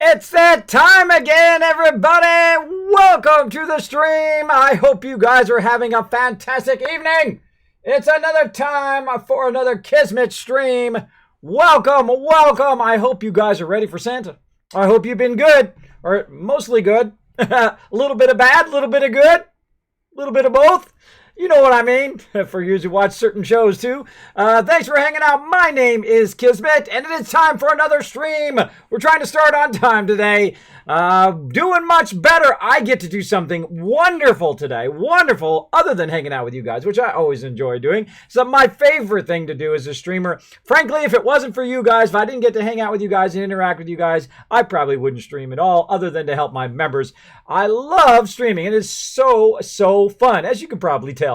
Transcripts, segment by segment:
It's that time again, everybody! Welcome to the stream! I hope you guys are having a fantastic evening! It's another time for another Kismet stream. Welcome, welcome! I hope you guys are ready for Santa. I hope you've been good, or mostly good. A little bit of bad, a little bit of good, a little bit of both. You know what I mean, for you who watch certain shows too. Thanks for hanging out. My name is Kismet, and it is time for another stream. We're trying to start on time today. Doing much better. I get to do something wonderful today. Wonderful, other than hanging out with you guys, which I always enjoy doing. So my favorite thing to do as a streamer. Frankly, if it wasn't for you guys, if I didn't get to hang out with you guys and interact with you guys, I probably wouldn't stream at all, other than to help my members. I love streaming. It is so fun, as you can probably tell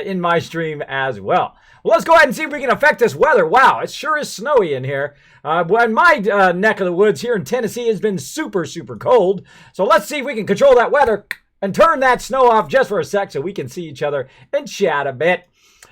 in my stream as well. Well, let's go ahead and see if we can affect this weather. Wow, it sure is snowy in here. When my neck of the woods here in Tennessee has been super cold. So let's see if we can control that weather and turn that snow off just for a sec so we can see each other and chat a bit.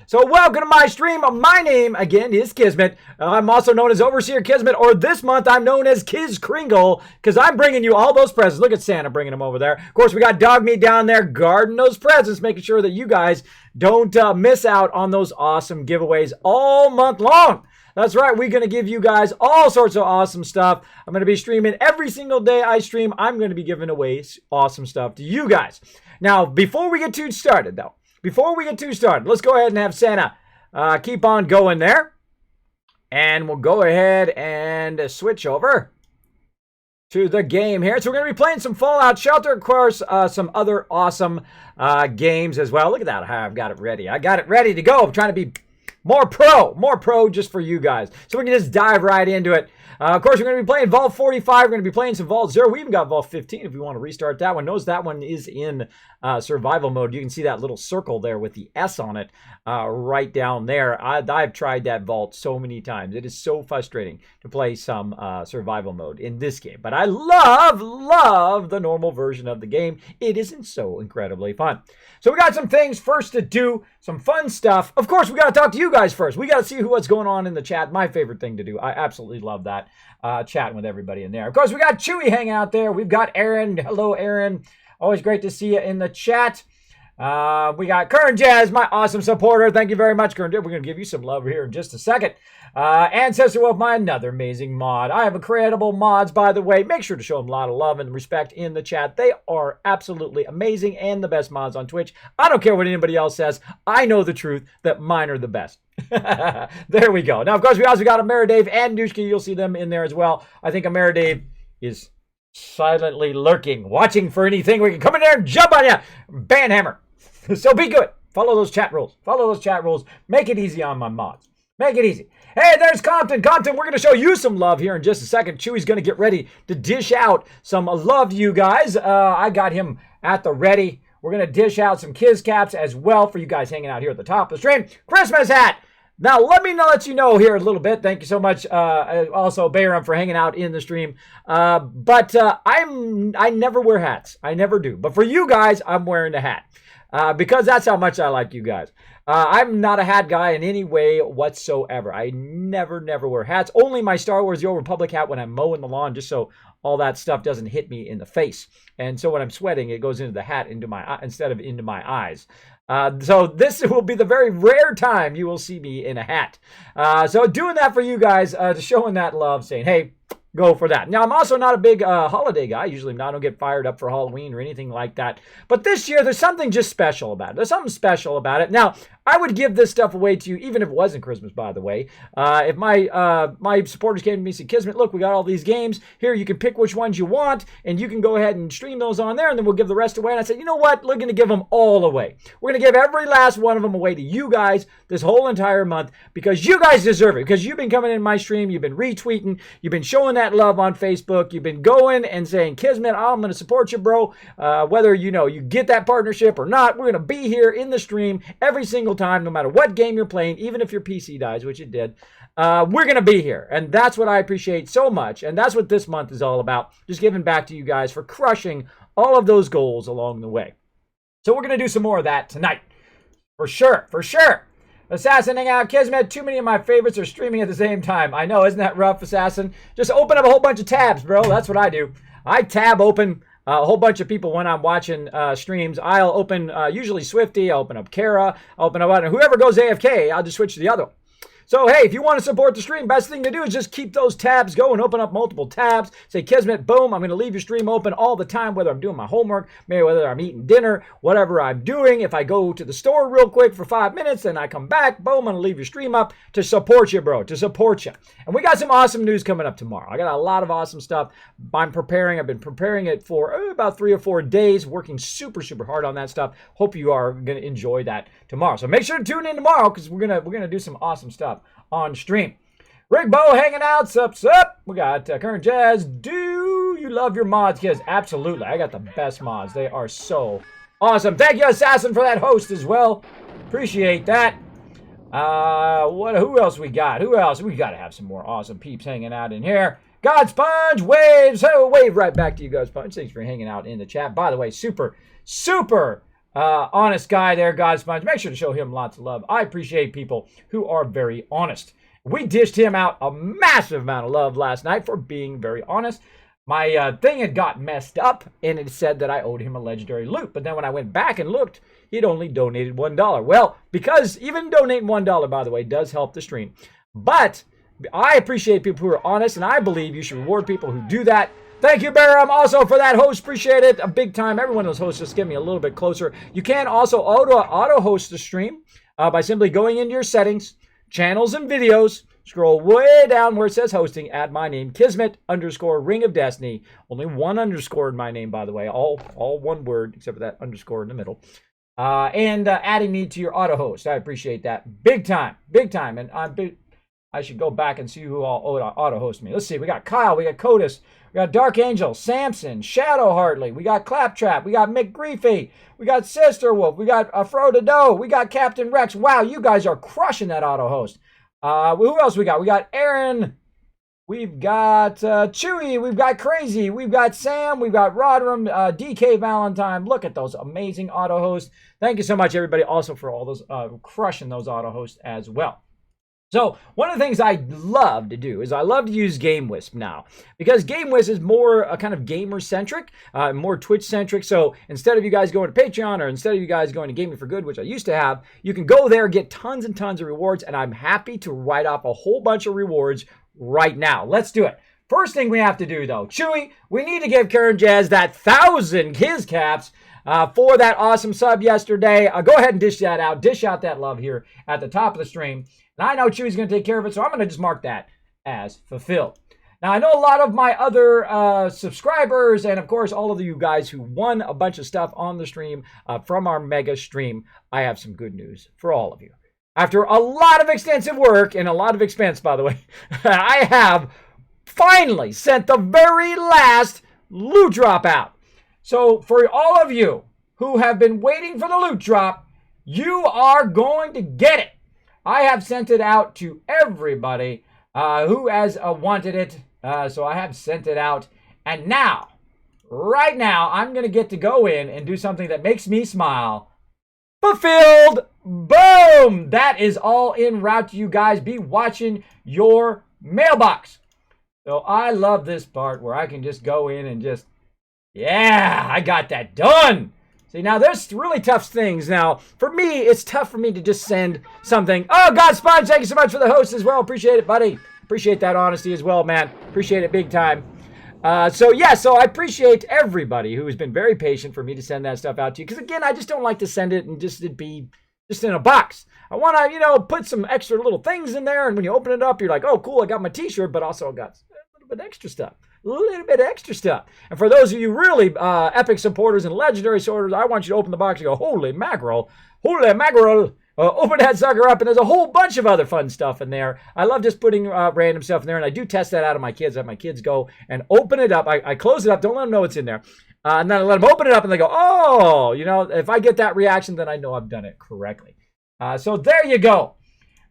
So welcome to my stream. My name, again, is Kismet. I'm also known as Overseer Kismet, or this month I'm known as Kiz Kringle, because I'm bringing you all those presents. Look at Santa bringing them over there. Of course, we got Dog Meat down there guarding those presents, making sure that you guys don't miss out on those awesome giveaways all month long. That's right, we're going to give you guys all sorts of awesome stuff. I'm going to be streaming every single day I stream. I'm going to be giving away awesome stuff to you guys. Now, before we get too started, though, let's go ahead and have Santa keep on going there. And we'll go ahead and switch over to the game here. So we're going to be playing some Fallout Shelter, of course, some other awesome games as well. Look at that, I've got it ready. I got it ready to go. I'm trying to be more pro just for you guys. So we can just dive right into it. Of course, we're going to be playing Vault 45. We're going to be playing some Vault 0. We even got Vault 15 if we want to restart that one. Notice that one is in survival mode. You can see that little circle there with the S on it right down there. I've tried that Vault so many times. It is so frustrating to play some survival mode in this game. But I love the normal version of the game. It isn't so incredibly fun. So we got some things first to do, some fun stuff. Of course, we got to talk to you guys first. We got to see what's going on in the chat. My favorite thing to do. I absolutely love that, chatting with everybody in there. Of course, we got Chewy hanging out there. We've got Aaron. Hello, Aaron. Always great to see you in the chat. We got Kern Jazz, my awesome supporter. Thank you very much, Kern. We're going to give you some love here in just a second. Ancestor Wolf, my another amazing mod. I have incredible mods, by the way. Make sure to show them a lot of love and respect in the chat. They are absolutely amazing and the best mods on Twitch. I don't care what anybody else says. I know the truth that mine are the best. There we go. Now, of course, we also got Ameridave and Nushki. You'll see them in there as well. I think Ameridave is silently lurking, watching for anything. We can come in there and jump on you. Banhammer. So be good. Follow those chat rules. Make it easy on my mods. Make it easy. Hey, there's Compton. Compton, we're going to show you some love here in just a second. Chewy's going to get ready to dish out some love to you guys. I got him at the ready. We're going to dish out some Kiz caps as well for you guys hanging out here at the top of the stream. Christmas hat. Now, let you know here a little bit. Thank you so much, also, Bayram, for hanging out in the stream. But I never wear hats. I never do. But for you guys, I'm wearing a hat. Because that's how much I like you guys. I'm not a hat guy in any way whatsoever. I never wear hats. Only my Star Wars The Old Republic hat when I'm mowing the lawn, just so all that stuff doesn't hit me in the face. And so when I'm sweating, it goes into the hat instead of into my eyes. So this will be the very rare time you will see me in a hat. So doing that for you guys, showing that love, saying, hey, go for that. Now, I'm also not a big holiday guy. Usually I don't get fired up for Halloween or anything like that. But this year, there's something just special about it. There's something special about it. Now, I would give this stuff away to you, even if it wasn't Christmas, by the way. If my supporters came to me and said, Kismet, look, we got all these games. Here, you can pick which ones you want, and you can go ahead and stream those on there, and then we'll give the rest away. And I said, you know what? We're going to give them all away. We're going to give every last one of them away to you guys this whole entire month, because you guys deserve it, because you've been coming in my stream, you've been retweeting, you've been showing that love on Facebook, you've been going and saying, Kismet, I'm going to support you, bro. Whether, you get that partnership or not, we're going to be here in the stream every single time, no matter what game you're playing, even if your PC dies, which it did. We're going to be here. And that's what I appreciate so much. And that's what this month is all about. Just giving back to you guys for crushing all of those goals along the way. So we're going to do some more of that tonight. For sure. Assassin, hang out. Kismet, too many of my favorites are streaming at the same time. I know, isn't that rough, Assassin? Just open up a whole bunch of tabs, bro. That's what I do. I tab open a whole bunch of people when I'm watching streams. I'll open usually Swifty. I'll open up Kara. I'll open up whoever goes AFK. I'll just switch to the other one. So, hey, if you want to support the stream, best thing to do is just keep those tabs going. Open up multiple tabs. Say, Kismet, boom, I'm going to leave your stream open all the time, whether I'm doing my homework, maybe whether I'm eating dinner, whatever I'm doing. If I go to the store real quick for 5 minutes, then I come back, boom, I'm going to leave your stream up to support you, bro, to support you. And we got some awesome news coming up tomorrow. I got a lot of awesome stuff I'm preparing. I've been preparing it for about 3 or 4 days, working super, super hard on that stuff. Hope you are going to enjoy that tomorrow. So make sure to tune in tomorrow because we're gonna do some awesome stuff on stream. Rick Bo hanging out. Sup. We got Current Jazz. Do you love your mods, kids? Absolutely. I got the best mods. They are so awesome. Thank you, Assassin, for that host as well. Appreciate that. Who else we got? Who else? We got to have some more awesome peeps hanging out in here. God Sponge waves. Oh, wave right back to you, God Sponge. Thanks for hanging out in the chat. By the way, super honest guy there, God Sponge. Make sure to show him lots of love. I appreciate people who are very honest. We dished him out a massive amount of love last night for being very honest. My thing had got messed up, and it said that I owed him a legendary loot. But then when I went back and looked, he'd only donated $1. Well, because even donating $1, by the way, does help the stream. But I appreciate people who are honest, and I believe you should reward people who do that. Thank you, Baram, also for that host. Appreciate it. A big time. Every one of those hosts just get me a little bit closer. You can also auto-host the stream by simply going into your settings, channels and videos, scroll way down where it says hosting, add my name, Kismet_Ring of Destiny. Only one underscore in my name, by the way. All one word, except for that underscore in the middle. And adding me to your auto-host. I appreciate that. Big time. And I should go back and see who all auto-host me. Let's see. We got Kyle. We got Codus. We got Dark Angel, Samson, Shadow Hartley. We got Claptrap. We got Mick Griefy. We got Sister Wolf. We got Frodo Doe. We got Captain Rex. Wow, you guys are crushing that auto-host. Who else we got? We got Aaron. We've got Chewy. We've got Crazy. We've got Sam. We've got Rodram, DK Valentine. Look at those amazing auto-hosts. Thank you so much, everybody, also for all those crushing those auto-hosts as well. So one of the things I love to do is I love to use GameWisp now because GameWisp is more kind of gamer-centric, more Twitch-centric. So instead of you guys going to Patreon or instead of you guys going to Gaming for Good, which I used to have, you can go there, get tons and tons of rewards, and I'm happy to write off a whole bunch of rewards right now. Let's do it. First thing we have to do, though, Chewy, we need to give Karen Jazz that 1,000 Kiz caps for that awesome sub yesterday. Go ahead and dish that out. Dish out that love here at the top of the stream. And I know Chewy's going to take care of it, so I'm going to just mark that as fulfilled. Now, I know a lot of my other subscribers and, of course, all of you guys who won a bunch of stuff on the stream from our mega stream. I have some good news for all of you. After a lot of extensive work and a lot of expense, by the way, I have finally sent the very last loot drop out. So for all of you who have been waiting for the loot drop, you are going to get it. I have sent it out to everybody who has wanted it. So I have sent it out. And now, right now, I'm going to get to go in and do something that makes me smile. Fulfilled. Boom. That is all en route to you guys. Be watching your mailbox. So I love this part where I can just go in and just, yeah, I got that done. See, now there's really tough things. Now, for me, it's tough for me to just send something. Oh, God Sponge, thank you so much for the host as well. Appreciate it, buddy. Appreciate that honesty as well, man. Appreciate it big time. So I appreciate everybody who has been very patient for me to send that stuff out to you. Because, again, I just don't like to send it and just it be just in a box. I want to, put some extra little things in there. And when you open it up, you're like, oh, cool, I got my t-shirt, but also I got a little bit extra stuff. A little bit extra stuff. And for those of you really epic supporters and legendary supporters, I want you to open the box and go, holy mackerel, open that sucker up, and there's a whole bunch of other fun stuff in there. I love just putting random stuff in there, and I do test that out of my kids. I have my kids go and open it up. I close it up, don't let them know what's in there. And then I let them open it up, and they go, oh, if I get that reaction, then I know I've done it correctly. So there you go.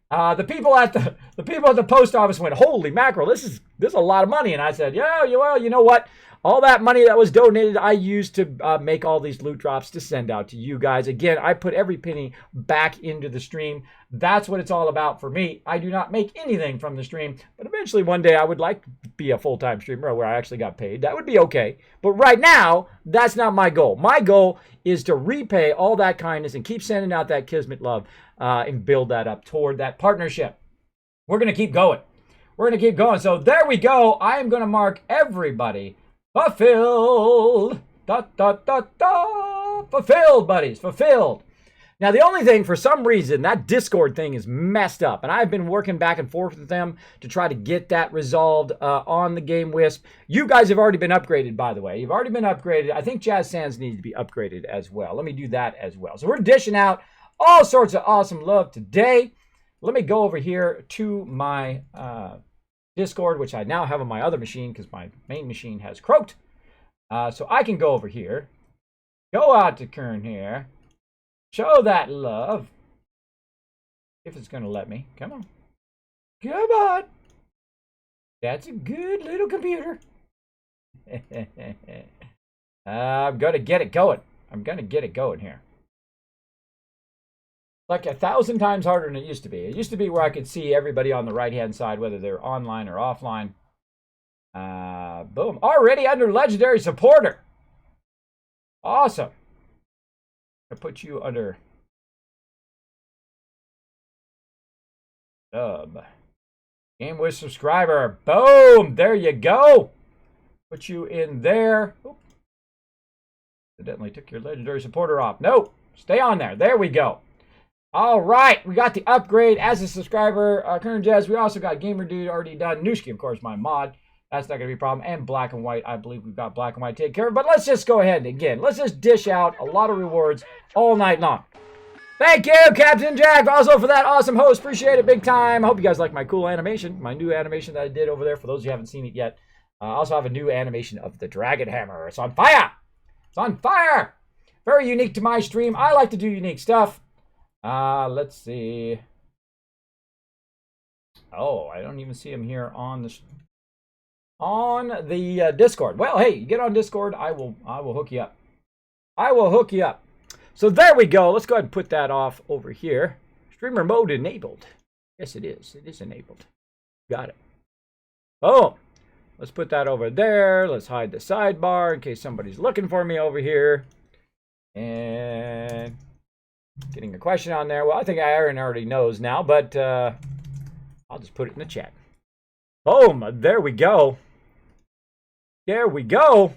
The people at the post office went, holy mackerel, this is a lot of money. And I said, yeah, well, you know what? All that money that was donated, I used to make all these loot drops to send out to you guys. Again, I put every penny back into the stream. That's what it's all about for me. I do not make anything from the stream, but eventually one day I would like to be a full-time streamer where I actually got paid. That would be okay. But right now, that's not my goal. My goal is to repay all that kindness and keep sending out that Kismet love and build that up toward that partnership. We're going to keep going. We're going to keep going. So there we go. I am going to mark everybody fulfilled. Fulfilled, buddies. Fulfilled. Now, the only thing, for some reason, that Discord thing is messed up. And I've been working back and forth with them to try to get that resolved on the Game Wisp. You guys have already been upgraded, by the way. You've already been upgraded. I think Jazz Sands needs to be upgraded as well. Let me do that as well. So we're dishing out all sorts of awesome love today. Let me go over here to my Discord, which I now have on my other machine because my main machine has croaked. So I can go over here, go out to Kern here, show that love. If it's going to let me. Come on. Come on. That's a good little computer. I'm going to get it going. I'm going to get it going here. Like 1,000 times harder than it used to be. It used to be where I could see everybody on the right-hand side, whether they're online or offline. Boom. Already under legendary supporter. Awesome. I put you under sub. Game with subscriber. Boom. There you go. Put you in there. Oop. Evidently took your legendary supporter off. No. Stay on there. There we go. All right. We got the upgrade as a subscriber. Current Jazz. We also got Gamer Dude already done. Nooski, of course, my mod. That's not going to be a problem. And Black and White. I believe we've got Black and White taken care of. But let's just go ahead and again. Let's just dish out a lot of rewards all night long. Thank you, Captain Jack, also for that awesome host. Appreciate it big time. I hope you guys like my cool animation. My new animation that I did over there. For those of you who haven't seen it yet. I also have a new animation of the Dragon Hammer. It's on fire. It's on fire. Very unique to my stream. I like to do unique stuff. Let's see. Oh, I don't even see him here on the Discord. Well, hey, get on Discord. I will hook you up. I will hook you up. So there we go. Let's go ahead and put that off over here. Streamer mode enabled. Yes, it is. It is enabled. Got it. Oh, let's put that over there. Let's hide the sidebar in case somebody's looking for me over here. And getting a question on there. Well, I think Aaron already knows now, but I'll just put it in the chat. Boom. There we go. There we go.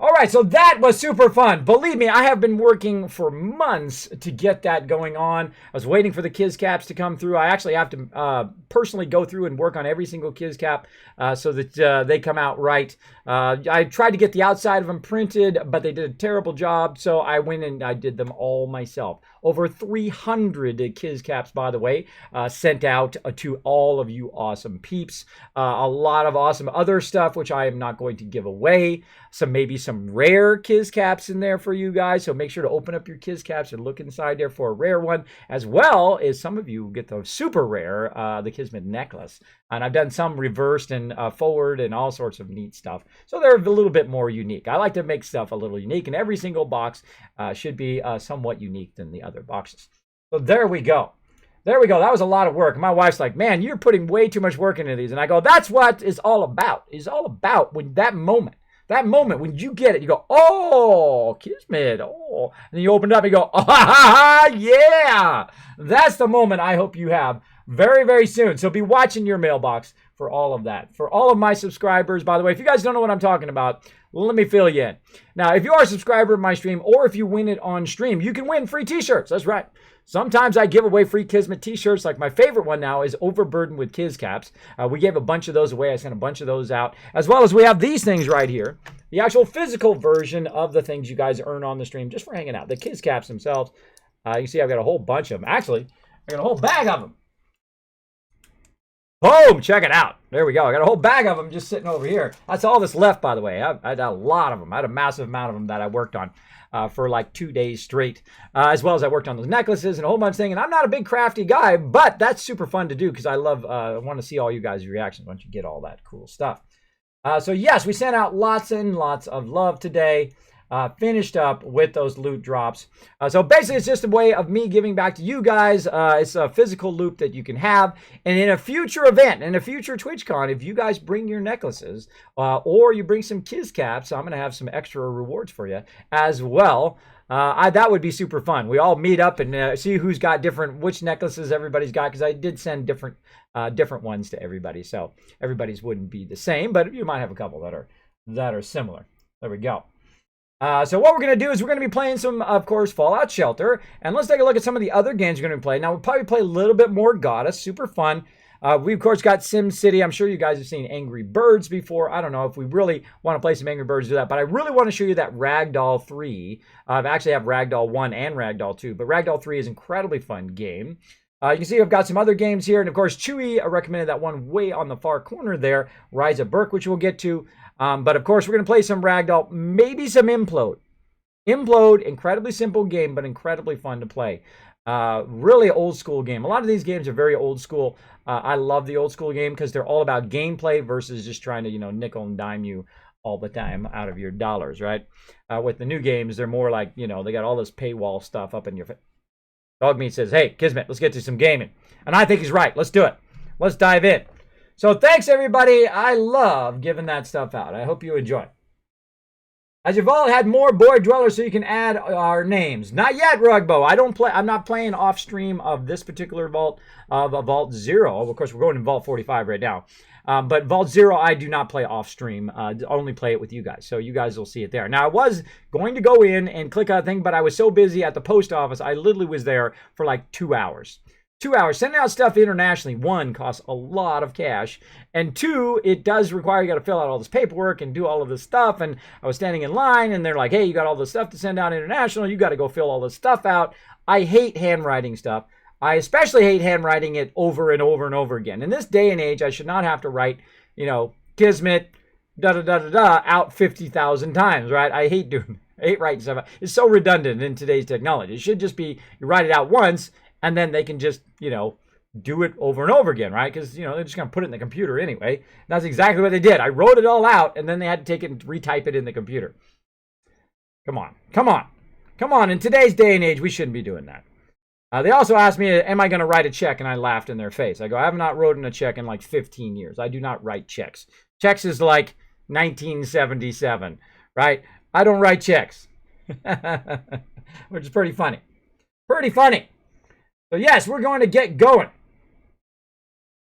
All right, so that was super fun. Believe me, I have been working for months to get that going on. I was waiting for the Kiz Caps to come through. I actually have to personally go through and work on every single Kiz Cap so that they come out right. I tried to get the outside of them printed, but they did a terrible job, so I went and I did them all myself. Over 300 Kiz Caps, by the way, sent out to all of you awesome peeps. A lot of awesome other stuff, which I am not going to give away. Maybe some rare Kiz Caps in there for you guys. So make sure to open up your Kiz Caps and look inside there for a rare one, as well as some of you get the super rare, the Kismet necklace. And I've done some reversed and forward and all sorts of neat stuff. So they're a little bit more unique. I like to make stuff a little unique, and every single box should be somewhat unique than the other boxes. So there we go. There we go. That was a lot of work. My wife's like, man, you're putting way too much work into these. And I go, that's what it's all about. It's all about when that moment when you get it, you go, oh, Kismet, oh. And then you open it up and you go, oh, yeah. That's the moment I hope you have very, very soon. So be watching your mailbox for all of that. For all of my subscribers, by the way, if you guys don't know what I'm talking about, let me fill you in. Now, if you are a subscriber of my stream, or if you win it on stream, you can win free t-shirts. That's right. Sometimes I give away free Kismet t-shirts. Like my favorite one now is Overburdened with Kiz Caps. We gave a bunch of those away. I sent a bunch of those out. As well as we have these things right here. The actual physical version of the things you guys earn on the stream just for hanging out. The Kiz Caps themselves. You can see I've got a whole bunch of them. Actually, I got a whole bag of them. Boom! Check it out. There we go. I got a whole bag of them just sitting over here. That's all that's left, by the way. I had a lot of them. I had a massive amount of them that I worked on for like 2 days straight. As well as I worked on those necklaces and a whole bunch of things. And I'm not a big crafty guy, but that's super fun to do because I love, I want to see all you guys' reactions once you get all that cool stuff. So yes, we sent out lots and lots of love today. Finished up with those loot drops. So basically, it's just a way of me giving back to you guys. It's a physical loop that you can have. And in a future event, in a future TwitchCon, if you guys bring your necklaces or you bring some Kiz caps, I'm going to have some extra rewards for you as well. That would be super fun. We all meet up and see who's got which necklaces everybody's got, because I did send different ones to everybody. So everybody's wouldn't be the same, but you might have a couple that are similar. There we go. So what we're going to do is we're going to be playing some, of course, Fallout Shelter. And let's take a look at some of the other games we're going to be playing. Now, we'll probably play a little bit more Goddess. Super fun. We, of course, got SimCity. I'm sure you guys have seen Angry Birds before. I don't know if we really want to play some Angry Birds, do that. But I really want to show you that Ragdoll 3. I actually have Ragdoll 1 and Ragdoll 2. But Ragdoll 3 is an incredibly fun game. You can see I've got some other games here. And, of course, Chewy recommended that one way on the far corner there, Rise of Berk, which we'll get to. But, of course, we're going to play some Ragdoll, maybe some Implode. Implode, incredibly simple game, but incredibly fun to play. Really old school game. A lot of these games are very old school. I love the old school game because they're all about gameplay versus just trying to, nickel and dime you all the time out of your dollars, right? With the new games, they're more like, they got all this paywall stuff up in your face. Dogmeat says, hey, Kismet, let's get to some gaming. And I think he's right. Let's do it. Let's dive in. So thanks, everybody. I love giving that stuff out. I hope you enjoy. Has your vault had more board dwellers so you can add our names? Not yet, Rugbo. I'm not playing off stream of this particular vault, of Vault 0. Of course, we're going to Vault 45 right now. But Vault 0, I do not play off stream. Only play it with you guys. So you guys will see it there. Now, I was going to go in and click on a thing, but I was so busy at the post office, I literally was there for like 2 hours. 2 hours. Sending out stuff internationally, one, costs a lot of cash. And two, it does require you got to fill out all this paperwork and do all of this stuff. And I was standing in line and they're like, hey, you got all this stuff to send out international. You got to go fill all this stuff out. I hate handwriting stuff. I especially hate handwriting it over and over and over again. In this day and age, I should not have to write, Kismet, out 50,000 times, right? I hate writing stuff. It's so redundant in today's technology. It should just be, you write it out once and then they can just, do it over and over again, right? Because, they're just going to put it in the computer anyway. And that's exactly what they did. I wrote it all out, and then they had to take it and retype it in the computer. Come on. Come on. Come on. In today's day and age, we shouldn't be doing that. They also asked me, am I going to write a check? And I laughed in their face. I go, I have not written a check in like 15 years. I do not write checks. Checks is like 1977, right? I don't write checks. Which is pretty funny. Pretty funny. So yes, we're going to get going.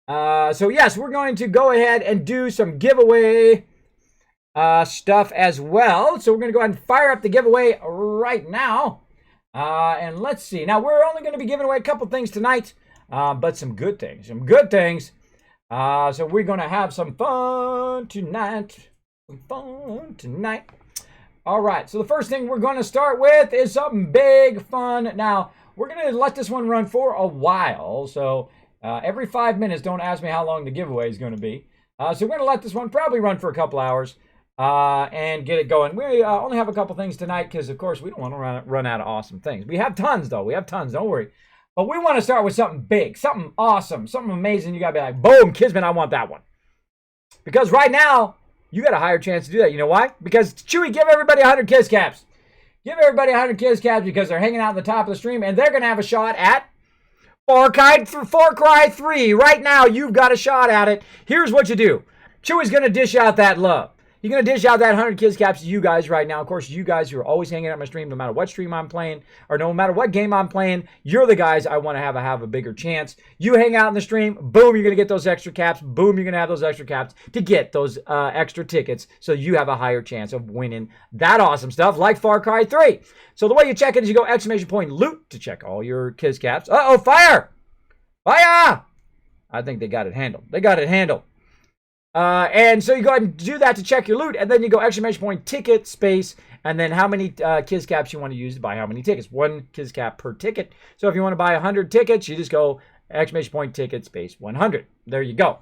So yes, we're going to go ahead and do some giveaway stuff as well. So we're going to go ahead and fire up the giveaway right now. And let's see. Now, we're only going to be giving away a couple things tonight, but some good things. Some good things. So we're going to have some fun tonight. Some fun tonight. All right. So the first thing we're going to start with is something big fun. Now, we're going to let this one run for a while. So every 5 minutes, don't ask me how long the giveaway is going to be. So we're going to let this one probably run for a couple hours and get it going. We only have a couple things tonight because, of course, we don't want to run out of awesome things. We have tons, though. We have tons. Don't worry. But we want to start with something big, something awesome, something amazing. You got to be like, boom, Kismet, I want that one. Because right now, you got a higher chance to do that. You know why? Because Chewy, give everybody 100 Kiz caps. Give everybody 100 Kiz caps because they're hanging out at the top of the stream, and they're going to have a shot at Far Cry 3. Right now, you've got a shot at it. Here's what you do. Chewy's going to dish out that love. He's going to dish out that 100 Kiz caps to you guys right now. Of course, you guys who are always hanging out my stream, no matter what stream I'm playing, or no matter what game I'm playing, you're the guys I want to have a bigger chance. You hang out in the stream, boom, you're going to get those extra caps. Boom, you're going to have those extra caps to get those extra tickets so you have a higher chance of winning that awesome stuff like Far Cry 3. So the way you check it is you go !loot to check all your Kiz caps. Uh-oh, fire! Fire! I think they got it handled. They got it handled. And so you go ahead and do that to check your loot, and then you go !ticket space, and then how many Kiz caps you want to use to buy how many tickets. 1 Kiz cap per ticket. So if you want to buy 100 tickets, you just go !ticket space 100. There you go.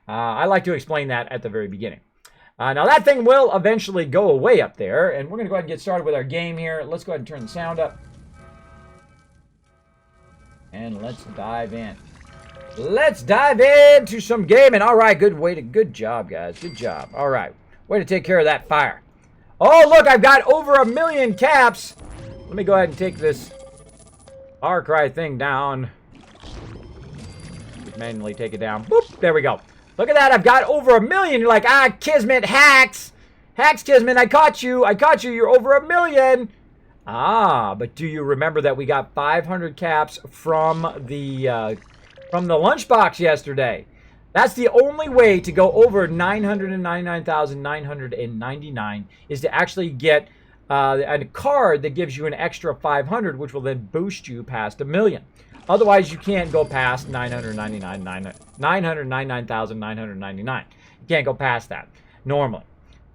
I like to explain that at the very beginning. Now that thing will eventually go away up there, and we're going to go ahead and get started with our game here. Let's go ahead and turn the sound up. And let's dive in. Let's dive into some gaming. All right, good job, guys. Good job. All right, way to take care of that fire. Oh, look, I've got over 1 million caps. Let me go ahead and take this Far thing down. Just manually take it down. Boop, there we go. Look at that, I've got over 1 million. You're like, Kismet, hacks. Hacks, Kismet, I caught you. You're over 1 million. But do you remember that we got 500 caps from the lunchbox yesterday? That's the only way to go over 999,999 is to actually get a card that gives you an extra 500, which will then boost you past 1 million. Otherwise, you can't go past 999,999. You can't go past that normally.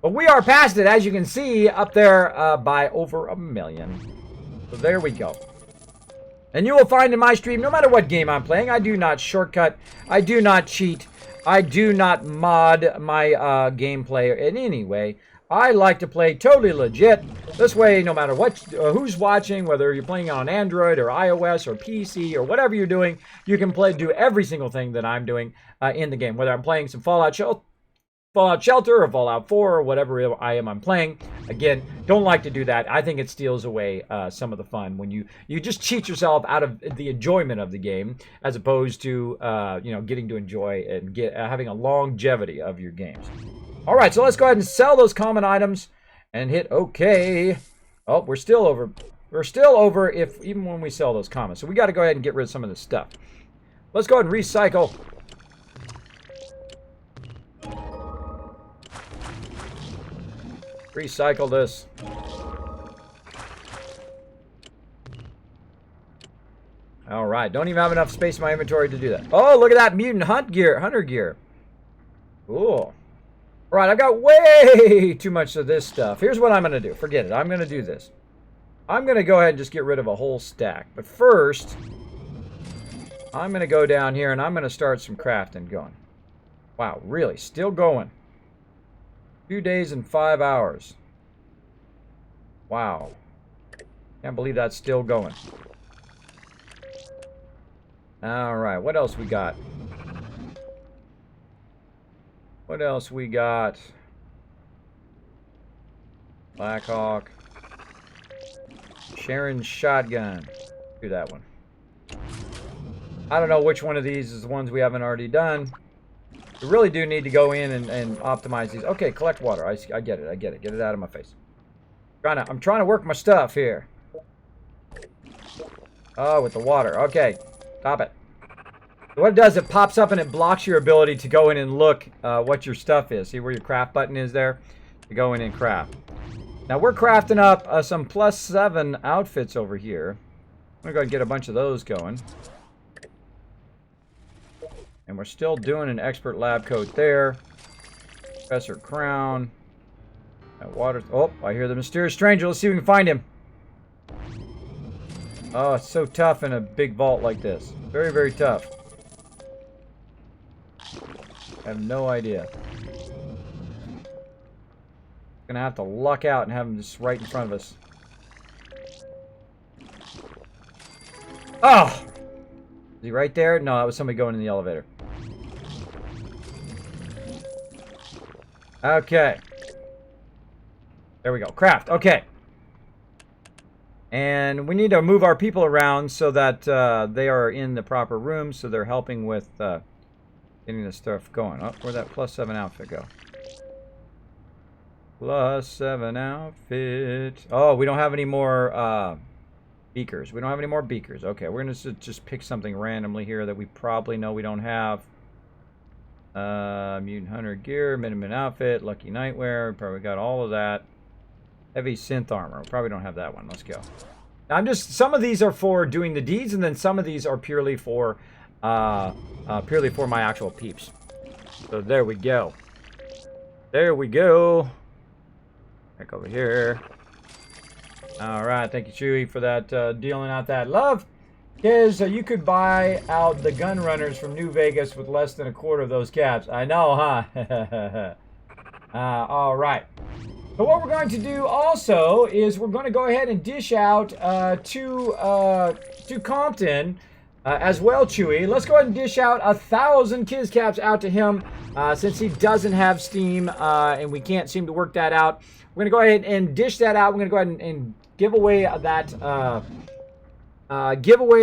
But we are past it, as you can see, up there by over 1 million. So there we go. And you will find in my stream, no matter what game I'm playing, I do not shortcut, I do not cheat, I do not mod my gameplay in any way. I like to play totally legit. This way, no matter what, who's watching, whether you're playing on Android or iOS or PC or whatever you're doing, you can do every single thing that I'm doing in the game. Whether I'm playing some Fallout Shelter or Fallout 4 or whatever I'm playing. Again, don't like to do that. I think it steals away some of the fun when you just cheat yourself out of the enjoyment of the game, as opposed to getting to enjoy and having a longevity of your games. All right, so let's go ahead and sell those common items and hit OK. Oh, we're still over. We're still over even when we sell those commons. So we got to go ahead and get rid of some of this stuff. Let's go ahead and recycle. Recycle this. All right, don't even have enough space in my inventory to do that. Oh, look at that mutant hunter gear. Cool. All right, I've got way too much of this stuff. Here's what I'm going to do. Forget it. I'm going to do this. I'm going to go ahead and just get rid of a whole stack. But first, I'm going to go down here and I'm going to start some crafting going. Wow, really? Still going. 2 days and 5 hours. Wow. Can't believe that's still going. All right, what else we got? What else we got? Blackhawk. Sharon's shotgun. Do that one. I don't know which one of these is the ones we haven't already done. We really do need to go in and optimize these. Okay, collect water. I get it. I get it. Get it out of my face. I'm trying to work my stuff here. Oh, with the water. Okay. Stop it. What it does, it pops up and it blocks your ability to go in and look what your stuff is. See where your craft button is there? To go in and craft. Now we're crafting up some +7 outfits over here. I'm going to go and get a bunch of those going. And we're still doing an expert lab coat there. Professor Crown. That water. Oh, I hear the mysterious stranger. Let's see if we can find him. Oh, it's so tough in a big vault like this. Very, very tough. I have no idea. Gonna have to luck out and have him just right in front of us. Oh! Is he right there? No, that was somebody going in the elevator. Okay. There we go. Craft. Okay. And we need to move our people around so that they are in the proper room, so they're helping with getting this stuff going. Oh, where'd that +7 outfit go? +7 outfit. Oh, we don't have any more beakers. We don't have any more beakers. Okay, we're going to just pick something randomly here that we probably know we don't have. Mutant Hunter gear, Miniman outfit, Lucky Nightwear. Probably got all of that. Heavy synth armor. We probably don't have that one. Let's go. Now, some of these are for doing the deeds, and then some of these are purely for my actual peeps. So there we go. There we go. Back over here. All right, thank you, Chewy, for that dealing out that love. Because you could buy out the gun runners from New Vegas with less than 1/4 of those caps. I know, huh? All right. So what we're going to do also is we're going to go ahead and dish out to Compton as well, Chewy. Let's go ahead and dish out 1,000 Kiz Caps out to him since he doesn't have Steam and we can't seem to work that out. We're going to go ahead and dish that out. We're going to go ahead and give away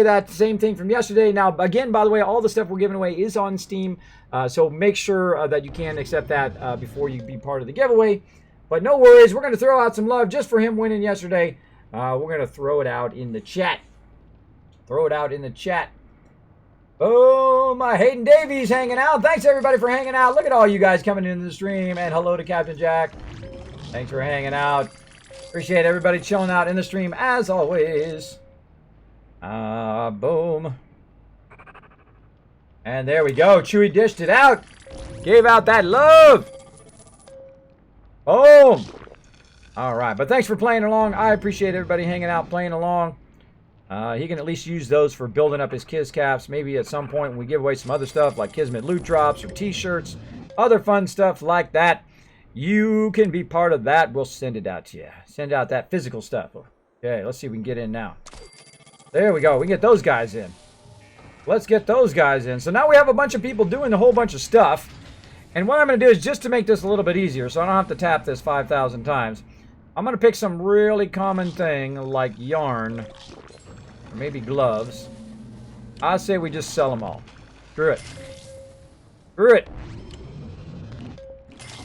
that same thing from yesterday. Now, again, by the way, all the stuff we're giving away is on Steam, so make sure that you can accept that before you be part of the giveaway. But no worries, we're going to throw out some love just for him winning yesterday. We're going to throw it out in the chat. Throw it out in the chat. Oh, my Hayden Davies hanging out. Thanks, everybody, for hanging out. Look at all you guys coming into the stream. And hello to Captain Jack. Thanks for hanging out. Appreciate everybody chilling out in the stream, as always. Boom. And there we go. Chewy dished it out. Gave out that love. Boom. All right. But thanks for playing along. I appreciate everybody hanging out, playing along. He can at least use those for building up his Kiz Caps. Maybe at some point when we give away some other stuff like Kismet loot drops or t-shirts, other fun stuff like that, you can be part of that. We'll send it out to you. Send out that physical stuff. Okay, let's see if we can get in now. There we go. We can get those guys in. Let's get those guys in. So now we have a bunch of people doing a whole bunch of stuff. And what I'm going to do is just to make this a little bit easier so I don't have to tap this 5,000 times, I'm going to pick some really common thing like yarn or maybe gloves. I say we just sell them all. Screw it. Screw it.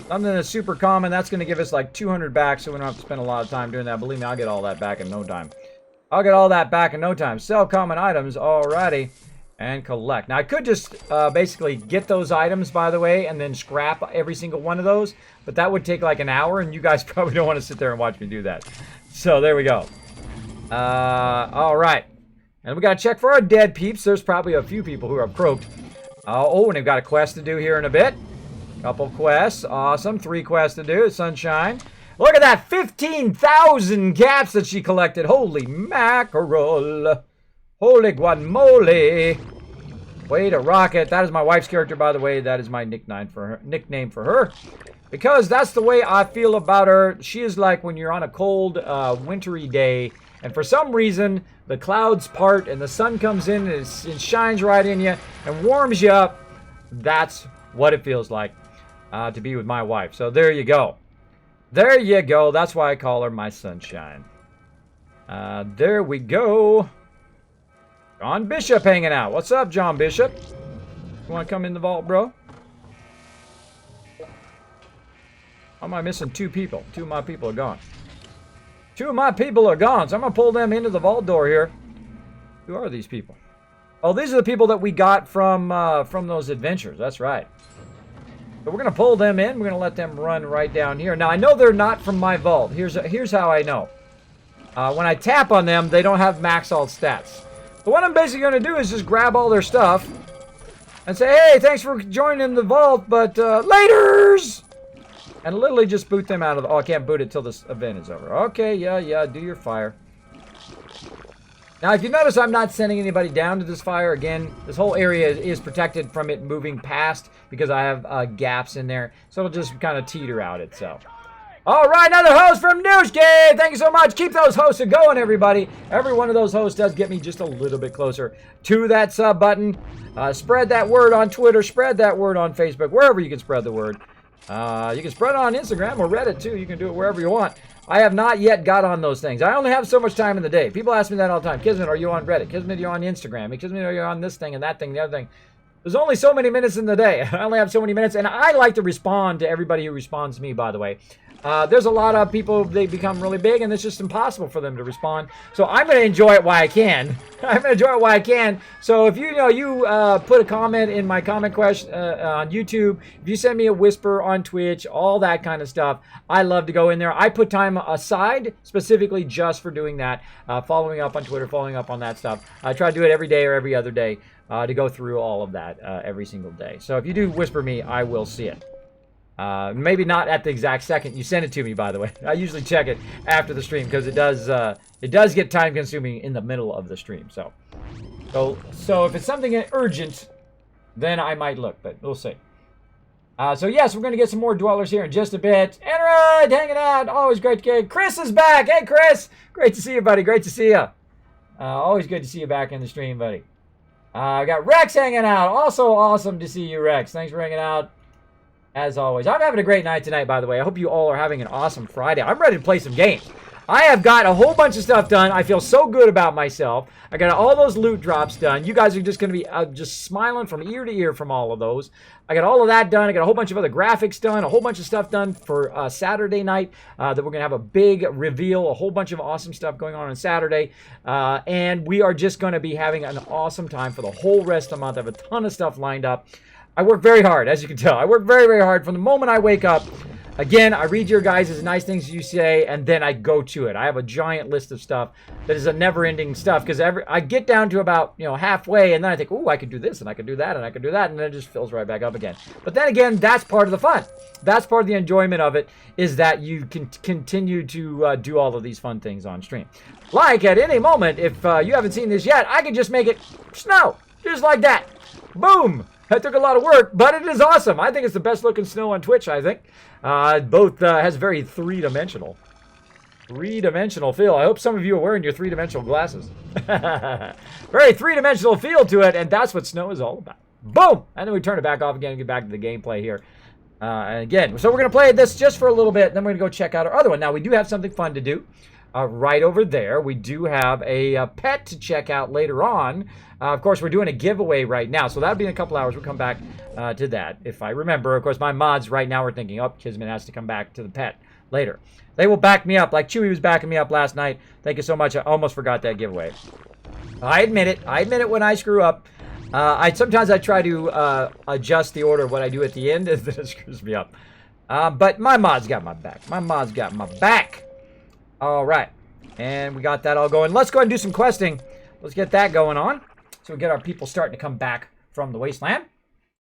Something that's super common, that's going to give us like 200 back so we don't have to spend a lot of time doing that. Believe me, I'll get all that back in no time. I'll get all that back in no time. Sell common items, alrighty. And collect. Now, I could just basically get those items, by the way, and then scrap every single one of those. But that would take like an hour, and you guys probably don't want to sit there and watch me do that. So, there we go. Alright. And we got to check for our dead peeps. There's probably a few people who are croaked. Oh, and they've got a quest to do here in a bit. Couple quests. Awesome. 3 quests to do. Sunshine. Look at that. 15,000 caps that she collected. Holy mackerel. Holy guacamole. Way to rock it. That is my wife's character, by the way. That is my nickname for her. Because that's the way I feel about her. She is like when you're on a cold, wintry day, and for some reason, the clouds part and the sun comes in and it shines right in you and warms you up. That's what it feels like to be with my wife. So there you go. There you go. That's why I call her my sunshine. There we go. John Bishop hanging out. What's up, John Bishop? You want to come in the vault, bro? How am I missing 2 people? 2 of my people are gone. 2 of my people are gone, so I'm going to pull them into the vault door here. Who are these people? Oh, these are the people that we got from those adventures. That's right. So we're going to pull them in. We're going to let them run right down here. Now, I know they're not from my vault. Here's how I know. When I tap on them, they don't have max alt stats. So what I'm basically going to do is just grab all their stuff and say, hey, thanks for joining the vault, but laters! And literally just boot them out of the... Oh, I can't boot it till this event is over. Okay, yeah, do your fire. Now, if you notice, I'm not sending anybody down to this fire. Again, this whole area is protected from it moving past because I have gaps in there. So it'll just kind of teeter out itself. All right, another host from Newsgate. Thank you so much. Keep those hosts going, everybody. Every one of those hosts does get me just a little bit closer to that sub button. Spread that word on Twitter. Spread that word on Facebook. Wherever you can spread the word. You can spread it on Instagram or Reddit, too. You can do it wherever you want. I have not yet got on those things. I only have so much time in the day. People ask me that all the time. Kismet, are you on Reddit? Kismet, are you on Instagram? Kismet, are you on this thing and that thing and the other thing? There's only so many minutes in the day. I only have so many minutes. And I like to respond to everybody who responds to me, by the way. There's a lot of people, they become really big, and it's just impossible for them to respond. So I'm going to enjoy it while I can. I'm going to enjoy it while I can. So if you put a comment in my comment question on YouTube, if you send me a whisper on Twitch, all that kind of stuff, I love to go in there. I put time aside specifically just for doing that, following up on Twitter, following up on that stuff. I try to do it every day or every other day to go through all of that every single day. So if you do whisper me, I will see it. Maybe not at the exact second you send it to me, by the way. I usually check it after the stream because it does get time consuming in the middle of the stream. So if it's something urgent, then I might look, but we'll see. So yes, we're going to get some more dwellers here in just a bit. Enrod, hanging out. Always great to get. Chris is back. Hey, Chris. Great to see you, buddy. Great to see you. Always good to see you back in the stream, buddy. I got Rex hanging out. Also awesome to see you, Rex. Thanks for hanging out, as always. I'm having a great night tonight, by the way. I hope you all are having an awesome Friday. I'm ready to play some games. I have got a whole bunch of stuff done. I feel so good about myself. I got all those loot drops done. You guys are just going to be just smiling from ear to ear from all of those. I got all of that done. I got a whole bunch of other graphics done, a whole bunch of stuff done for Saturday night that we're going to have a big reveal, a whole bunch of awesome stuff going on Saturday. And we are just going to be having an awesome time for the whole rest of the month. I have a ton of stuff lined up. I work very hard, as you can tell. I work very, very hard from the moment I wake up. Again, I read your guys' nice things you say, and then I go to it. I have a giant list of stuff that is a never-ending stuff, because I get down to about, halfway, and then I think, ooh, I could do this, and I could do that, and I could do that, and then it just fills right back up again. But then again, that's part of the fun. That's part of the enjoyment of it, is that you can continue to do all of these fun things on stream. Like, at any moment, if you haven't seen this yet, I can just make it snow, just like that. Boom! That took a lot of work, but it is awesome. I think it's the best looking snow on Twitch, I think. Both has very three-dimensional feel. I hope some of you are wearing your three-dimensional glasses. Very three-dimensional feel to it, and that's what snow is all about. Boom! And then we turn it back off again and get back to the gameplay here. And again, so we're going to play this just for a little bit, then we're going to go check out our other one. Now, we do have something fun to do. Right over there, we do have a pet to check out later on. Of course, we're doing a giveaway right now, so that'll be in a couple hours. We'll come back to that, if I remember. Of course, my mods right now are thinking, oh, Kismet has to come back to the pet later. They will back me up, like Chewy was backing me up last night. Thank you so much. I almost forgot that giveaway. I admit it. I admit it when I screw up. Sometimes I try to adjust the order of what I do at the end, and then it screws me up. But my mods got my back. My mods got my back. All right, and we got that all going. Let's go ahead and do some questing. Let's get that going on, so we get our people starting to come back from the wasteland.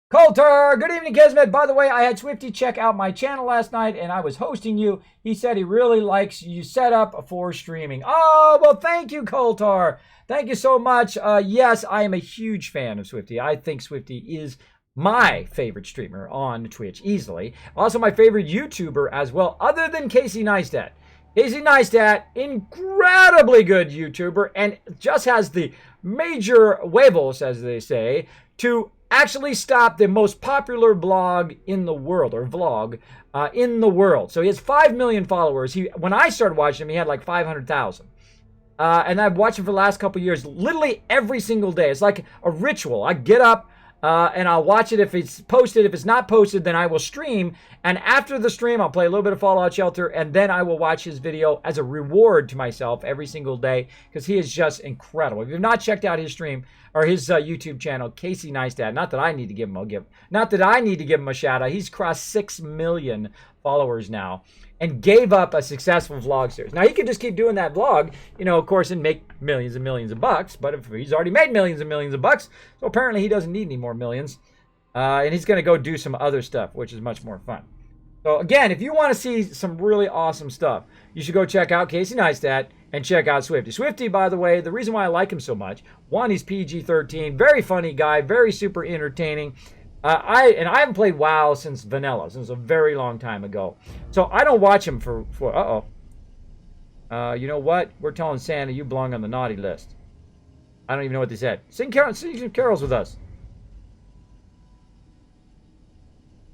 Coulter, good evening, Kismet. By the way, I had Swifty check out my channel last night, and I was hosting you. He said he really likes you set up for streaming. Oh, well, thank you, Coulter. Thank you so much. Yes, I am a huge fan of Swifty. I think Swifty is my favorite streamer on Twitch, easily. Also, my favorite YouTuber as well, other than Casey Neistat. Casey Neistat, incredibly good YouTuber, and just has the major huevos, as they say, to actually stop the most popular blog in the world, or vlog in the world. So he has 5 million followers. When I started watching him, he had like 500,000. And I've watched him for the last couple of years, literally every single day. It's like a ritual. I get up, and I'll watch it if it's posted. If it's not posted, then I will stream. And after the stream, I'll play a little bit of Fallout Shelter, and then I will watch his video as a reward to myself every single day, because he is just incredible. If you've not checked out his stream or his YouTube channel, Casey Neistat, not that I need to give him a shout out. He's crossed 6 million followers now, and gave up a successful vlog series. Now, he could just keep doing that vlog, of course, and make millions and millions of bucks. But if he's already made millions and millions of bucks, so apparently he doesn't need any more millions. And he's going to go do some other stuff, which is much more fun. So, again, if you want to see some really awesome stuff, you should go check out Casey Neistat and check out Swifty. Swifty, by the way, the reason why I like him so much, one, he's PG-13, very funny guy, very super entertaining. I haven't played WoW since vanilla, since a very long time ago. So I don't watch him for you know what? We're telling Santa you belong on the naughty list. I don't even know what they said. Sing carols with us.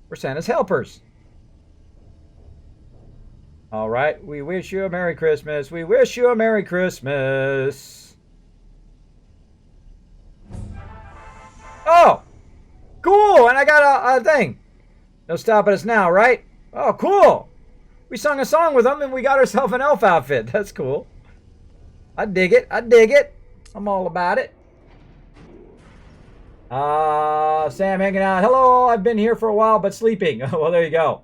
We're Santa's helpers. All right. We wish you a Merry Christmas. We wish you a Merry Christmas. Oh! Cool, and I got a thing. No stopping us now, right? Oh, cool. We sung a song with them, and we got ourselves an elf outfit. That's cool. I dig it. I dig it. I'm all about it. Sam hanging out. Hello, I've been here for a while, but sleeping. Well, there you go.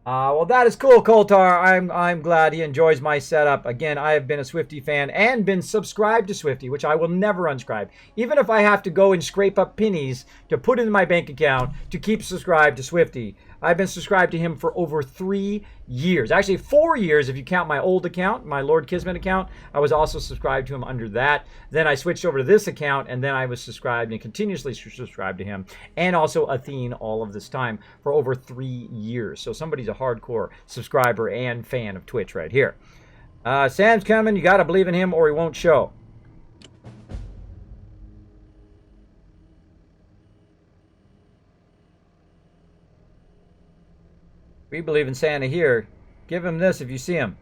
Well, that is cool, Coltar. I'm glad he enjoys my setup. Again, I have been a Swifty fan and been subscribed to Swifty, which I will never unscribe. Even if I have to go and scrape up pennies to put in my bank account to keep subscribed to Swifty. I've been subscribed to him for over 3 years. Actually, 4 years if you count my old account, my Lord Kismet account. I was also subscribed to him under that. Then I switched over to this account, and then I was subscribed and continuously subscribed to him. And also Athene all of this time for over 3 years. So somebody's a hardcore subscriber and fan of Twitch right here. Sam's coming. You got to believe in him or he won't show. We believe in Santa here. Give him this if you see him.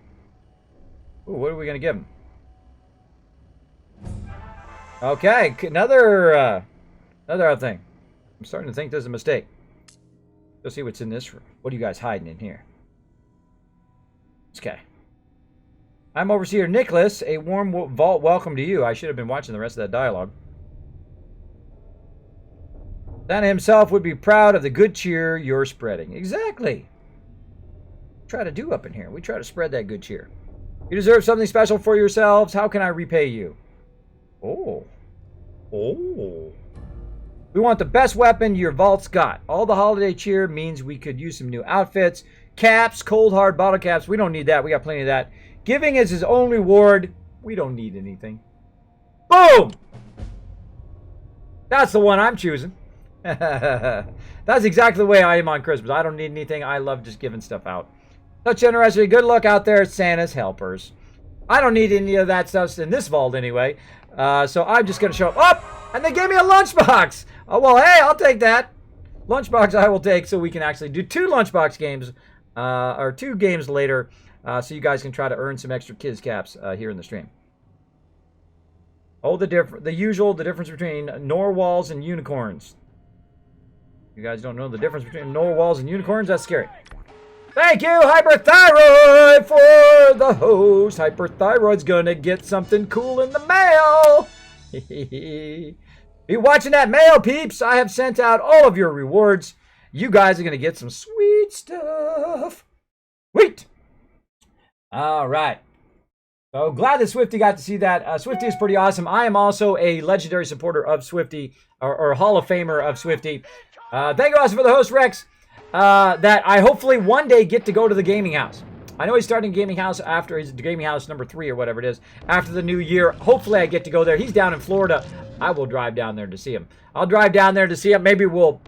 Ooh, what are we going to give him? Okay, another thing. I'm starting to think this is a mistake. Let's see what's in this room. What are you guys hiding in here? Okay. I'm Overseer Nicholas. A warm vault welcome to you. I should have been watching the rest of that dialogue. Santa himself would be proud of the good cheer you're spreading. Exactly. Try to do up in here. We try to spread that good cheer. You deserve something special for yourselves. How can I repay you? Oh. Oh. We want the best weapon your vault's got. All the holiday cheer means we could use some new outfits. Caps, cold hard bottle caps. We don't need that. We got plenty of that. Giving is his own reward. We don't need anything. Boom! That's the one I'm choosing. That's exactly the way I am on Christmas. I don't need anything. I love just giving stuff out. Such generosity. Good luck out there, Santa's helpers. I don't need any of that stuff in this vault anyway. So I'm just going to show up. Oh! And they gave me a lunchbox. Oh, well, hey, I'll take that. Lunchbox I will take so we can actually do 2 lunchbox games. Or 2 games later. So you guys can try to earn some extra kids caps here in the stream. Oh, the difference between narwhals and unicorns. You guys don't know the difference between narwhals and unicorns? That's scary. Thank you, Hyperthyroid, for the host. Hyperthyroid's gonna get something cool in the mail. Be watching that mail, peeps. I have sent out all of your rewards. You guys are gonna get some sweet stuff. Sweet. All right. So glad that Swifty got to see that. Swifty is pretty awesome. I am also a legendary supporter of Swifty, or Hall of Famer of Swifty. Thank you also for the host, Rex. That I hopefully one day get to go to the gaming house. I know he's starting gaming house after his gaming house number 3 or whatever it is after the new year. Hopefully I get to go there. He's down in Florida. I will drive down there to see him. I'll drive down there to see him. Maybe we'll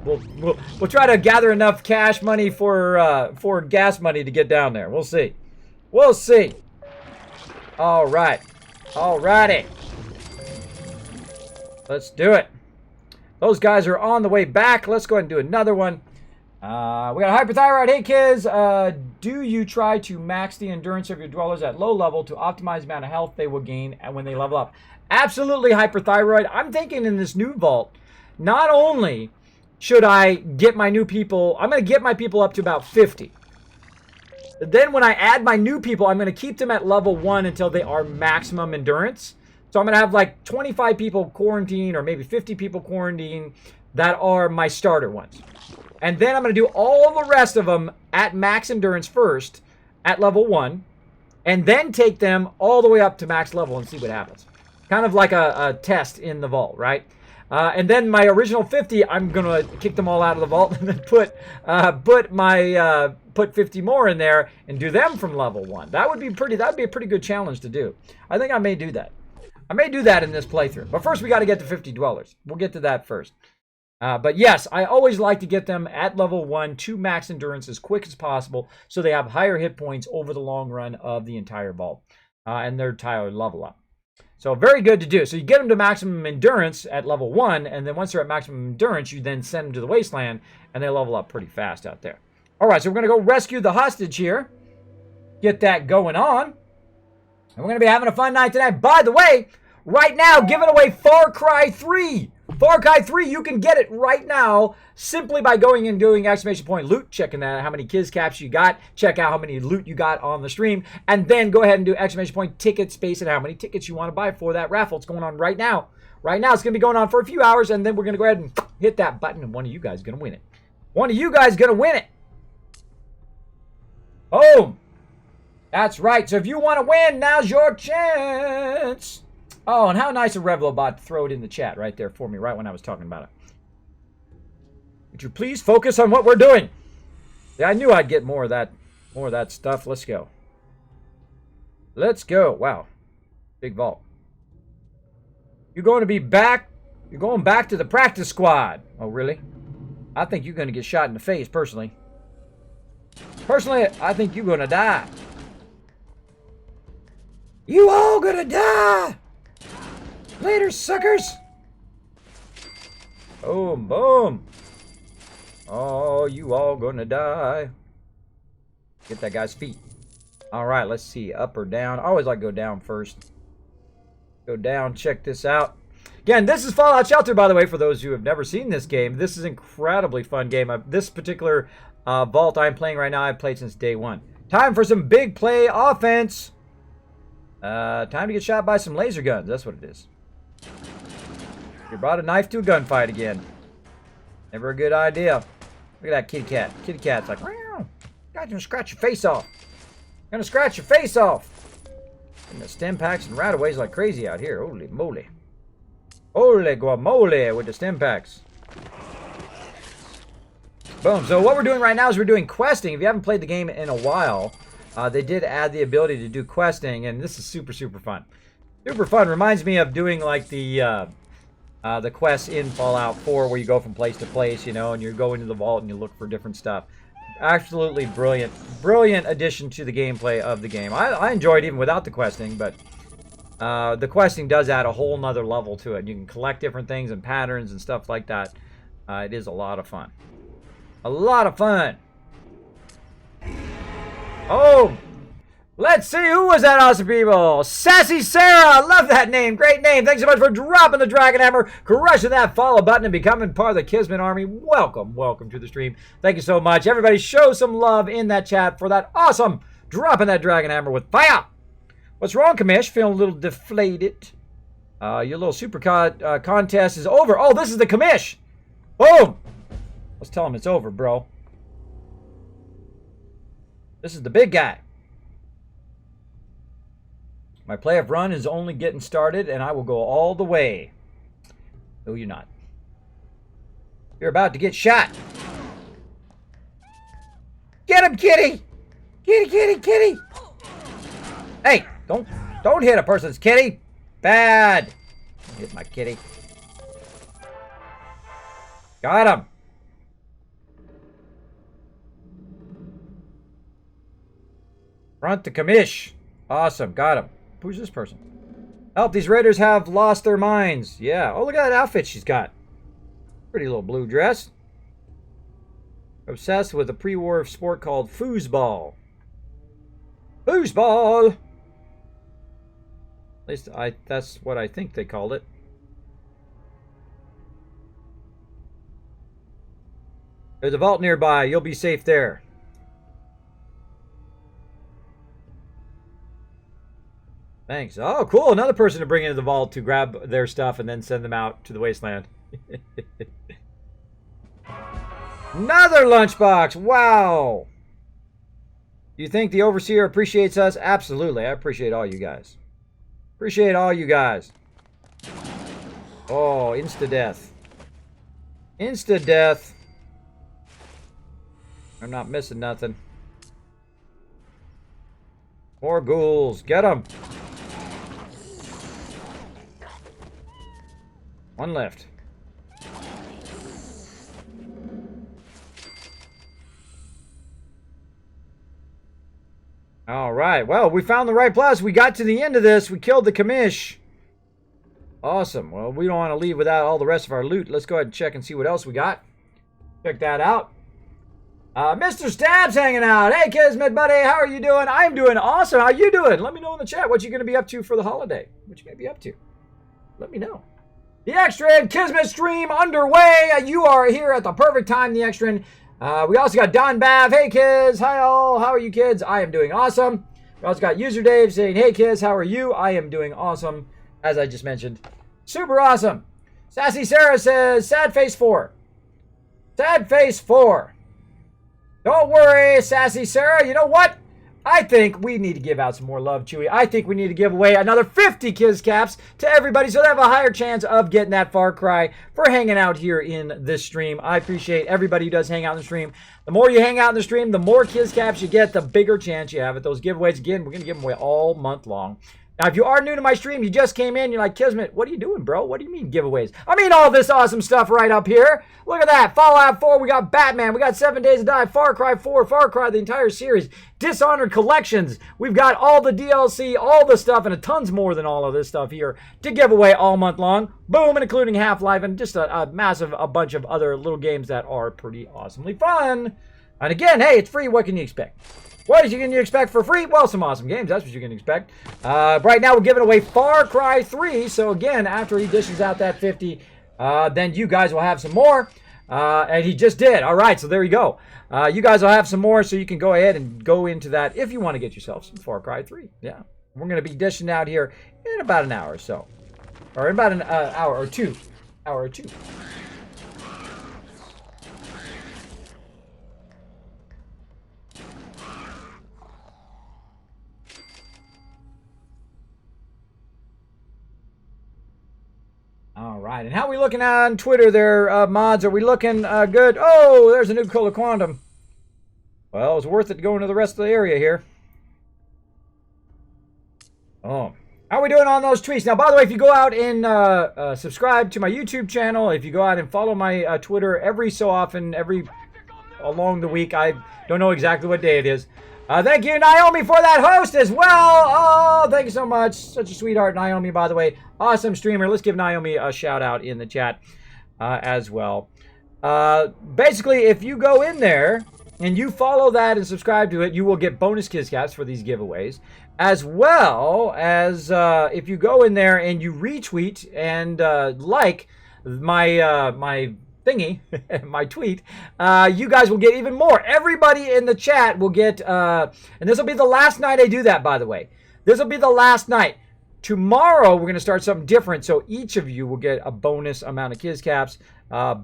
try to gather enough cash money for gas money to get down there. We'll see. We'll see. All right. All righty. Let's do it. Those guys are on the way back. Let's go ahead and do another one. We got Hyperthyroid. Hey, kids. Do you try to max the endurance of your dwellers at low level to optimize the amount of health they will gain when they level up? Absolutely, Hyperthyroid. I'm thinking in this new vault, not only should I get my new people, I'm going to get my people up to about 50. Then when I add my new people, I'm going to keep them at level 1 until they are maximum endurance. So I'm going to have like 25 people quarantine or maybe 50 people quarantine that are my starter ones. And then I'm going to do all the rest of them at max endurance first at level 1. And then take them all the way up to max level and see what happens. Kind of like a test in the vault, right? And then my original 50, I'm going to kick them all out of the vault and then put 50 more in there and do them from level 1. That'd be a pretty good challenge to do. I think I may do that. I may do that in this playthrough. But first we got to get to 50 dwellers. We'll get to that first. But yes, I always like to get them at level 1 to max endurance as quick as possible so they have higher hit points over the long run of the entire vault. And their entire level up. So very good to do. So you get them to maximum endurance at level 1, and then once they're at maximum endurance, you then send them to the wasteland, and they level up pretty fast out there. All right, so we're going to go rescue the hostage here. Get that going on. And we're going to be having a fun night tonight. By the way, right now, giving away Far Cry 3. Far Cry 3, you can get it right now simply by going and doing exclamation point loot, checking out how many kids caps you got, check out how many loot you got on the stream, and then go ahead and do exclamation point ticket space and how many tickets you want to buy for that raffle. It's going on right now. Right now, it's going to be going on for a few hours, and then we're going to go ahead and hit that button, and one of you guys is going to win it. One of you guys is going to win it. Boom. That's right. So if you want to win, now's your chance. Oh, and how nice of Revlobot to throw it in the chat right there for me, right when I was talking about it. Would you please focus on what we're doing? Yeah, I knew I'd get more of that stuff. Let's go. Let's go. Wow. Big vault. You're going to be back. You're going back to the practice squad. Oh, really? I think you're going to get shot in the face, personally. Personally, I think you're going to die. You all going to die. Later, suckers. Boom, boom. Oh, you all gonna die. Get that guy's feet. All right, let's see. Up or down? I always like to go down first. Go down. Check this out. Again, this is Fallout Shelter, by the way, for those who have never seen this game. This is an incredibly fun game. This particular vault I'm playing right now, I've played since day one. Time for some big play offense. Time to get shot by some laser guns. That's what it is. You brought a knife to a gunfight again. Never a good idea. Look at that kitty cat. Kitty cat's like, meow. God, gonna scratch your face off. Gonna scratch your face off. And the stem packs and rataways like crazy out here. Holy moly. Holy guacamole with the stem packs. Boom. So what we're doing right now is we're doing questing. If you haven't played the game in a while, they did add the ability to do questing, and this is super, super fun. Super fun. Reminds me of doing like the quests in Fallout 4 where you go from place to place, you know, and you go into the vault and you look for different stuff. Absolutely brilliant. Brilliant addition to the gameplay of the game. I enjoyed it even without the questing, but the questing does add a whole nother level to it. You can collect different things and patterns and stuff like that. It is a lot of fun. A lot of fun. Oh, let's see, who was that awesome people? Sassy Sarah, love that name, great name. Thanks so much for dropping the Dragon Hammer, crushing that follow button, and becoming part of the Kismet Army. Welcome, welcome to the stream. Thank you so much. Everybody show some love in that chat for that awesome dropping that Dragon Hammer with fire. What's wrong, Kamish? Feeling a little deflated. Your little super contest is over. Oh, this is the Kamish. Boom. Let's tell him it's over, bro. This is the big guy. My playoff run is only getting started, and I will go all the way. No, you're not. You're about to get shot. Get him, kitty! Kitty, kitty, kitty! Hey, don't hit a person's kitty. Bad. Hit my kitty. Got him. Front to Kamish. Awesome. Got him. Who's this person? Help, these raiders have lost their minds. Yeah. Oh, look at that outfit she's got. Pretty little blue dress. Obsessed with a pre-war sport called foosball. Foosball! At least that's what I think they called it. There's a vault nearby. You'll be safe there. Thanks. Oh, cool. Another person to bring into the vault to grab their stuff and then send them out to the wasteland. Another lunchbox. Wow. Do you think the overseer appreciates us? Absolutely. I appreciate all you guys. Appreciate all you guys. Oh, insta-death. Insta-death. I'm not missing nothing. More ghouls. Get them. One left. All right. Well, we found the right place. We got to the end of this. We killed the Kamish. Awesome. Well, we don't want to leave without all the rest of our loot. Let's go ahead and check and see what else we got. Check that out. Mr. Stab's hanging out. Hey, Kismet, buddy. How are you doing? I'm doing awesome. How you doing? Let me know in the chat what you're going to be up to for the holiday. What you going to be up to? Let me know. The Extra and Kismet stream underway. You are here at the perfect time, the Extra. We also got Don Bav. Hey, kids. Hi, all. How are you, kids? I am doing awesome. We also got User Dave saying, hey, kids. How are you? I am doing awesome, as I just mentioned. Super awesome. Sassy Sarah says, sad face 4. Sad face 4. Don't worry, Sassy Sarah. You know what? I think we need to give out some more love, Chewy. I think we need to give away another 50 Kiz Caps to everybody so they have a higher chance of getting that Far Cry for hanging out here in this stream. I appreciate everybody who does hang out in the stream. The more you hang out in the stream, the more Kiz Caps you get, the bigger chance you have at those giveaways. Again, we're going to give them away all month long. Now, if you are new to my stream, you just came in, you're like, Kismet, what are you doing, bro? What do you mean giveaways? I mean all this awesome stuff right up here. Look at that. Fallout 4, we got Batman, we got 7 Days to Die, Far Cry 4, Far Cry, the entire series, Dishonored Collections. We've got all the DLC, all the stuff, and tons more than all of this stuff here to give away all month long. Boom, and including Half-Life and just a bunch of other little games that are pretty awesomely fun. And again, hey, it's free. What can you expect? What can you expect for free? Well, some awesome games. That's what you can expect. Right now, we're giving away Far Cry 3. So, again, after he dishes out that 50, then you guys will have some more. And he just did. All right, so there you go. You guys will have some more, so you can go ahead and go into that if you want to get yourself some Far Cry 3. Yeah. We're going to be dishing out here in about an hour or so. Or in about an hour or two. All right, and how are we looking on Twitter there, mods? Are we looking good? Oh, there's a new color quantum. Well, it's worth it to go into the rest of the area here. Oh, how are we doing on those tweets? Now, by the way, if you go out and subscribe to my YouTube channel, if you go out and follow my Twitter every so often, along the week, I don't know exactly what day it is. Thank you, Naomi, for that host as well. Oh, thank you so much. Such a sweetheart, Naomi, by the way. Awesome streamer. Let's give Naomi a shout out in the chat as well. Basically, if you go in there and you follow that and subscribe to it, you will get bonus Kiscaps for these giveaways. As well as if you go in there and you retweet and like my thingy, my tweet, you guys will get even more. Everybody in the chat will get, and this will be the last night I do that, by the way. This will be the last night. Tomorrow, we're going to start something different, so each of you will get a bonus amount of Kiscaps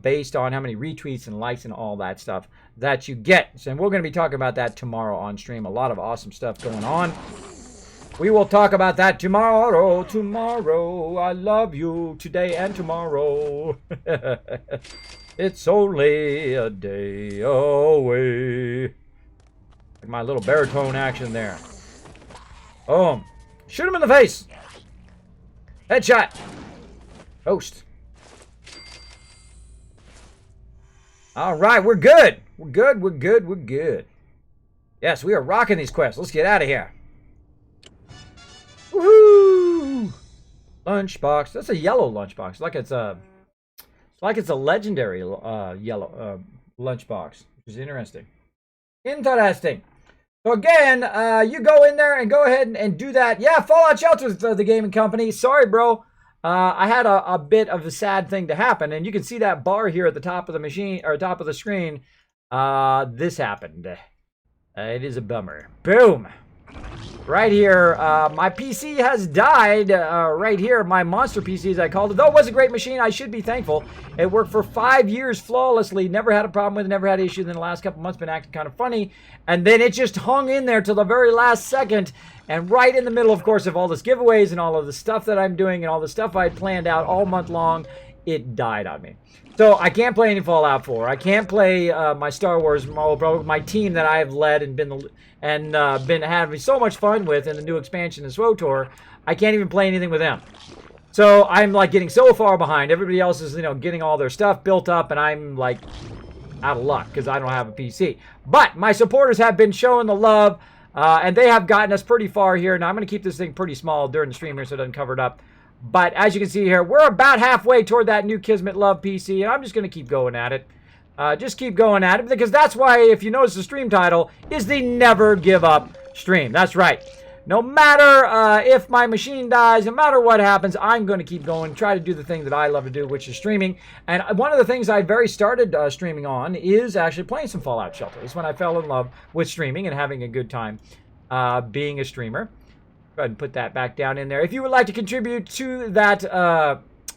based on how many retweets and likes and all that stuff that you get. So, and we're going to be talking about that tomorrow on stream. A lot of awesome stuff going on. We will talk about that tomorrow. Tomorrow, I love you today and tomorrow. It's only a day away. Like my little baritone action there. Boom. Shoot him in the face. Headshot. Host. All right, we're good. We're good. Yes, we are rocking these quests. Let's get out of here. Woohoo! Lunchbox. That's a yellow lunchbox. Like it's a legendary yellow lunchbox, which is interesting. Interesting. So again, you go in there and go ahead and do that. Yeah, Fallout Shelter, the gaming company. Sorry, bro. I had a bit of a sad thing to happen, and you can see that bar here at the top of the machine or top of the screen. This happened. It is a bummer. Boom. Right here, my PC has died. Right here, my monster PC, as I called it. Though it was a great machine, I should be thankful. It worked for 5 years flawlessly. Never had a problem with it. Never had issues. In the last couple months, been acting kind of funny. And then it just hung in there till the very last second. And right in the middle, of course, of all this giveaways and all of the stuff that I'm doing and all the stuff I had planned out all month long, it died on me. So I can't play any Fallout 4. I can't play my Star Wars my team that I have led and been having so much fun with in the new expansion of SWTOR. I can't even play anything with them. So I'm like getting so far behind. Everybody else is, getting all their stuff built up, and I'm like out of luck because I don't have a PC. But my supporters have been showing the love, and they have gotten us pretty far here. Now I'm going to keep this thing pretty small during the stream here so it doesn't cover it up. But as you can see here, we're about halfway toward that new Kismet Love PC, and I'm just going to keep going at it. Just keep going at it, because that's why, if you notice, the stream title is the Never Give Up stream. That's right. No matter if my machine dies, no matter what happens, I'm going to keep going, try to do the thing that I love to do, which is streaming. And one of the things I started streaming on is actually playing some Fallout Shelter. It's when I fell in love with streaming and having a good time being a streamer. Go ahead and put that back down in there. If you would like to contribute to that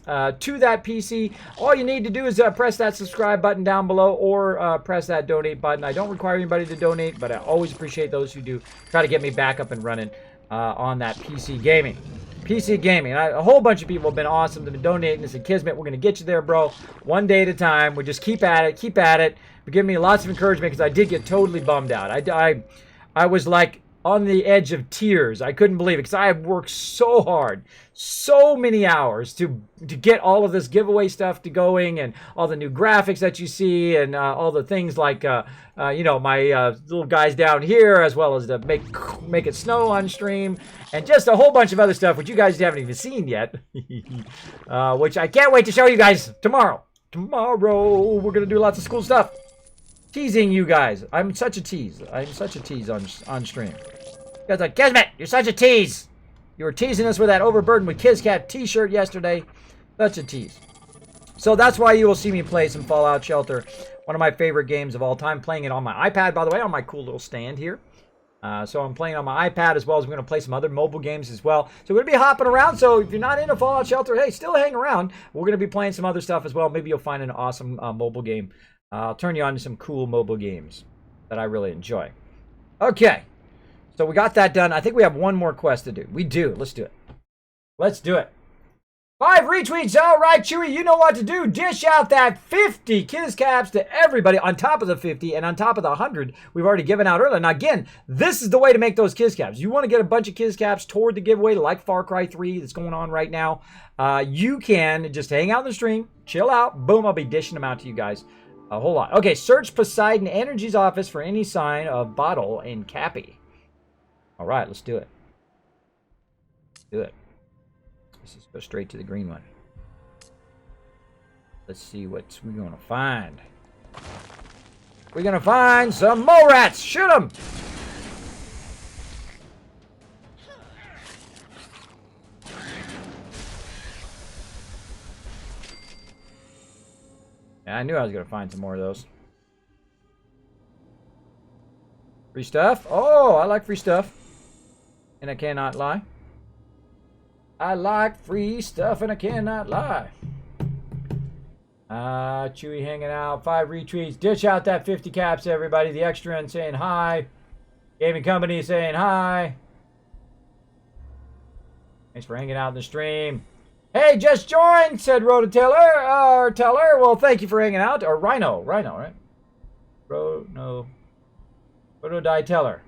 PC, all you need to do is press that subscribe button down below, or press that donate button. I don't require anybody to donate, but I always appreciate those who do try to get me back up and running on that PC gaming. A whole bunch of people have been awesome. They've been donating. They said, Kismet, we're going to get you there, bro. One day at a time. We just keep at it. But give me lots of encouragement, because I did get totally bummed out. I was like on the edge of tears. I couldn't believe it, because I have worked so hard, so many hours to get all of this giveaway stuff to going, and all the new graphics that you see, and all the things like my little guys down here, as well as to make it snow on stream, and just a whole bunch of other stuff which you guys haven't even seen yet, which I can't wait to show you guys tomorrow. Tomorrow we're gonna do lots of cool stuff. Teasing you guys. I'm such a tease. I'm such a tease on stream. You guys are like, Kismet, you're such a tease. You were teasing us with that Overburdened with KizCat t-shirt yesterday. Such a tease. So that's why you will see me play some Fallout Shelter. One of my favorite games of all time. Playing it on my iPad, by the way, on my cool little stand here. So I'm playing on my iPad as well as we're going to play some other mobile games as well. So we're going to be hopping around. So if you're not into Fallout Shelter, hey, still hang around. We're going to be playing some other stuff as well. Maybe you'll find an awesome mobile game. I'll turn you on to some cool mobile games that I really enjoy. Okay. So we got that done. I think we have one more quest to do. We do. Let's do it. Let's do it. 5 retweets. All right, Chewy, you know what to do. Dish out that 50 Kiz Caps to everybody on top of the 50 and on top of the 100 we've already given out earlier. Now, again, this is the way to make those Kiz Caps. You want to get a bunch of Kiz Caps toward the giveaway like Far Cry 3 that's going on right now. You can just hang out in the stream, chill out. Boom, I'll be dishing them out to you guys. A whole lot. Okay, search Poseidon Energy's office for any sign of Bottle and Cappy. All right, let's do it. Let's do it. Let's just go straight to the green one. Let's see what we're going to find. We're going to find some mole rats. Shoot them. Yeah, I knew I was going to find some more of those. Free stuff? Oh, I like free stuff. And I cannot lie. I like free stuff and I cannot lie. Chewy hanging out. 5 retweets. Ditch out that 50 caps, everybody. The extra and saying hi. Gaming Company saying hi. Thanks for hanging out in the stream. Hey, just joined, said Rhoda Teller. Teller. Well, thank you for hanging out. Or Rhino, right? Rhoda Teller.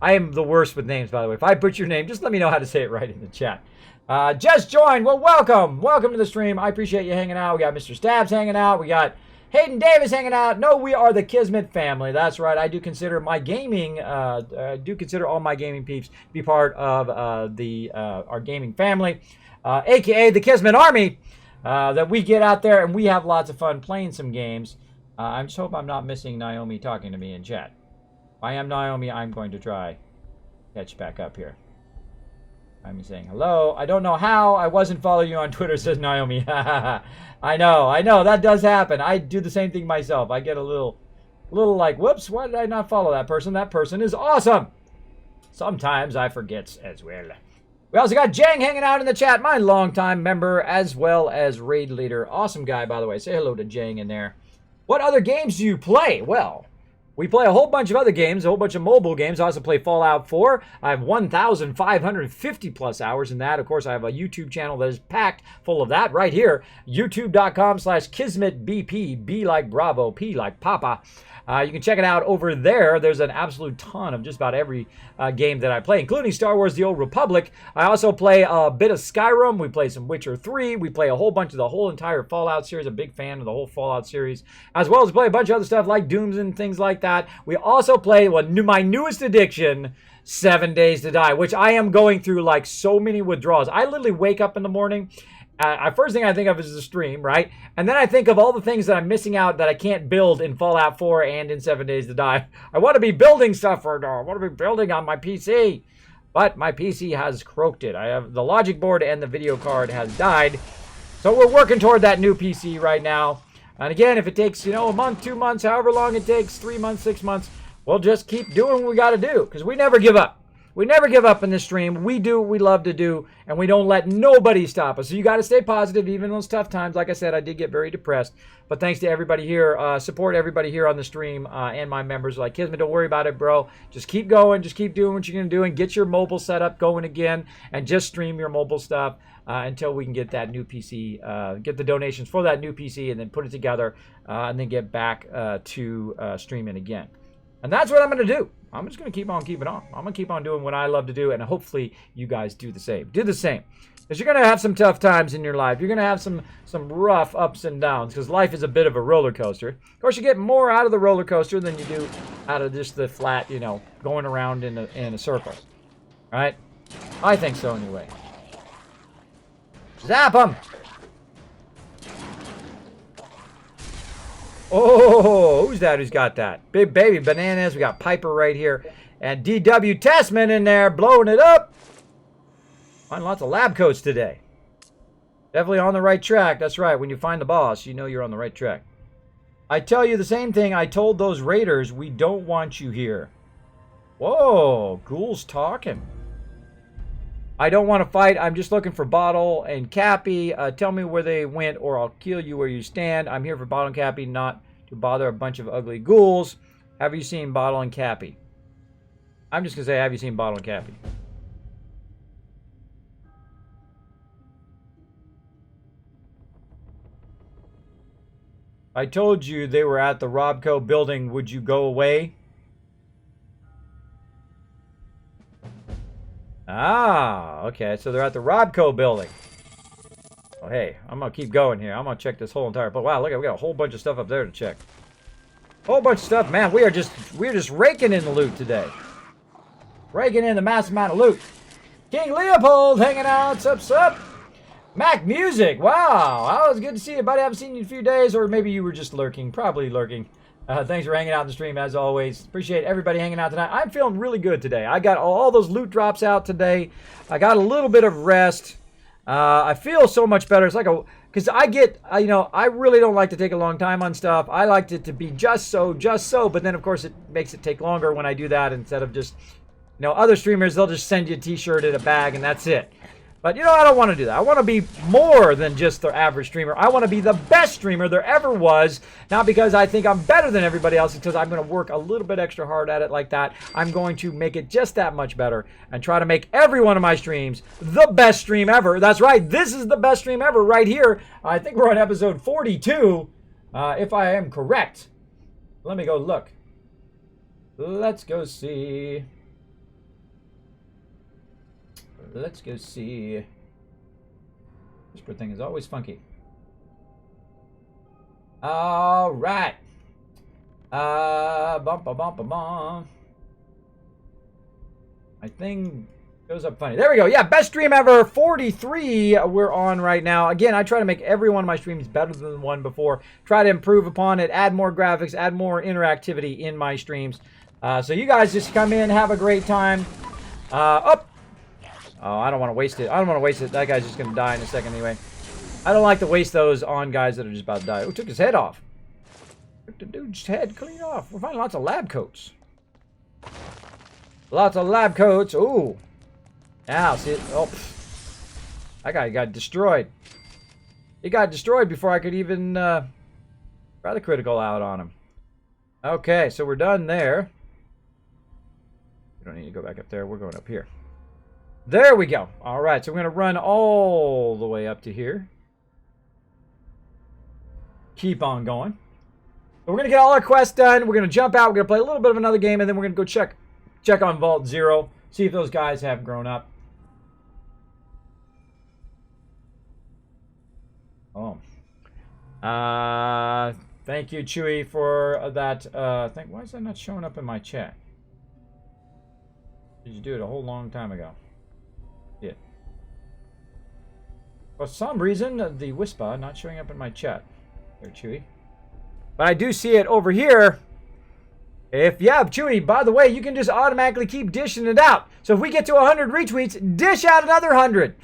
I am the worst with names, by the way. If I butcher your name, just let me know how to say it right in the chat. Just joined. Well, welcome. Welcome to the stream. I appreciate you hanging out. We got Mr. Stabs hanging out. We got Hayden Davis hanging out. No, we are the Kismet family. That's right. I do consider my gaming, all my gaming peeps to be part of our gaming family, a.k.a. the Kismet Army, that we get out there and we have lots of fun playing some games. I just hope I'm not missing Naomi talking to me in chat. If I am Naomi, I'm going to try catch back up here. I'm saying hello. I don't know how. I wasn't following you on Twitter, says Naomi. I know. That does happen. I do the same thing myself. I get a little like, whoops, why did I not follow that person? That person is awesome. Sometimes I forget as well. We also got Jang hanging out in the chat, my longtime member, as well as raid leader. Awesome guy, by the way. Say hello to Jang in there. What other games do you play? Well, we play a whole bunch of other games, a whole bunch of mobile games. I also play Fallout 4. I have 1,550 plus hours in that. Of course, I have a YouTube channel that is packed full of that right here. YouTube.com/KismetBP. B like Bravo, P like Papa. You can check it out over there. There's an absolute ton of just about every game that I play, including Star Wars The Old Republic. I also play a bit of Skyrim. We play some Witcher 3. We play a whole bunch of the whole entire Fallout series. A big fan of the whole Fallout series, as well as play a bunch of other stuff like Dooms and things like that. We also play my newest addiction, 7 Days to Die, which I am going through like so many withdrawals. I literally wake up in the morning. First thing I think of is the stream, right? And then I think of all the things that I'm missing out that I can't build in Fallout 4 and in 7 Days to Die. I want to be building stuff I want to be building on my PC. But my PC has croaked it. I have the logic board and the video card has died. So we're working toward that new PC right now. And again, if it takes, a month, 2 months, however long it takes, 3 months, 6 months, we'll just keep doing what we got to do. Because we never give up. We never give up in this stream. We do what we love to do, and we don't let nobody stop us. So you got to stay positive, even in those tough times. Like I said, I did get very depressed. But thanks to everybody here. Support everybody here on the stream and my members. Like, Kismet, don't worry about it, bro. Just keep going. Just keep doing what you're going to do and get your mobile setup going again. And just stream your mobile stuff until we can get that new PC, get the donations for that new PC, and then put it together and then get back to streaming again. And that's what I'm going to do. I'm just going to keep on keeping on. I'm going to keep on doing what I love to do, and hopefully you guys do the same. Do the same. Because you're going to have some tough times in your life. You're going to have some rough ups and downs, because life is a bit of a roller coaster. Of course, you get more out of the roller coaster than you do out of just the flat, going around in a circle. Right? I think so anyway. Zap them! Oh, who's that who's got that? Big Baby Bananas. We got Piper right here. And DW Testman in there blowing it up. Find lots of lab coats today. Definitely on the right track. That's right. When you find the boss, you know you're on the right track. I tell you the same thing I told those raiders. We don't want you here. Whoa, Ghoul's talking. I don't want to fight. I'm just looking for Bottle and Cappy. Tell me where they went or I'll kill you where you stand. I'm here for Bottle and Cappy, not to bother a bunch of ugly ghouls. Have you seen Bottle and Cappy? I'm just going to say, have you seen Bottle and Cappy? I told you they were at the Robco building. Would you go away? Ah, okay. So they're at the Robco building. Oh, hey, I'm going to keep going here. I'm going to check this whole entire... But wow, look, we got a whole bunch of stuff up there to check. Whole bunch of stuff. Man, we're just raking in the loot today. Raking in the massive amount of loot. King Leopold hanging out. Sup. Mac Music. Wow. Oh, it's good to see you, buddy. I haven't seen you in a few days. Or maybe you were just lurking. Probably lurking. Thanks for hanging out in the stream, as always. Appreciate everybody hanging out tonight. I'm feeling really good today. I got all those loot drops out today. I got a little bit of rest. I feel so much better. It's like because I get, I really don't like to take a long time on stuff. I like it to be just so. But then, of course, it makes it take longer when I do that instead of just, other streamers, they'll just send you a t-shirt in a bag and that's it. But, I don't want to do that. I want to be more than just the average streamer. I want to be the best streamer there ever was. Not because I think I'm better than everybody else, because I'm going to work a little bit extra hard at it like that. I'm going to make it just that much better and try to make every one of my streams the best stream ever. That's right. This is the best stream ever right here. I think we're on episode 42, if I am correct. Let me go look. Let's go see. Let's go see. Whisper thing is always funky. All right. My thing goes up funny. There we go. Yeah, best stream ever. 43 we're on right now. Again, I try to make every one of my streams better than the one before. Try to improve upon it. Add more graphics. Add more interactivity in my streams. So you guys just come in, have a great time. Oh, I don't want to waste it. I don't want to waste it. That guy's just going to die in a second anyway. I don't like to waste those on guys that are just about to die. Oh, took his head off. Took the dude's head clean off. We're finding lots of lab coats. Lots of lab coats. Ooh. Now, see it. Oh. That guy got destroyed. He got destroyed before I could even try the critical out on him. Okay, so we're done there. We don't need to go back up there. We're going up here. There we go. All right, so we're going to run all the way up to here. Keep on going. We're going to get all our quests done. We're going to jump out. We're going to play a little bit of another game, and then we're going to go check on Vault Zero, see if those guys have grown up. Oh. Thank you, Chewy, for that thing. Why is that not showing up in my chat? Did you do it a whole long time ago? Yeah. For some reason, the Whisper not showing up in my chat. There, Chewy. But I do see it over here. Chewy, by the way, you can just automatically keep dishing it out. So if we get to 100 retweets, dish out another 100.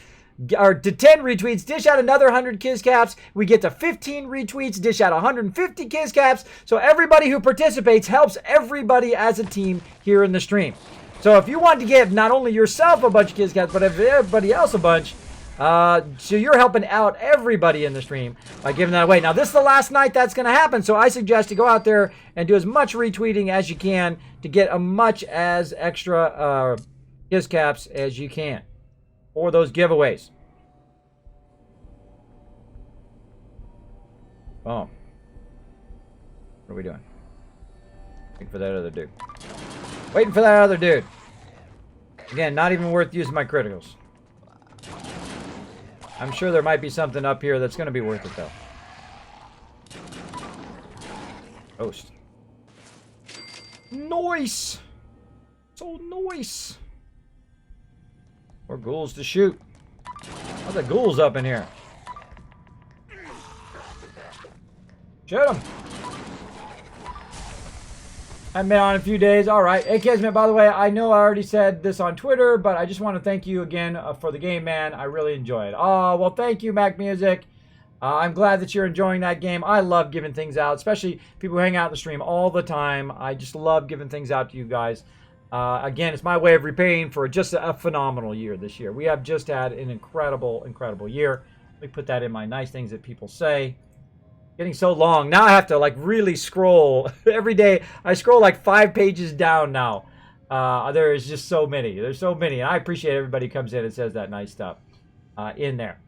Or to 10 retweets, dish out another 100 Kiss Caps. We get to 15 retweets, dish out 150 Kiss Caps. So everybody who participates helps everybody as a team here in the stream. So if you want to give not only yourself a bunch of Kiss Caps, but everybody else a bunch, so you're helping out everybody in the stream by giving that away. Now, this is the last night that's going to happen, so I suggest you go out there and do as much retweeting as you can to get as much as extra Kiss Caps as you can for those giveaways. Boom. What are we doing? Waiting for that other dude. Waiting for that other dude. Again, not even worth using my criticals. I'm sure there might be something up here that's going to be worth it, though. Ghost. Nice! So nice! More ghouls to shoot. How's the ghouls up in here? Shoot them! I've been on a few days. All right. Hey, Kismet, by the way, I know I already said this on Twitter, but I just want to thank you again for the game, man. I really enjoy it. Oh, well, thank you, Mac Music. I'm glad that you're enjoying that game. I love giving things out, especially people who hang out in the stream all the time. I just love giving things out to you guys. Again, it's my way of repaying for just a phenomenal year this year. We have just had an incredible, incredible year. Let me put that in my nice things that people say. Getting so long. Now I have to like really scroll. Every day I scroll like 5 pages down now. There is just so many. There's so many. And I appreciate everybody who comes in and says that nice stuff in there.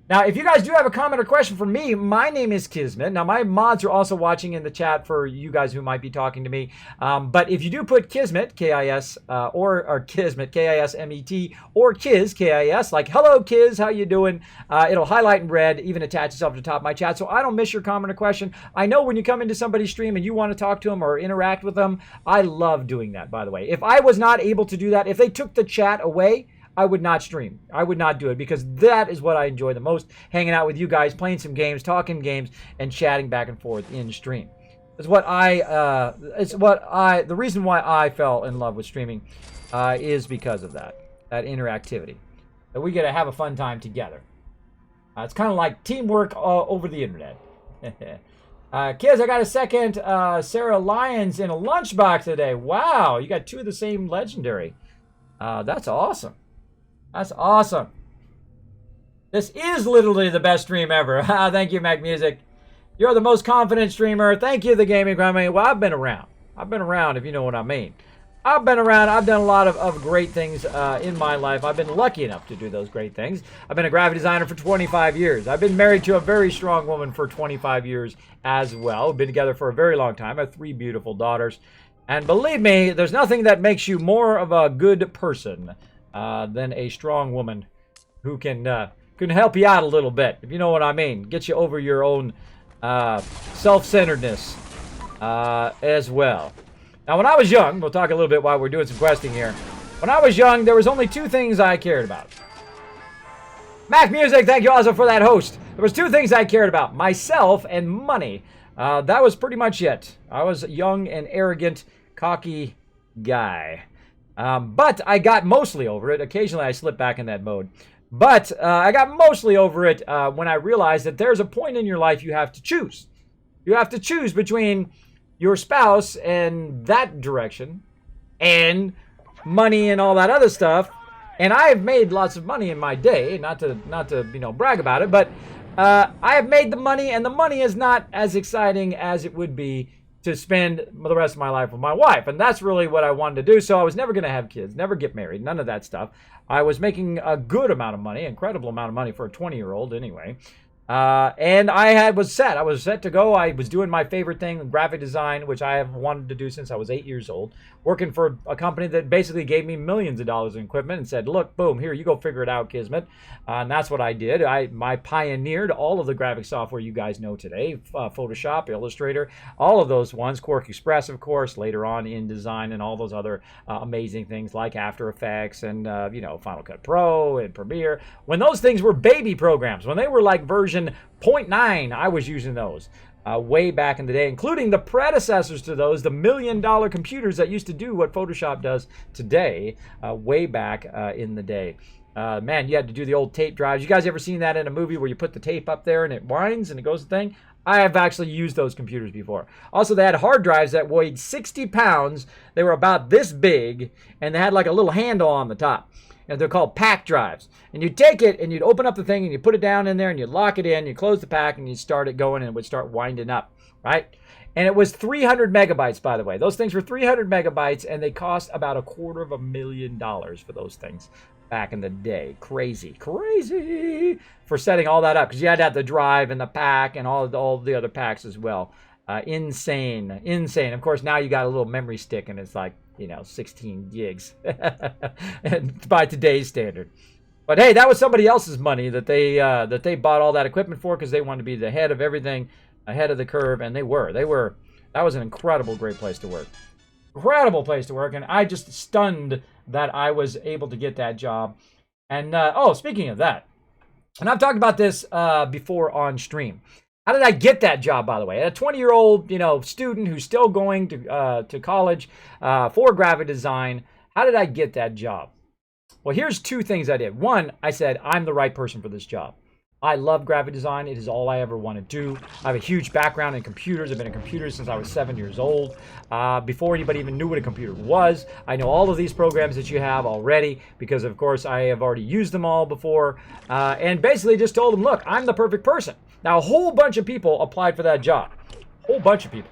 Now, if you guys do have a comment or question for me, my name is Kismet. Now, my mods are also watching in the chat for you guys who might be talking to me. But if you do put Kismet, K-I-S, or Kismet, K-I-S-M-E-T, or Kiz, K-I-S, like, hello, Kiz, how you doing? It'll highlight in red, even attach itself to the top of my chat, so I don't miss your comment or question. I know when you come into somebody's stream and you want to talk to them or interact with them, I love doing that, by the way. If I was not able to do that, if they took the chat away, I would not stream. I would not do it because that is what I enjoy the most, hanging out with you guys, playing some games, talking games, and chatting back and forth in stream. The reason why I fell in love with streaming is because of that interactivity. That we get to have a fun time together. It's kind of like teamwork over the internet. Kids, I got a second Sarah Lyons in a lunchbox today. Wow, you got 2 of the same legendary. That's awesome. That's awesome. This is literally the best stream ever. Thank you, Mac Music. You're the most confident streamer. Thank you, the Gaming Grandma. Well, I've been around. I've been around, if you know what I mean. I've been around. I've done a lot of great things in my life. I've been lucky enough to do those great things. I've been a graphic designer for 25 years. I've been married to a very strong woman for 25 years as well. We've been together for a very long time. I have 3 beautiful daughters. And believe me, there's nothing that makes you more of a good person than a strong woman who can help you out a little bit, if you know what I mean. Get you over your own self-centeredness as well. Now, when I was young, we'll talk a little bit while we're doing some questing here. When I was young, there was only 2 things I cared about. Mac Music, thank you also for that host. There was 2 things I cared about, myself and money. That was pretty much it. I was a young and arrogant, cocky guy. But I got mostly over it. Occasionally I slip back in that mode. But I got mostly over it when I realized that there's a point in your life you have to choose. You have to choose between your spouse and that direction and money and all that other stuff. And I have made lots of money in my day, not to brag about it, but I have made the money, and the money is not as exciting as it would be to spend the rest of my life with my wife. And that's really what I wanted to do. So I was never going to have kids, never get married, none of that stuff. I was making a good amount of money, incredible amount of money for a 20-year-old anyway. And I was set. I was set to go. I was doing my favorite thing, graphic design, which I have wanted to do since I was 8 years old, working for a company that basically gave me millions of dollars in equipment and said, look, boom, here, you go figure it out, Kismet. And that's what I did. I pioneered all of the graphic software you guys know today, Photoshop, Illustrator, all of those ones, Quark Express, of course, later on InDesign and all those other amazing things like After Effects and, Final Cut Pro and Premiere. When those things were baby programs, when they were like version 0.9, I was using those way back in the day, including the predecessors to those, the $1 million computers that used to do what Photoshop does today, way back in the day. Man, you had to do the old tape drives. You guys ever seen that in a movie where you put the tape up there and it winds and it goes the thing? I have actually used those computers before. Also, they had hard drives that weighed 60 pounds. They were about this big, and they had like a little handle on the top. And they're called pack drives. And you'd take it and you'd open up the thing and you put it down in there and you lock it in, you close the pack and you start it going and it would start winding up, right? And it was 300 megabytes, by the way. Those things were 300 megabytes and they cost about $250,000 for those things back in the day. Crazy for setting all that up because you had to have the drive and the pack and all the other packs as well. Insane. Of course, now you got a little memory stick and it's like, 16 gigs by today's standard. But hey, that was somebody else's money that they bought all that equipment for because they wanted to be the head of everything, ahead of the curve, and they were. That was an incredible, great place to work. Incredible place to work, and I just stunned that I was able to get that job. And speaking of that, and I've talked about this before on stream. How did I get that job, by the way? A 20-year-old, student who's still going to college for graphic design. How did I get that job? Well, here's two things I did. One, I said, I'm the right person for this job. I love graphic design. It is all I ever want to do. I have a huge background in computers. I've been in computers since I was 7 years old. Before anybody even knew what a computer was. I know all of these programs that you have already because, of course, I have already used them all before. And basically just told them, look, I'm the perfect person. Now, a whole bunch of people applied for that job. A whole bunch of people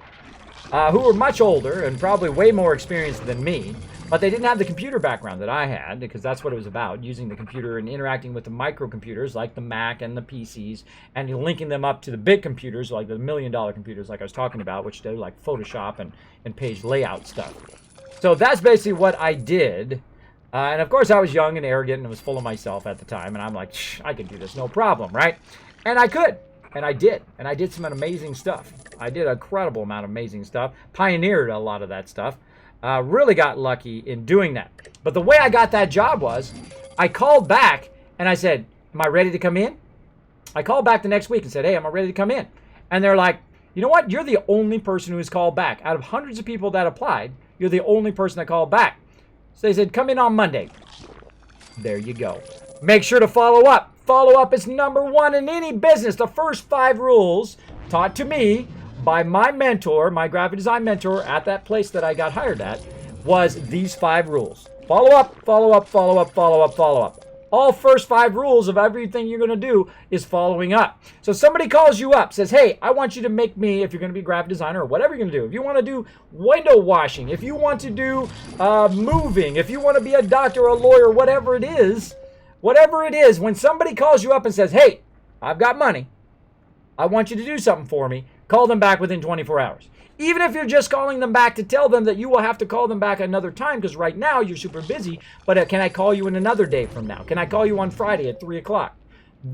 who were much older and probably way more experienced than me. But they didn't have the computer background that I had, because that's what it was about, using the computer and interacting with the microcomputers like the Mac and the PCs, and linking them up to the big computers like the $1 million computers like I was talking about, which do like Photoshop and page layout stuff. So that's basically what I did. And of course I was young and arrogant and was full of myself at the time, and I'm like, I could do this, no problem, right? And I could. And I did. And I did some amazing stuff. I did an incredible amount of amazing stuff. Pioneered a lot of that stuff. Really got lucky in doing that. But the way I got that job was, I called back and I said, am I ready to come in? I called back the next week and said, hey, am I ready to come in? And they're like, you know what? You're the only person who has called back. Out of hundreds of people that applied, you're the only person that called back. So they said, come in on Monday. There you go. Make sure to follow up. Follow up is number one in any business. The first 5 rules taught to me by my mentor, my graphic design mentor at that place that I got hired at, was these 5 rules. Follow up, follow up, follow up, follow up, follow up. All first 5 rules of everything you're going to do is following up. So somebody calls you up, says, hey, I want you to make me, if you're going to be a graphic designer or whatever you're going to do, if you want to do window washing, if you want to do moving, if you want to be a doctor or a lawyer, whatever it is, when somebody calls you up and says, hey, I've got money, I want you to do something for me, call them back within 24 hours. Even if you're just calling them back to tell them that you will have to call them back another time because right now you're super busy, but can I call you in another day from now? Can I call you on Friday at 3 o'clock?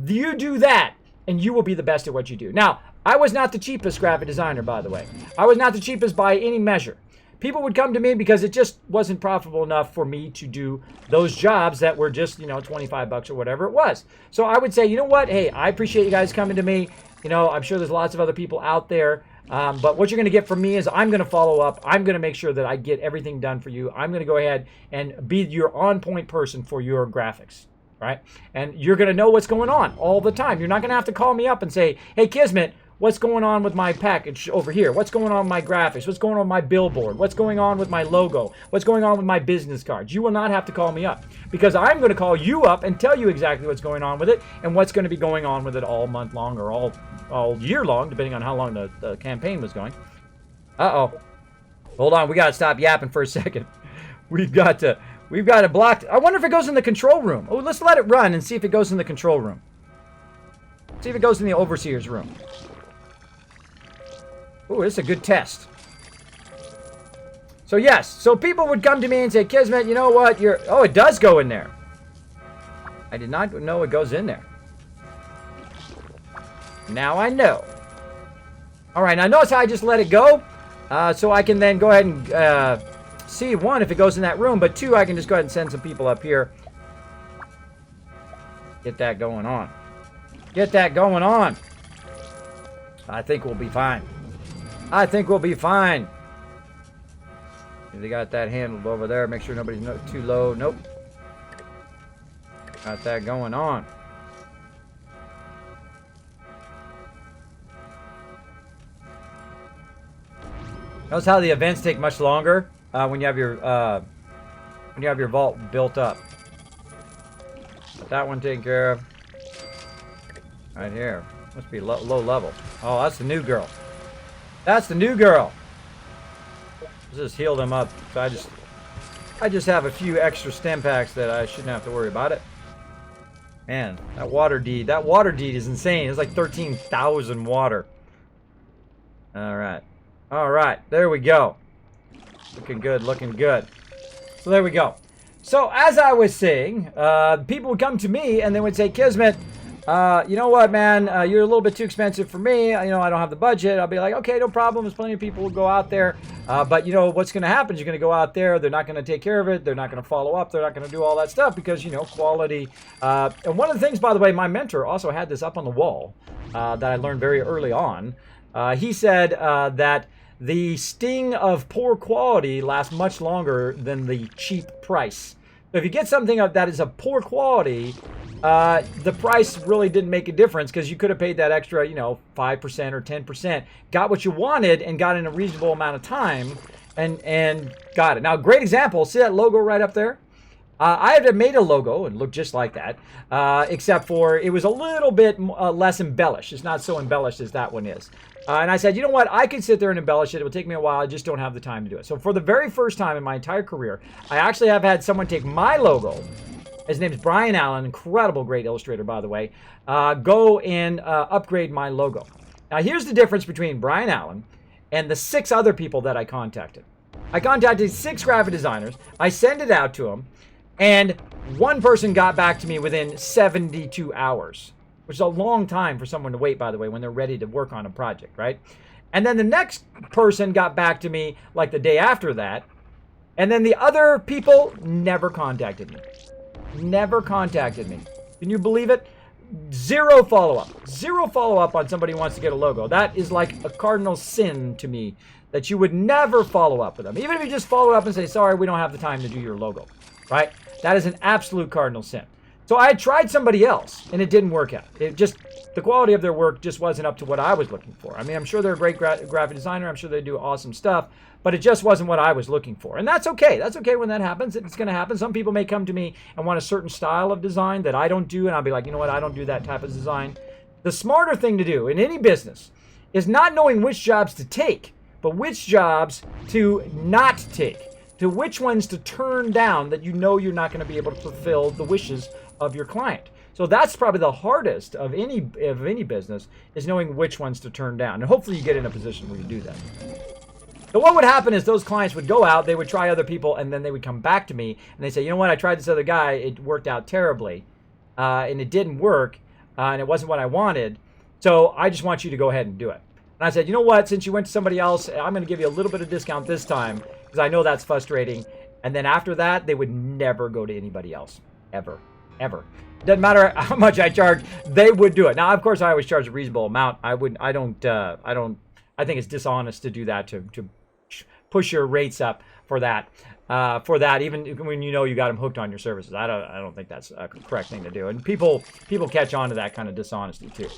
You do that, and you will be the best at what you do. Now, I was not the cheapest graphic designer, by the way. I was not the cheapest by any measure. People would come to me because it just wasn't profitable enough for me to do those jobs that were just, $25 or whatever it was. So I would say, you know what? Hey, I appreciate you guys coming to me. I'm sure there's lots of other people out there. But what you're going to get from me is I'm going to follow up. I'm going to make sure that I get everything done for you. I'm going to go ahead and be your on-point person for your graphics, right? And you're going to know what's going on all the time. You're not going to have to call me up and say, hey, Kismet, what's going on with my package over here? What's going on with my graphics? What's going on with my billboard? What's going on with my logo? What's going on with my business cards? You will not have to call me up because I'm going to call you up and tell you exactly what's going on with it and what's going to be going on with it all month long or all year long, depending on how long the campaign was going. Uh-oh. Hold on. We got to stop yapping for a second. We've got to block. I wonder if it goes in the control room. Oh, let's let it run and see if it goes in the control room. See if it goes in the overseer's room. Ooh, this is a good test. So yes, so people would come to me and say, Kismet, you know what? Oh, it does go in there. I did not know it goes in there. Now I know. All right, now notice how I just let it go. So I can then go ahead and see, 1, if it goes in that room, but 2, I can just go ahead and send some people up here. Get that going on. Get that going on. I think we'll be fine. I think we'll be fine. They got that handled over there. Make sure nobody's too low. Nope. Got that going on. Notice how the events take much longer when you have your vault built up. Got that one taken care of. Right here. Must be low level. Oh, that's the new girl. That's the new girl. Let's just heal them up. So I just have a few extra stem packs that I shouldn't have to worry about it. Man, that water deed is insane. It's like 13,000 water. All right. All right. There we go. Looking good. Looking good. So there we go. So as I was saying, people would come to me and they would say, Kismet, you know what, man, you're a little bit too expensive for me. I don't have the budget. I'll be like, okay, no problem. There's plenty of people who go out there. But what's going to happen is you're going to go out there. They're not going to take care of it. They're not going to follow up. They're not going to do all that stuff because, quality. And one of the things, by the way, my mentor also had this up on the wall that I learned very early on. He said that the sting of poor quality lasts much longer than the cheap price. So if you get something that is of poor quality, the price really didn't make a difference because you could have paid that extra, 5% or 10%, got what you wanted and got in a reasonable amount of time and got it. Now, great example. See that logo right up there? I had made a logo and looked just like that, except for it was a little bit less embellished. It's not so embellished as that one is. And I said, you know what? I can sit there and embellish it. It will take me a while. I just don't have the time to do it. So for the very first time in my entire career, I actually have had someone take my logo. His name is Brian Allen, incredible, great illustrator, by the way. Go and upgrade my logo. Now, here's the difference between Brian Allen and the 6 other people that I contacted. I contacted 6 graphic designers. I sent it out to them. And one person got back to me within 72 hours, which is a long time for someone to wait, by the way, when they're ready to work on a project, right? And then the next person got back to me like the day after that. And then the other people never contacted me. Never contacted me. Can you believe it? Zero follow-up. Zero follow-up on somebody who wants to get a logo. That is like a cardinal sin to me, that you would never follow up with them. Even if you just follow up and say, sorry, we don't have the time to do your logo, right? That is an absolute cardinal sin. So I had tried somebody else, and it didn't work out. The quality of their work just wasn't up to what I was looking for. I mean, I'm sure they're a great graphic designer. I'm sure they do awesome stuff, but it just wasn't what I was looking for. And that's okay. That's okay when that happens. It's going to happen. Some people may come to me and want a certain style of design that I don't do, and I'll be like, you know what? I don't do that type of design. The smarter thing to do in any business is not knowing which jobs to take, but which jobs to not take. To which ones to turn down that you're not going to be able to fulfill the wishes of your client. So that's probably the hardest of any business, is knowing which ones to turn down. And hopefully you get in a position where you do that. So what would happen is those clients would go out, they would try other people, and then they would come back to me and they say, you know what, I tried this other guy, it worked out terribly, and it didn't work, and it wasn't what I wanted, so I just want you to go ahead and do it. And I said, you know what, since you went to somebody else, I'm going to give you a little bit of discount this time, because I know that's frustrating. And then after that, they would never go to anybody else. Ever. Ever. Doesn't matter how much I charge, they would do it. Now, of course, I always charge a reasonable amount. I think it's dishonest to do that, to push your rates up for that, even when you got them hooked on your services. I don't think that's a correct thing to do. And people catch on to that kind of dishonesty too.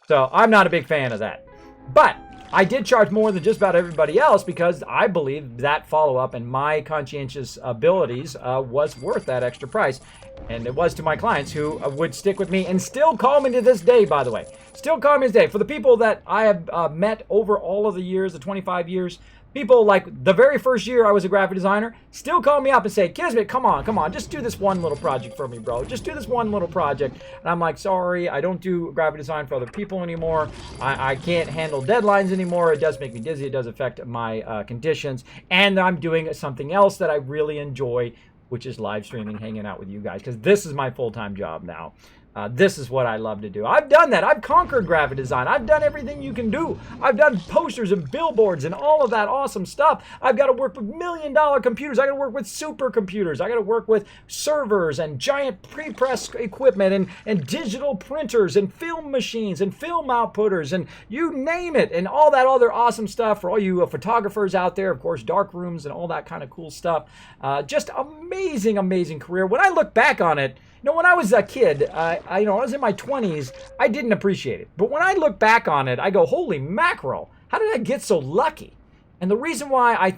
So I'm not a big fan of that. But I did charge more than just about everybody else because I believe that follow-up and my conscientious abilities was worth that extra price. And it was to my clients who would stick with me and still call me to this day, by the way. Still call me to this day. For the people that I have met over all of the years, the 25 years, people like the very first year I was a graphic designer still call me up and say, Kismet, come on, just do this one little project for me, bro. Just do this one little project. And I'm like, sorry, I don't do graphic design for other people anymore. I can't handle deadlines anymore. It does make me dizzy. It does affect my conditions. And I'm doing something else that I really enjoy, which is live streaming, hanging out with you guys, because this is my full-time job now. This is what I love to do. I've done that. I've conquered graphic design. I've done everything you can do. I've done posters and billboards and all of that awesome stuff. I've got to work with $1,000,000 computers. I got to work with supercomputers. I got to work with servers and giant pre-press equipment and digital printers and film machines and film outputters and you name it, and all that other awesome stuff for all you photographers out there. Of course, dark rooms and all that kind of cool stuff. Just amazing, amazing career. When I look back on it, when I was a kid, I was in my 20s, I didn't appreciate it. But when I look back on it, I go, holy mackerel, how did I get so lucky? And the reason why I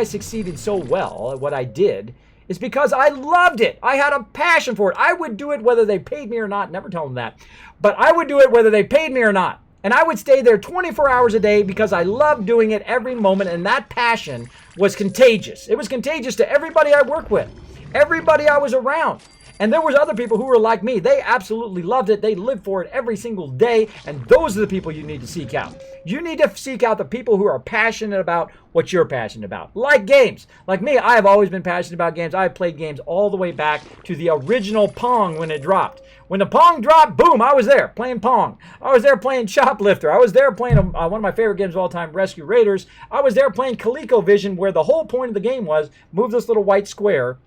succeeded so well at what I did is because I loved it. I had a passion for it. I would do it whether they paid me or not. Never tell them that. But I would do it whether they paid me or not. And I would stay there 24 hours a day because I loved doing it every moment. And that passion was contagious. It was contagious to everybody I worked with, everybody I was around. And there was other people who were like me. They absolutely loved it. They lived for it every single day. And those are the people you need to seek out. You need to seek out the people who are passionate about what you're passionate about. Like games. Like me, I have always been passionate about games. I have played games all the way back to the original Pong when it dropped. When the Pong dropped, boom, I was there playing Pong. I was there playing Shoplifter. I was there playing one of my favorite games of all time, Rescue Raiders. I was there playing ColecoVision, where the whole point of the game was move this little white square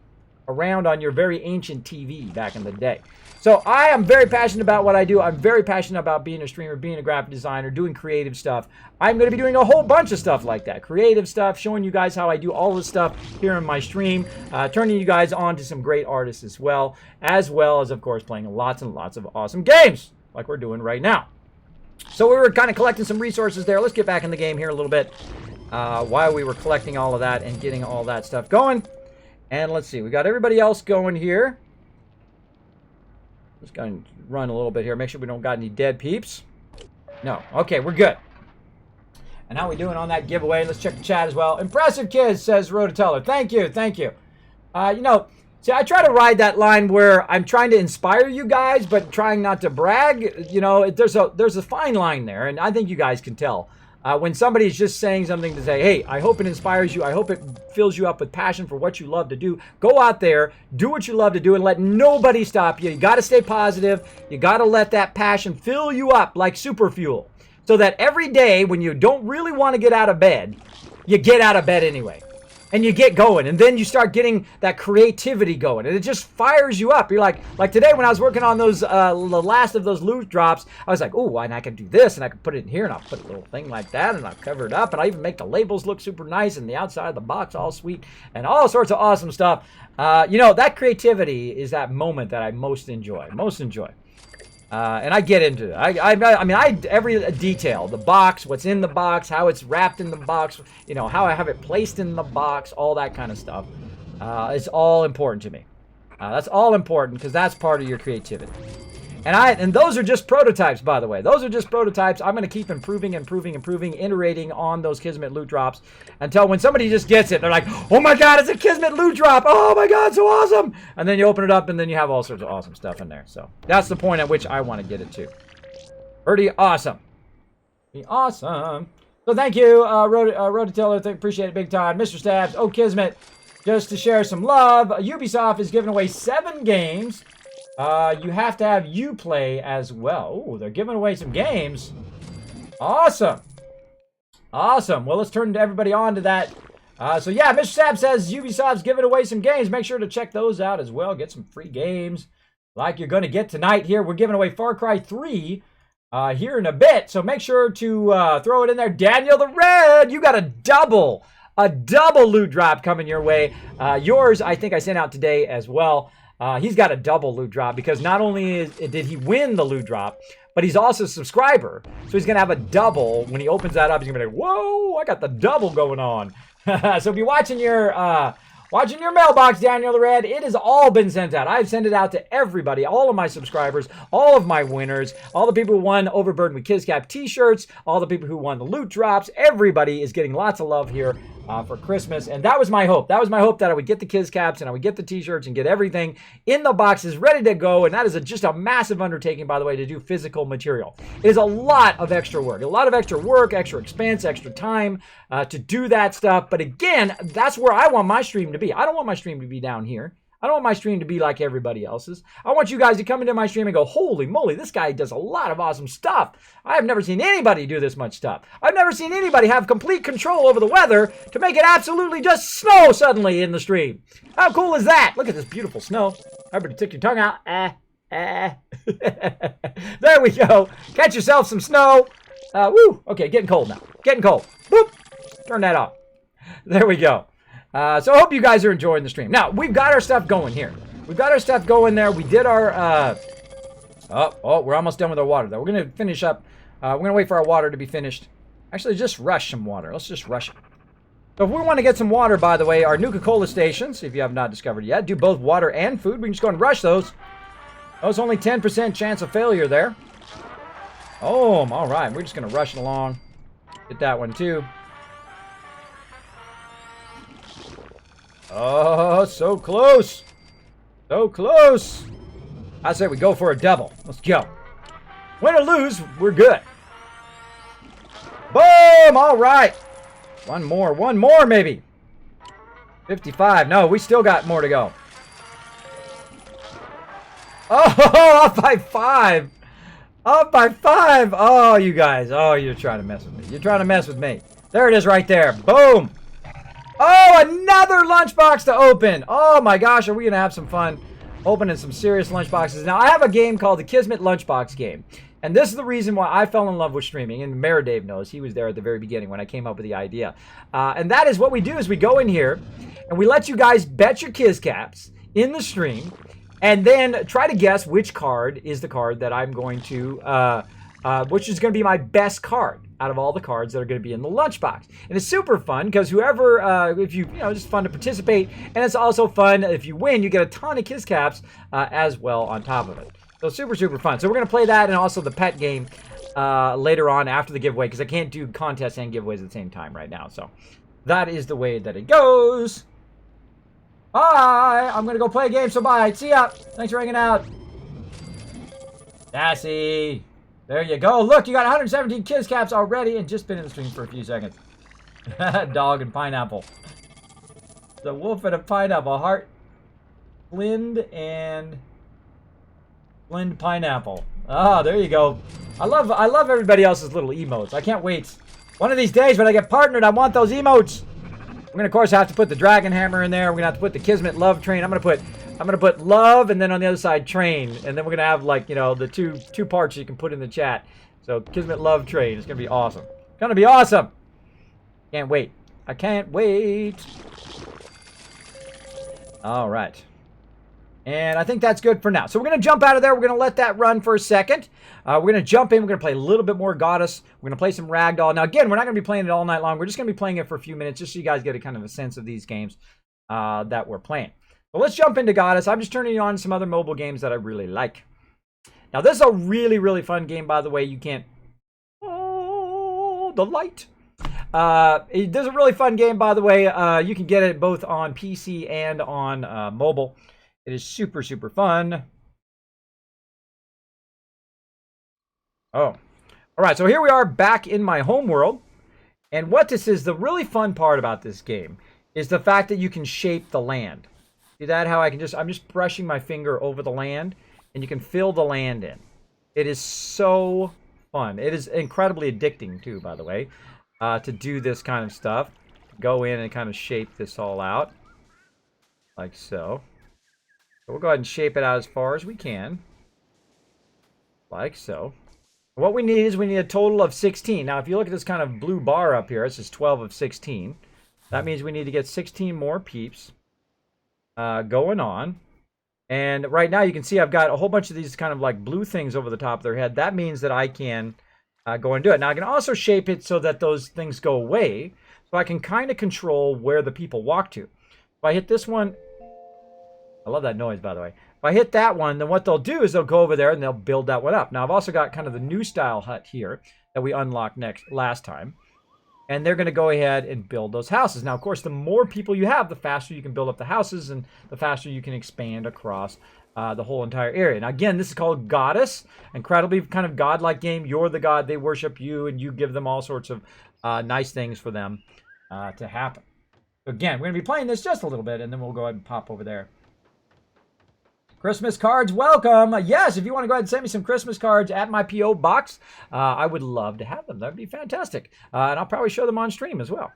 around on your very ancient TV back in the day. So I am very passionate about what I do. I'm very passionate about being a streamer, being a graphic designer, doing creative stuff. I'm going to be doing a whole bunch of stuff like that. Creative stuff, showing you guys how I do all this stuff here in my stream, turning you guys on to some great artists as well as, of course, playing lots and lots of awesome games like we're doing right now. So we were kind of collecting some resources there. Let's get back in the game here a little bit while we were collecting all of that and getting all that stuff going. And let's see, we got everybody else going here. Just going to run a little bit here. Make sure we don't got any dead peeps. No. Okay, we're good. And how we doing on that giveaway? Let's check the chat as well. Impressive kids, says Rotateller. Thank you, thank you. You know, see, I try to ride that line where I'm trying to inspire you guys, but trying not to brag. You know, there's a fine line there, and I think you guys can tell. When somebody's just saying something to say, hey, I hope it inspires you. I hope it fills you up with passion for what you love to do. Go out there, do what you love to do, and let nobody stop you. You got to stay positive. You got to let that passion fill you up like super fuel, so that every day when you don't really want to get out of bed, you get out of bed anyway. And you get going, and then you start getting that creativity going, and it just fires you up. You're like today when I was working on those, the last of those loot drops, I was like, oh, and I can do this, and I can put it in here, and I'll put a little thing like that, and I'll cover it up, and I even make the labels look super nice, and the outside of the box all sweet, and all sorts of awesome stuff. You know, that creativity is that moment that I most enjoy. And I get into it. I mean, every detail, the box, what's in the box, how it's wrapped in the box, you know, how I have it placed in the box, all that kind of stuff. It's all important to me. That's all important because that's part of your creativity. And those are just prototypes, by the way. Those are just prototypes. I'm going to keep improving, iterating on those Kismet loot drops until when somebody just gets it, they're like, oh my God, it's a Kismet loot drop. Oh my God, so awesome. And then you open it up and then you have all sorts of awesome stuff in there. So that's the point at which I want to get it to. Pretty awesome. Pretty awesome. So thank you, Rotateller. Appreciate it big time. Mr. Stabs, oh Kismet, just to share some love, Ubisoft is giving away 7 games. You have to have Uplay as well. Oh, they're giving away some games. Awesome. Awesome. Well, let's turn everybody on to that. So yeah, Mr. Sab says Ubisoft's giving away some games. Make sure to check those out as well. Get some free games like you're going to get tonight here. We're giving away Far Cry 3 here in a bit. So make sure to throw it in there. Daniel the Red, you got a double loot drop coming your way. Yours, I think I sent out today as well. He's got a double loot drop because not only did he win the loot drop, but he's also a subscriber. So he's going to have a double. When he opens that up, he's going to be like, whoa, I got the double going on. So be watching your mailbox, Daniel the Red. It has all been sent out. I've sent it out to everybody, all of my subscribers, all of my winners, all the people who won Overburdened with KizCap t-shirts, all the people who won the loot drops. Everybody is getting lots of love here for Christmas, and that was my hope. That was my hope, that I would get the KizCaps and I would get the t-shirts and get everything in the boxes ready to go, and that is just a massive undertaking, by the way, to do physical material. It is a lot of extra work, extra expense, extra time to do that stuff, but again, that's where I want my stream to be. I don't want my stream to be down here. I don't want my stream to be like everybody else's. I want you guys to come into my stream and go, holy moly, this guy does a lot of awesome stuff. I have never seen anybody do this much stuff. I've never seen anybody have complete control over the weather to make it absolutely just snow suddenly in the stream. How cool is that? Look at this beautiful snow. Everybody stick your tongue out. There we go. Catch yourself some snow. Woo. Okay, getting cold now. Getting cold. Boop. Turn that off. There we go. So I hope you guys are enjoying the stream. Now, we've got our stuff going here. We've got our stuff going there. We did our, we're almost done with our water, though. We're going to finish up. We're going to wait for our water to be finished. Actually, just rush some water. Let's just rush it. So if we want to get some water, by the way, our Nuka-Cola stations, if you have not discovered yet, do both water and food. We can just go and rush those. There's only 10% chance of failure there. Oh, all right. We're just going to rush it along. Get that one, too. Oh, so close. So close. I say we go for a double. Let's go. Win or lose, we're good. Boom! All right. One more maybe. 55. No, we still got more to go. Oh, up by 5. Up by 5. Oh, you guys. Oh, you're trying to mess with me. You're trying to mess with me. There it is right there. Boom. Oh, another lunchbox to open. Oh my gosh, are we going to have some fun opening some serious lunchboxes? Now, I have a game called the Kismet Lunchbox game. And this is the reason why I fell in love with streaming. And Dave knows. He was there at the very beginning when I came up with the idea. And that is what we do is we go in here and we let you guys bet your Kiz Caps in the stream. And then try to guess which card is the card that I'm going to, which is going to be my best card out of all the cards that are going to be in the lunchbox. And it's super fun because whoever, if you know, it's fun to participate. And it's also fun if you win, you get a ton of Kiz Caps as well on top of it. So super, super fun. So we're going to play that and also the pet game later on after the giveaway because I can't do contests and giveaways at the same time right now. So that is the way that it goes. Bye. I'm going to go play a game, so bye. See ya. Thanks for hanging out. Sassy. There you go. Look, you got 117 Kiz Caps already and just been in the stream for a few seconds. Dog and pineapple. The wolf and a pineapple. Heart. Blend pineapple. Ah, there you go. I love everybody else's little emotes. I can't wait. One of these days when I get partnered, I want those emotes. We're gonna, of course, have to put the dragon hammer in there. We're gonna have to put the Kismet love train. I'm gonna put love, and then on the other side train, and then we're gonna have like the two parts you can put in the chat. So Kismet love train. It's gonna be awesome. Gonna be awesome. Can't wait. I can't wait. All right. And I think that's good for now. So we're going to jump out of there. We're going to let that run for a second. We're going to jump in. We're going to play a little bit more Goddess. We're going to play some Ragdoll. Now, again, we're not going to be playing it all night long. We're just going to be playing it for a few minutes just so you guys get a kind of a sense of these games that we're playing. But let's jump into Goddess. I'm just turning you on some other mobile games that I really like. Now, this is a really, really fun game, by the way. You can't... Oh, the light. This is a really fun game, by the way. You can get it both on PC and on mobile. It is super, super fun. Oh. All right, so here we are back in my home world. And what this is, the really fun part about this game is the fact that you can shape the land. See that? How I'm just brushing my finger over the land, and you can fill the land in. It is so fun. It is incredibly addicting, too, by the way, to do this kind of stuff. Go in and kind of shape this all out. Like so. So we'll go ahead and shape it out as far as we can. Like so. What we need is we need a total of 16. Now, if you look at this kind of blue bar up here, this is 12 of 16. That means we need to get 16 more peeps going on. And right now, you can see I've got a whole bunch of these kind of like blue things over the top of their head. That means that I can go and do it. Now, I can also shape it so that those things go away. So I can kind of control where the people walk to. If I hit this one... I love that noise, by the way. If I hit that one, then what they'll do is they'll go over there and they'll build that one up. Now, I've also got kind of the new style hut here that we unlocked last time. And they're going to go ahead and build those houses. Now, of course, the more people you have, the faster you can build up the houses and the faster you can expand across the whole entire area. Now, again, this is called Goddess. Incredibly kind of godlike game. You're the god. They worship you, and you give them all sorts of nice things for them to happen. Again, we're going to be playing this just a little bit, and then we'll go ahead and pop over there. Christmas cards, welcome. Yes, if you want to go ahead and send me some Christmas cards at my P.O. box, I would love to have them. That would be fantastic. And I'll probably show them on stream as well.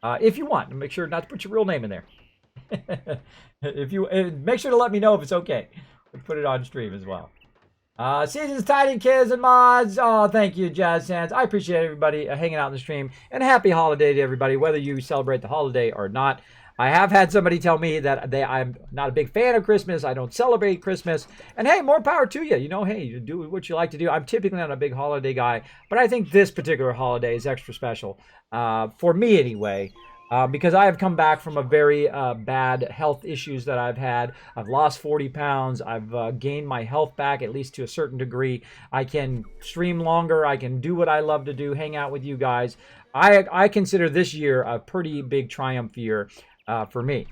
If you want. Make sure not to put your real name in there. Make sure to let me know if it's okay. We'll put it on stream as well. Seasons, Tiny Kids, and Mods. Oh, thank you, Jazz Sands. I appreciate everybody hanging out in the stream. And happy holiday to everybody, whether you celebrate the holiday or not. I have had somebody tell me that I'm not a big fan of Christmas. I don't celebrate Christmas. And hey, more power to you. You know, hey, you do what you like to do. I'm typically not a big holiday guy, but I think this particular holiday is extra special for me anyway, because I have come back from a very bad health issues that I've had. I've lost 40 pounds. I've gained my health back, at least to a certain degree. I can stream longer. I can do what I love to do, hang out with you guys. I consider this year a pretty big triumph year for me.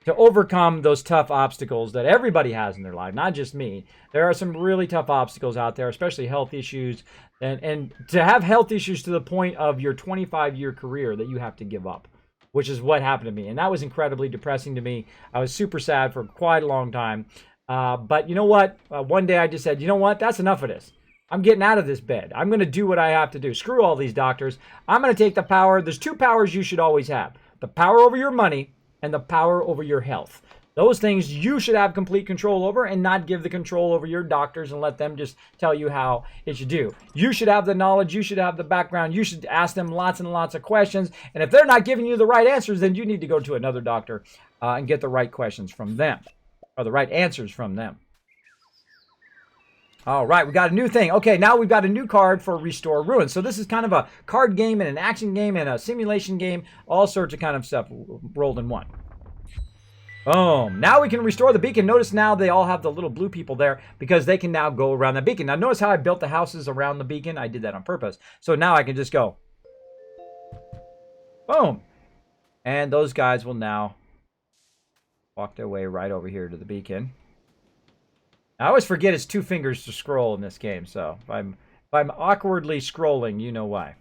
to overcome those tough obstacles that everybody has in their life, not just me. There are some really tough obstacles out there, especially health issues, and to have health issues to the point of your 25-year career that you have to give up, which is what happened to me. And that was incredibly depressing to me. I was super sad for quite a long time. But you know what? One day I just said, you know what? That's enough of this. I'm getting out of this bed. I'm going to do what I have to do. Screw all these doctors. I'm going to take the power. There's two powers you should always have: the power over your money and the power over your health. Those things you should have complete control over, and not give the control over your doctors and let them just tell you how it should do. You should have the knowledge. You should have the background. You should ask them lots and lots of questions. And if they're not giving you the right answers, then you need to go to another doctor and get the right questions from them, or the right answers from them. All right, we got a new thing. Okay, now we've got a new card for Restore Ruins. So this is kind of a card game and an action game and a simulation game, all sorts of kind of stuff rolled in one. Boom. Now we can restore the beacon. Notice now they all have the little blue people there because they can now go around the beacon. Now notice how I built the houses around the beacon? I did that on purpose. So now I can just go. Boom. And those guys will now walk their way right over here to the beacon. I always forget it's 2 fingers to scroll in this game, so if I'm awkwardly scrolling, you know why.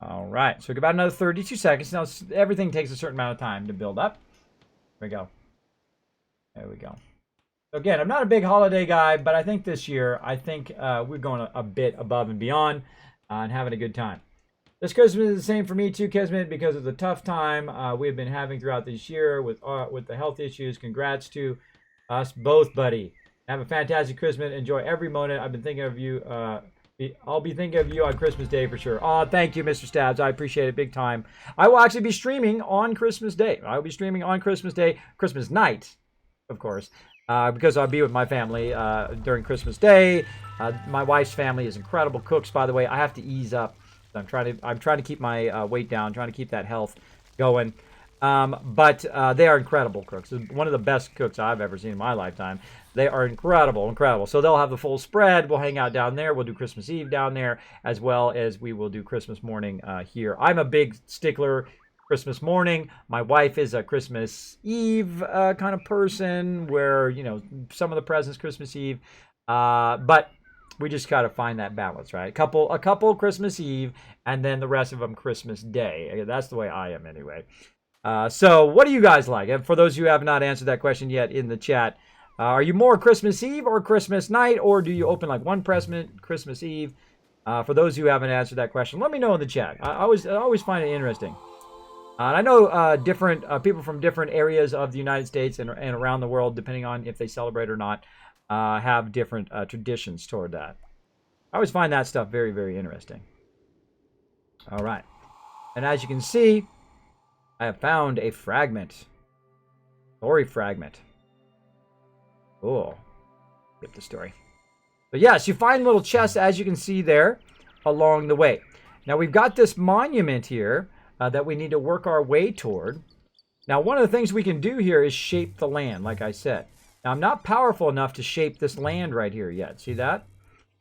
All right, so about another 32 seconds. Now, everything takes a certain amount of time to build up. There we go. There we go. So again, I'm not a big holiday guy, but I think this year, we're going a bit above and beyond and having a good time. This Christmas is the same for me too, Kismet, because of the tough time we've been having throughout this year with the health issues. Congrats to us both, buddy. Have a fantastic Christmas. Enjoy every moment. I've been thinking of you. I'll be thinking of you on Christmas Day for sure. Oh, thank you, Mr. Stabs. I appreciate it big time. I will actually be streaming on Christmas Day. I will be streaming on Christmas Day, Christmas night, of course, because I'll be with my family during Christmas Day. My wife's family is incredible cooks, by the way. I have to ease up. I'm trying to keep my weight down, trying to keep that health going. But they are incredible cooks. One of the best cooks I've ever seen in my lifetime. They are incredible, incredible. So they'll have the full spread. We'll hang out down there. We'll do Christmas Eve down there, as well as we will do Christmas morning here. I'm a big stickler Christmas morning. My wife is a Christmas Eve kind of person, where, you know, some of the presents Christmas Eve. But we just got to find that balance, right? A couple Christmas Eve, and then the rest of them Christmas Day. That's the way I am anyway. So what do you guys like? And for those who have not answered that question yet in the chat, are you more Christmas Eve or Christmas night, or do you open like one present Christmas Eve? For those who haven't answered that question, let me know in the chat. I always find it interesting. And I know different people from different areas of the United States and around the world, depending on if they celebrate or not, have different traditions toward that. I always find that stuff very, very interesting. All right. And as you can see, I have found a fragment. Story fragment. Cool. Skip the story. But yes, you find little chests, as you can see there, along the way. Now we've got this monument here that we need to work our way toward. Now one of the things we can do here is shape the land, like I said. Now I'm not powerful enough to shape this land right here yet. See that?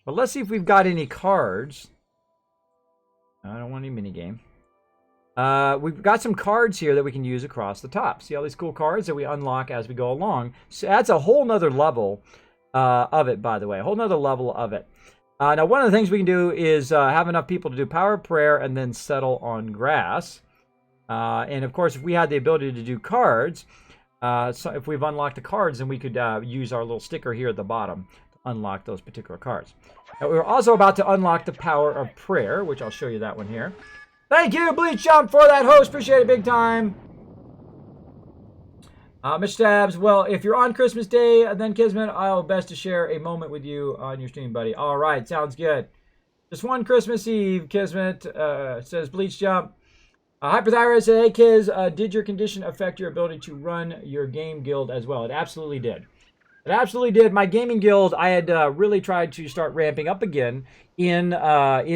But let's see if we've got any cards. I don't want any minigame. We've got some cards here that we can use across the top. See all these cool cards that we unlock as we go along? So that's a whole nother level of it, by the way. A whole nother level of it. Now, one of the things we can do is have enough people to do power of prayer and then settle on grass. And, of course, if we had the ability to do cards, so if we've unlocked the cards, then we could use our little sticker here at the bottom to unlock those particular cards. Now, we're also about to unlock the power of prayer, which I'll show you that one here. Thank you, Bleach Jump, for that host. Appreciate it big time. Mr. Stabs, well, if you're on Christmas Day, then Kismet, I'll best to share a moment with you on your stream, buddy. All right, sounds good. Just one Christmas Eve, Kismet, says Bleach Jump. Hyperthyroid said, hey, Kiz, did your condition affect your ability to run your game guild as well? It absolutely did. It absolutely did. My gaming guild, I had really tried to start ramping up again in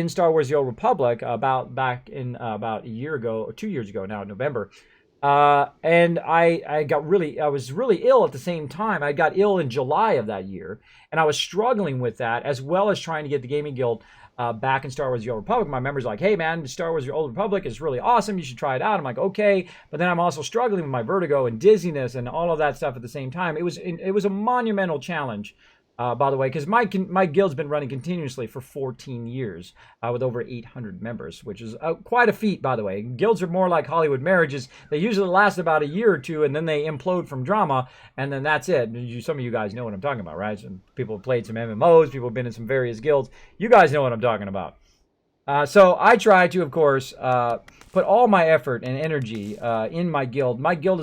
Star Wars: The Old Republic back in about a year ago, or 2 years ago now, in November. And I was really ill at the same time. I got ill in July of that year, and I was struggling with that, as well as trying to get the gaming guild back in Star Wars: The Old Republic. My members are like, hey man, Star Wars: The Old Republic is really awesome. You should try it out. I'm like, okay, but then I'm also struggling with my vertigo and dizziness and all of that stuff at the same time. It was a monumental challenge. By the way, because my guild's been running continuously for 14 years with over 800 members, which is quite a feat, by the way. Guilds are more like Hollywood marriages. They usually last about a year or two, and then they implode from drama, and then that's it. Some of you guys know what I'm talking about, right? Some people have played some MMOs. People have been in some various guilds. You guys know what I'm talking about. So I try to, of course, put all my effort and energy in my guild. My guild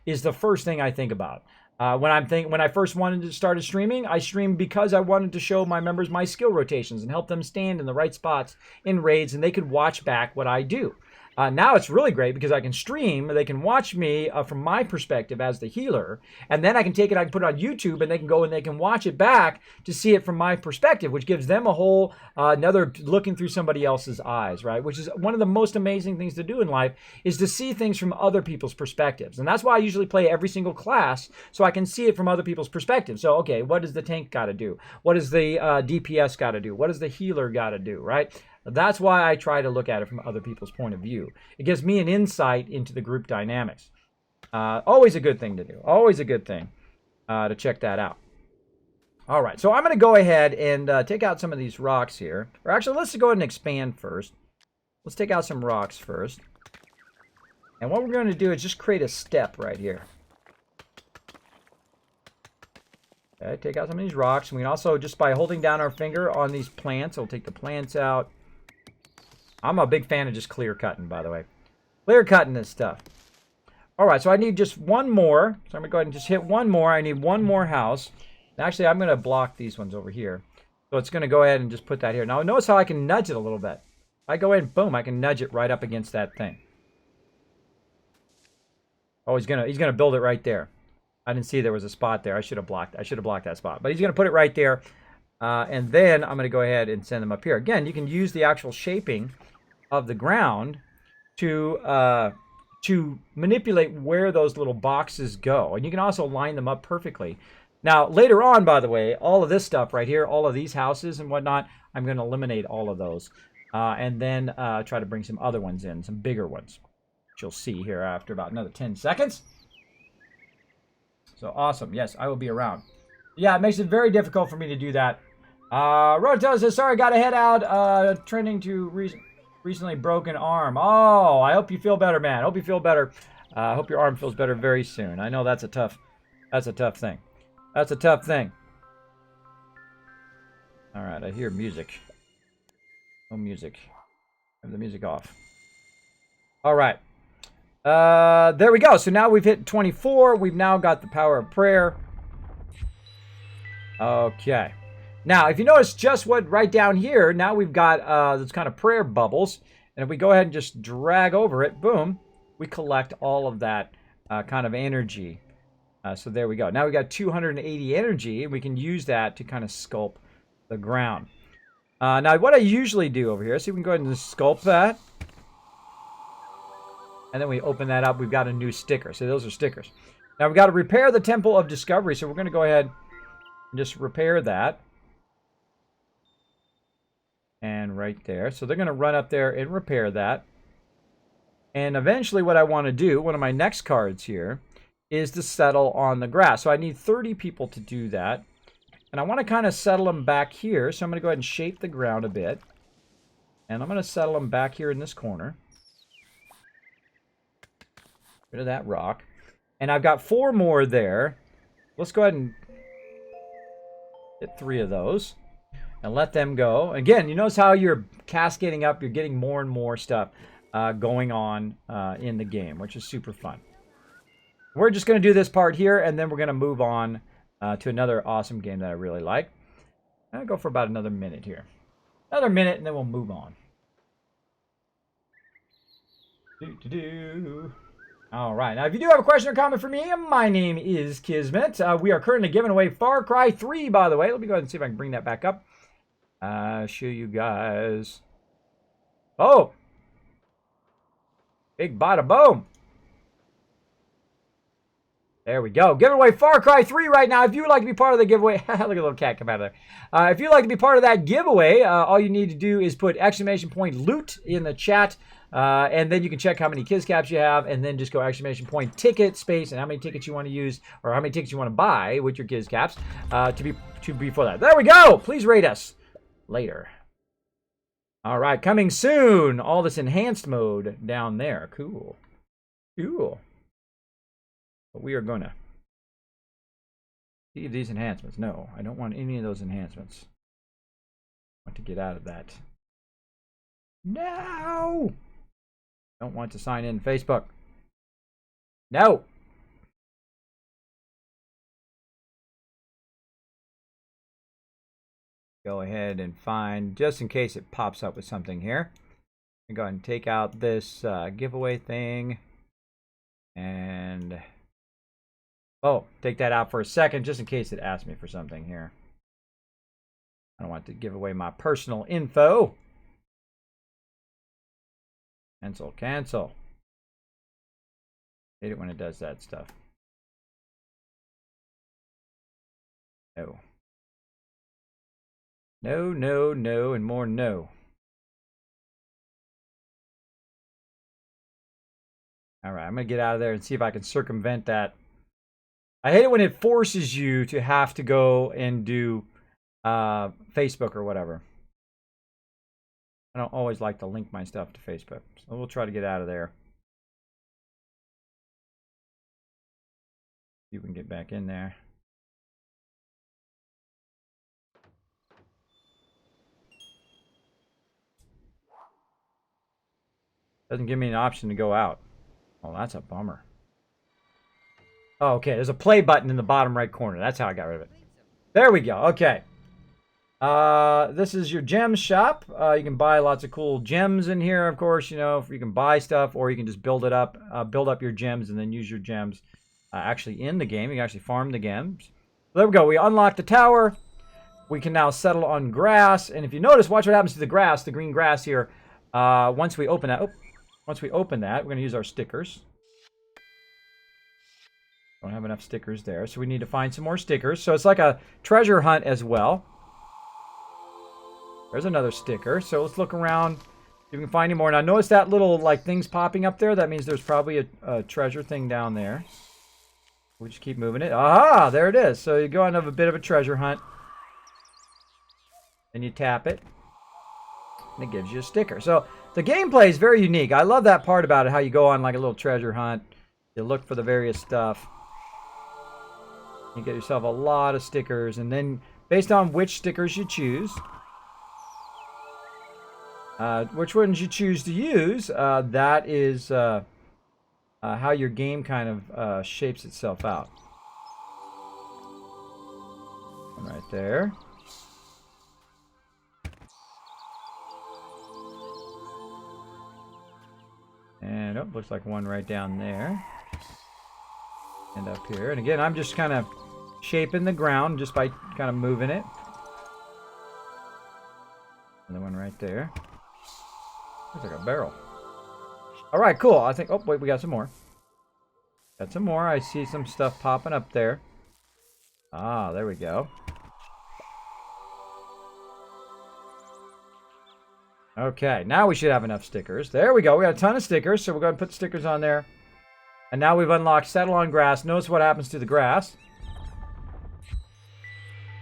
is the first thing I think about. When I first wanted to start streaming, I streamed because I wanted to show my members my skill rotations and help them stand in the right spots in raids, and they could watch back what I do. Now it's really great because I can stream. They can watch me from my perspective as the healer, and then I can take it, I can put it on YouTube, and they can go and they can watch it back to see it from my perspective, which gives them a whole another looking through somebody else's eyes, right? Which is one of the most amazing things to do in life, is to see things from other people's perspectives. And that's why I usually play every single class, so I can see it from other people's perspectives. So, okay, what does the tank got to do? What does the DPS got to do? What does the healer got to do, right? That's why I try to look at it from other people's point of view. It gives me an insight into the group dynamics. Always a good thing to do. Always a good thing to check that out. All right, so I'm going to go ahead and take out some of these rocks here. Or actually, let's go ahead and expand first. Let's take out some rocks first. And what we're going to do is just create a step right here. Okay, take out some of these rocks. We can also, just by holding down our finger on these plants, we'll take the plants out. I'm a big fan of just clear cutting, by the way. Clear cutting this stuff. All right, so I need just one more. So I'm going to go ahead and just hit one more. I need one more house. Actually, I'm going to block these ones over here. So it's going to go ahead and just put that here. Now, notice how I can nudge it a little bit. I go in, boom, I can nudge it right up against that thing. Oh, he's gonna build it right there. I didn't see there was a spot there. I should have blocked that spot. But he's going to put it right there. And then I'm going to go ahead and send them up here. Again, you can use the actual shaping of the ground to manipulate where those little boxes go. And you can also line them up perfectly. Now, later on, by the way, all of this stuff right here, all of these houses and whatnot, I'm going to eliminate all of those. And then try to bring some other ones in, some bigger ones, which you'll see here after about another 10 seconds. So, awesome. Yes, I will be around. Yeah, it makes it very difficult for me to do that. Rotel says, sorry, got to head out. Trending to recently broken arm. Oh, I hope you feel better, man. I hope you feel better. I hope your arm feels better very soon. I know that's a tough thing. That's a tough thing. All right, I hear music. No music. Have the music off. All right. There we go. So now we've hit 24. We've now got the power of prayer. Okay. Now, if you notice just what right down here, now we've got those kind of prayer bubbles. And if we go ahead and just drag over it, boom, we collect all of that kind of energy. So there we go. Now we got 280 energy, and we can use that to kind of sculpt the ground. Now, what I usually do over here, so we can go ahead and just sculpt that. And then we open that up. We've got a new sticker. So those are stickers. Now, we've got to repair the Temple of Discovery. So we're going to go ahead and just repair that. And right there. So they're going to run up there and repair that. And eventually what I want to do, one of my next cards here, is to settle on the grass. So I need 30 people to do that. And I want to kind of settle them back here. So I'm going to go ahead and shape the ground a bit. And I'm going to settle them back here in this corner. Rid of that rock. And I've got 4 more there. Let's go ahead and get 3 of those. And let them go. Again, you notice how you're cascading up. You're getting more and more stuff going on in the game, which is super fun. We're just going to do this part here, and then we're going to move on to another awesome game that I really like. I'll go for about another minute here. Another minute, and then we'll move on. All right. Now, if you do have a question or comment for me, my name is Kismet. We are currently giving away Far Cry 3, by the way. Let me go ahead and see if I can bring that back up. Show you guys. Oh! Big bada boom! There we go. Giving away Far Cry 3 right now. If you would like to be part of the giveaway, look at the little cat come out of there. If you'd like to be part of that giveaway, all you need to do is put exclamation point loot in the chat. And then you can check how many Kiz caps you have, and then just go exclamation point ticket space and how many tickets you want to use, or how many tickets you want to buy with your Kiz caps to be for that. There we go. Please rate us later. All right, coming soon. All this enhanced mode down there. Cool. Cool. But we are going to see these enhancements. No, I don't want any of those enhancements. I want to get out of that. No! Don't want to sign in Facebook. No! Go ahead and find, just in case it pops up with something here. I'm going to take out this giveaway thing. And oh, take that out for a second, just in case it asks me for something here. I don't want to give away my personal info. Cancel, cancel. Hate it when it does that stuff. No. No, no, no, and more no. All right, I'm going to get out of there and see if I can circumvent that. I hate it when it forces you to have to go and do Facebook or whatever. I don't always like to link my stuff to Facebook, so we'll try to get out of there. See if we can get back in there. Doesn't give me an option to go out. Oh, that's a bummer. Oh, okay, there's a play button in the bottom right corner. That's how I got rid of it. There we go. Okay. This is your gems shop. You can buy lots of cool gems in here, of course. You know, you can buy stuff, or you can just build it up, build up your gems, and then use your gems actually in the game. You can actually farm the gems. So there we go. We unlocked the tower. We can now settle on grass. And if you notice, watch what happens to the grass, the green grass here. Once we open that, we're going to use our stickers. Don't have enough stickers there, so we need to find some more stickers. So it's like a treasure hunt as well. There's another sticker. So let's look around, see if we can find any more. Now notice that little like things popping up there. That means there's probably a treasure thing down there. We'll just keep moving it. Aha! There it is. So you go on a bit of a treasure hunt. And you tap it. And it gives you a sticker. So the gameplay is very unique. I love that part about it, how you go on like a little treasure hunt. You look for the various stuff. You get yourself a lot of stickers, and then based on which stickers you choose, which ones you choose to use, that is how your game kind of shapes itself out. Right there. And oh, looks like one right down there. And up here. And again, I'm just kind of shaping the ground just by kind of moving it. Another one right there. Looks like a barrel. All right, cool. I think, oh, wait, we got some more. Got some more. I see some stuff popping up there. Ah, there we go. Okay, now we should have enough stickers. There we go. We got a ton of stickers, so we're going to put stickers on there. And now we've unlocked Settle on Grass. Notice what happens to the grass.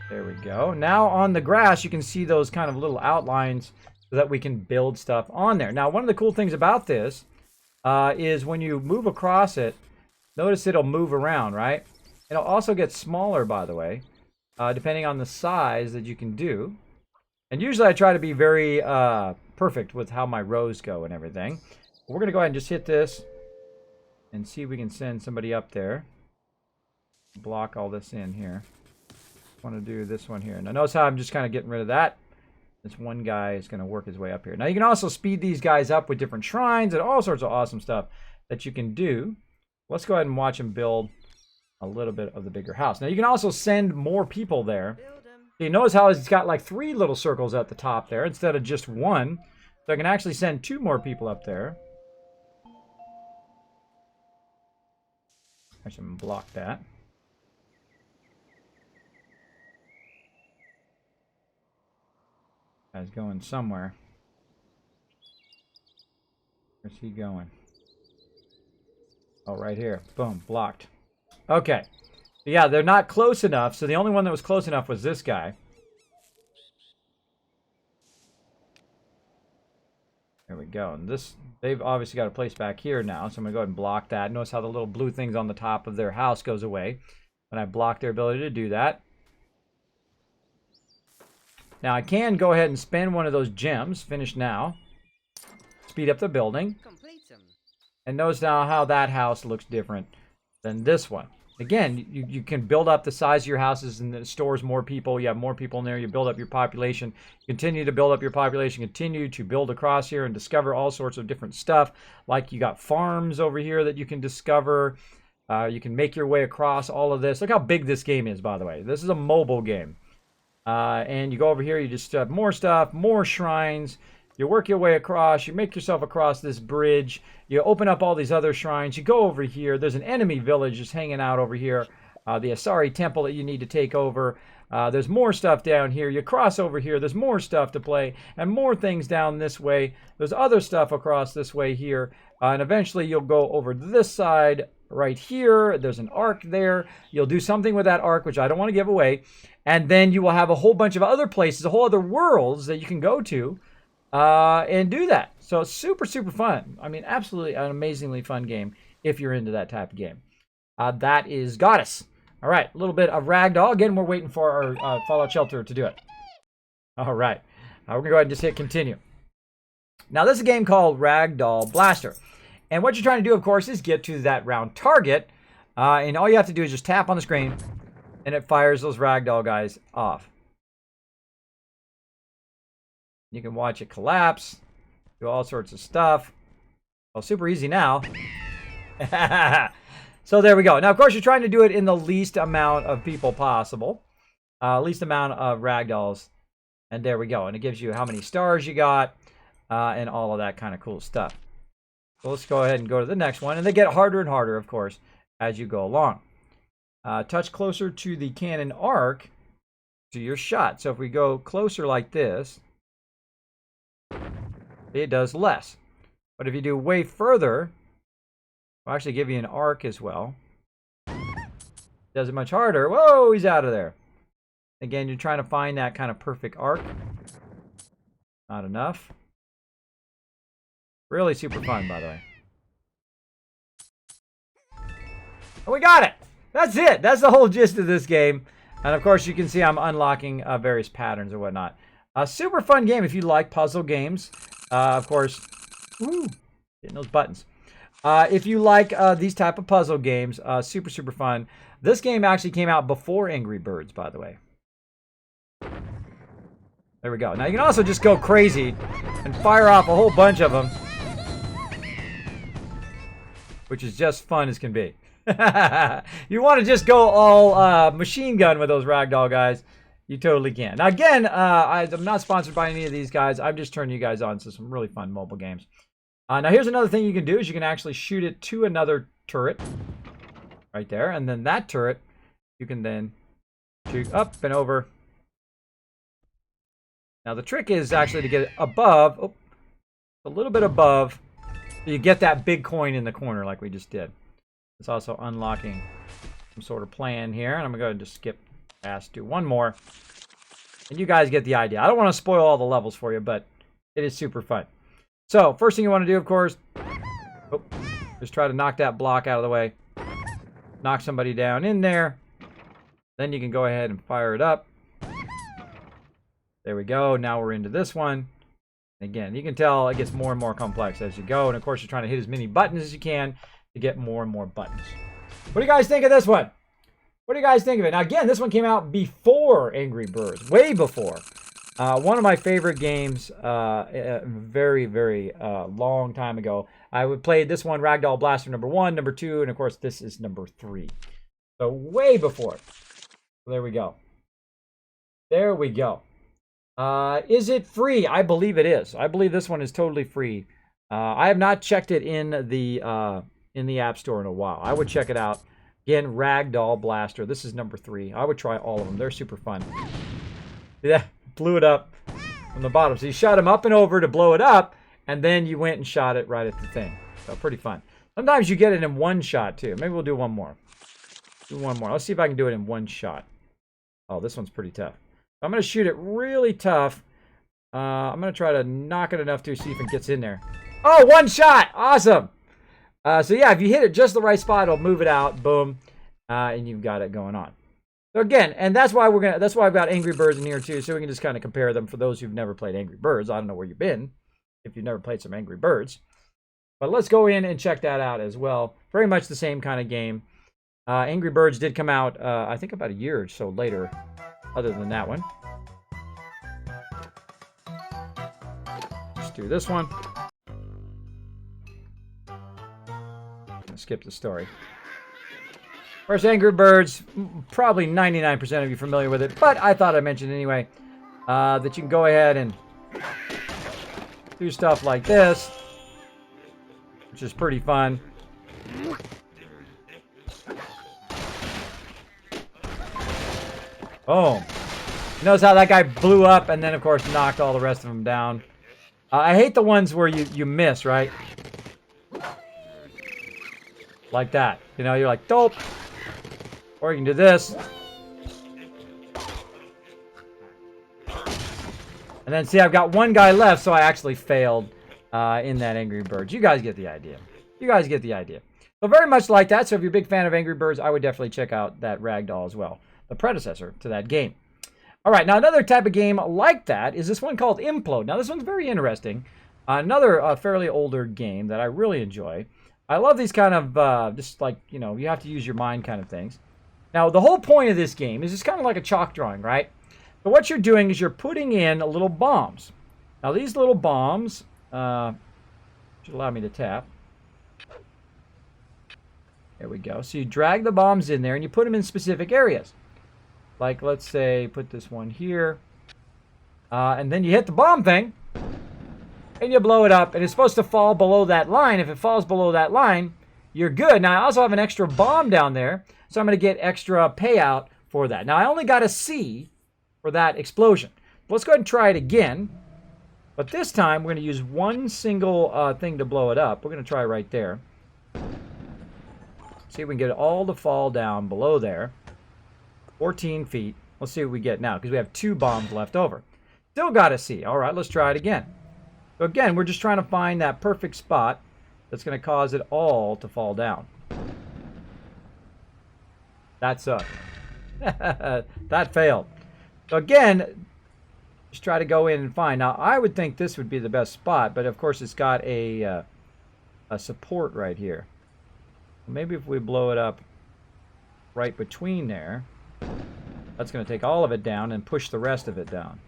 There we go. Now on the grass, you can see those kind of little outlines so that we can build stuff on there. Now, one of the cool things about this is when you move across it, notice it'll move around, right? It'll also get smaller, by the way, depending on the size that you can do. And usually I try to be very perfect with how my rows go and everything. We're going to go ahead and just hit this and see if we can send somebody up there. Block all this in here. Want to do this one here. Now notice how I'm just kind of getting rid of that. This one guy is going to work his way up here. Now you can also speed these guys up with different shrines and all sorts of awesome stuff that you can do. Let's go ahead and watch him build a little bit of the bigger house. Now you can also send more people there. You notice how it's got like 3 little circles at the top there instead of just 1. So I can actually send 2 more people up there. I should block that. Guy's going somewhere. Where's he going? Oh, right here. Boom, blocked. Okay. Yeah, they're not close enough, so the only one that was close enough was this guy. There we go. And this, they've obviously got a place back here now, so I'm going to go ahead and block that. Notice how the little blue things on the top of their house goes away when I block their ability to do that. Now I can go ahead and spend one of those gems. Finish now. Speed up the building. And notice now how that house looks different than this one. Again, you can build up the size of your houses and it stores more people. You have more people in there. You build up your population. Continue to build up your population. Continue to build across here and discover all sorts of different stuff. Like you got farms over here that you can discover. You can make your way across all of this. Look how big this game is, by the way. This is a mobile game. And you go over here. You just have more stuff, more shrines. You work your way across. You make yourself across this bridge. You open up all these other shrines. You go over here. There's an enemy village just hanging out over here. The Asari temple that you need to take over. There's more stuff down here. You cross over here. There's more stuff to play. And more things down this way. There's other stuff across this way here. And eventually you'll go over this side right here. There's an arc there. You'll do something with that arc, which I don't want to give away. And then you will have a whole bunch of other places, a whole other worlds that you can go to. And do that. So it's super, super fun. I mean, absolutely an amazingly fun game if you're into that type of game. That is Goddess. All right, a little bit of Ragdoll. Again, we're waiting for our Fallout Shelter to do it. All right. We're going to go ahead and just hit continue. Now, this is a game called Ragdoll Blaster. And what you're trying to do, of course, is get to that round target. And all you have to do is just tap on the screen, and it fires those Ragdoll guys off. You can watch it collapse, do all sorts of stuff. Well, super easy now. So there we go. Now, of course, you're trying to do it in the least amount of people possible. Least amount of ragdolls. And there we go. And it gives you how many stars you got and all of that kind of cool stuff. So let's go ahead and go to the next one. And they get harder and harder, of course, as you go along. Touch closer to the cannon arc to your shot. So if we go closer like this, it does less. But if you do way further, we'll actually give you an arc as well. Does it much harder. Whoa, he's out of there. Again, you're trying to find that kind of perfect arc. Not enough. Really super fun, by the way. And we got it. That's it. That's the whole gist of this game. And of course, you can see I'm unlocking various patterns or whatnot. A super fun game if you like puzzle games. Of course, getting those buttons. If you like these type of puzzle games, super, super fun. This game actually came out before Angry Birds, by the way. There we go. Now you can also just go crazy and fire off a whole bunch of them, which is just fun as can be. You want to just go all machine gun with those ragdoll guys, you totally can. Now again, I'm not sponsored by any of these guys. I'm just turning you guys on to some really fun mobile games. Now here's another thing you can do is you can actually shoot it to another turret right there, and then that turret you can then shoot up and over. Now the trick is actually to get it above, a little bit above, so you get that big coin in the corner like we just did. It's also unlocking some sort of plan here, and I'm going to just skip past, do one more, and you guys get the idea. I don't want to spoil all the levels for you, but it is super fun. So first thing you want to do, of course, just try to knock that block out of the way, knock somebody down in there, then you can go ahead and fire it up. There we go. Now we're into this one. Again, you can tell it gets more and more complex as you go, and of course you're trying to hit as many buttons as you can to get more and more buttons. What do you guys think of this one? What do you guys think of it? Now again, this one came out before Angry Birds, way before. One of my favorite games, very, very long time ago. I would play this one, Ragdoll Blaster #1, #2, and of course this is #3. So way before. So there we go. There we go. Is it free? I believe it is. I believe this one is totally free. I have not checked it in the App Store in a while. I would check it out Again, Ragdoll Blaster. This is number 3. I would try all of them. They're super fun. Yeah, blew it up from the bottom. So you shot him up and over to blow it up, and then you went and shot it right at the thing. So pretty fun. Sometimes you get it in one shot, too. Maybe we'll do one more. Do one more. Let's see if I can do it in one shot. Oh, this one's pretty tough. I'm going to shoot it really tough. I'm going to try to knock it enough to see if it gets in there. Oh, one shot! Awesome! So yeah, if you hit it just the right spot, it'll move it out. Boom. And you've got it going on. So again, and that's why I've got Angry Birds in here too, so we can just kind of compare them for those who've never played Angry Birds. I don't know where you've been if you've never played some Angry Birds. But let's go in and check that out as well. Very much the same kind of game. Angry Birds did come out, I think about a year or so later, other than that one. Let's do this one. Skip the story. First, Angry Birds, probably 99% of you familiar with it, but I thought I'd mention anyway, that you can go ahead and do stuff like this, which is pretty fun. Boom. Notice how that guy blew up and then, of course, knocked all the rest of them down. I hate the ones where you miss, right? Like that. You know, you're like, dope. Or you can do this. And then, see, I've got one guy left, so I actually failed in that Angry Birds. You guys get the idea. You guys get the idea. So very much like that. So if you're a big fan of Angry Birds, I would definitely check out that Ragdoll as well. The predecessor to that game. All right, now another type of game like that is this one called Implode. Now, this one's very interesting. Another fairly older game that I really enjoy. I love these kind of, just like, you know, you have to use your mind kind of things. Now, the whole point of this game is it's kind of like a chalk drawing, right? So what you're doing is you're putting in little bombs. Now, these little bombs should allow me to tap. There we go. So you drag the bombs in there and you put them in specific areas. Like, let's say, put this one here. And then you hit the bomb thing. And you blow it up. And it's supposed to fall below that line. If it falls below that line, you're good. Now, I also have an extra bomb down there. So I'm going to get extra payout for that. Now, I only got a C for that explosion. Let's go ahead and try it again. But this time, we're going to use one single thing to blow it up. We're going to try right there. See if we can get it all to fall down below there. 14 feet. Let's see what we get now, because we have 2 bombs left over. Still got a C. All right, let's try it again. So again, we're just trying to find that perfect spot that's going to cause it all to fall down. That sucked. That failed. So again, just try to go in and find. Now, I would think this would be the best spot, but of course it's got a support right here. Maybe if we blow it up right between there, that's going to take all of it down and push the rest of it down.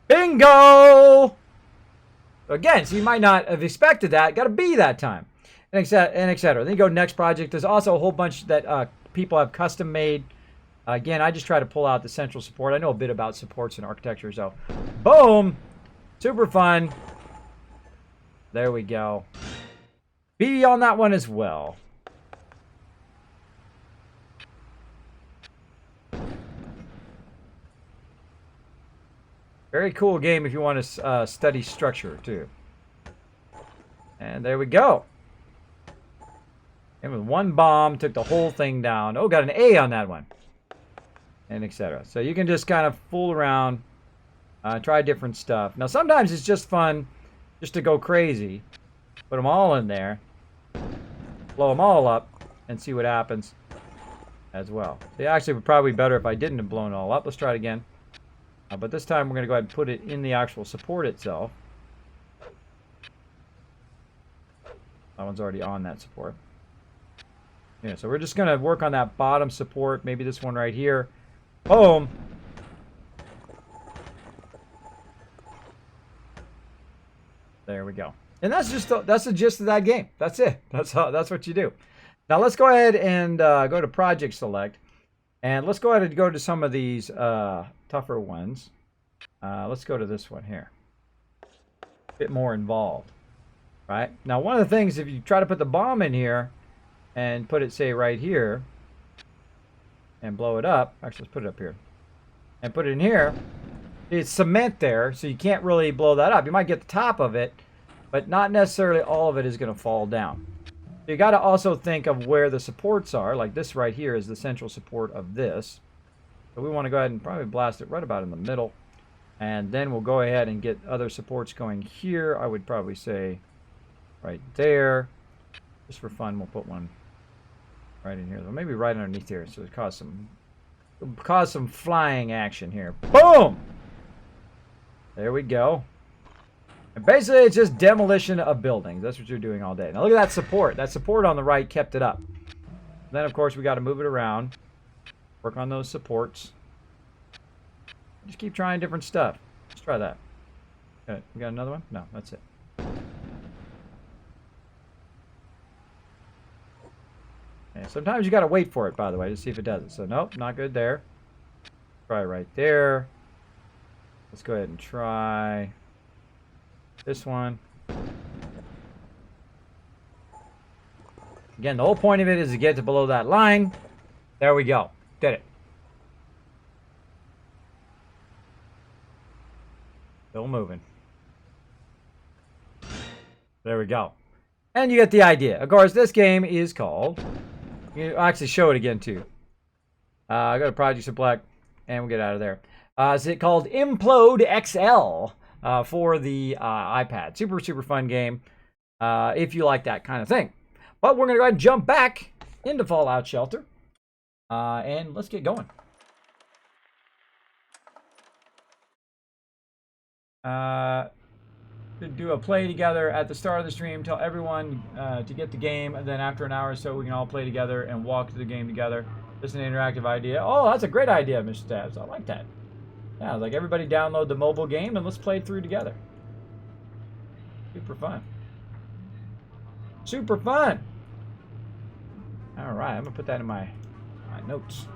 Bingo! Again, so you might not have expected that. Got a B that time. And et cetera. Then you go to next project. There's also a whole bunch that people have custom made. Again, I just try to pull out the central support. I know a bit about supports and architecture, so boom! Super fun. There we go. B on that one as well. Very cool game if you want to study structure, too. And there we go. And with one bomb, took the whole thing down. Oh, got an A on that one. And etc. So you can just kind of fool around, try different stuff. Now, sometimes it's just fun just to go crazy. Put them all in there. Blow them all up and see what happens as well. It actually would probably be better if I didn't have blown it all up. Let's try it again. But this time we're going to go ahead and put it in the actual support itself. That one's already on that support. Yeah, so we're just going to work on that bottom support. Maybe this one right here. Boom. There we go. And that's the gist of that game. That's it. That's what you do. Now let's go ahead and go to Project Select. And let's go ahead and go to some of these tougher ones. Let's go to this one here. A bit more involved. Right? Now, one of the things, if you try to put the bomb in here, and put it, say, right here, and blow it up. Actually, let's put it up here. And put it in here. It's cement there, so you can't really blow that up. You might get the top of it, but not necessarily all of it is going to fall down. So you got to also think of where the supports are. Like this right here is the central support of this. So we want to go ahead and probably blast it right about in the middle. And then we'll go ahead and get other supports going here. I would probably say right there. Just for fun, we'll put one right in here. Well, maybe right underneath here, so it cause some flying action here. Boom! There we go. And basically, it's just demolition of buildings. That's what you're doing all day. Now look at that support. That support on the right kept it up. Then, of course, we got to move it around. Work on those supports. Just keep trying different stuff. Let's try that. Okay, we got another one? No, that's it. And sometimes you got to wait for it, by the way, to see if it does it. So, nope, not good there. Try right there. Let's go ahead and try this one. Again, the whole point of it is to get to below that line. There we go. Did it. Still moving. There we go. And you get the idea. Of course, this game is called... I'll actually show it again, too. I go to Project Select, and we'll get out of there. It's called Implode XL for the iPad. Super, super fun game if you like that kind of thing. But we're going to go ahead and jump back into Fallout Shelter. And let's get going. To do a play together at the start of the stream, tell everyone to get the game, and then after an hour or so we can all play together and walk through the game together. Just an interactive idea. Oh, that's a great idea, Mr. Stabs. I like that. Yeah, like everybody download the mobile game and let's play it through together. Super fun. Super fun. All right, I'm gonna put that in my notes.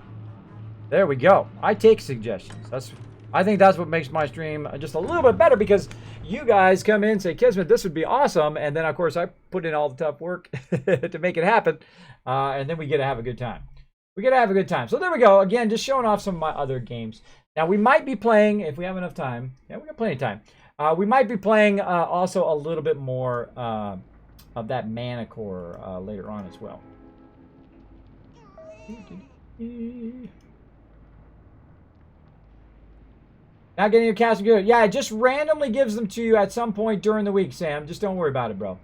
There we go. I take suggestions. I think that's what makes my stream just a little bit better, because you guys come in and say, Kismet, this would be awesome. And then, of course, I put in all the tough work to make it happen. And then we get to have a good time. We get to have a good time. So there we go. Again, just showing off some of my other games. Now, we might be playing, if we have enough time. Yeah, we got plenty of time. We might be playing also a little bit more of that Manicore later on as well. Not getting your cast good. Yeah, it just randomly gives them to you at some point during the week, Sam. Just don't worry about it, bro.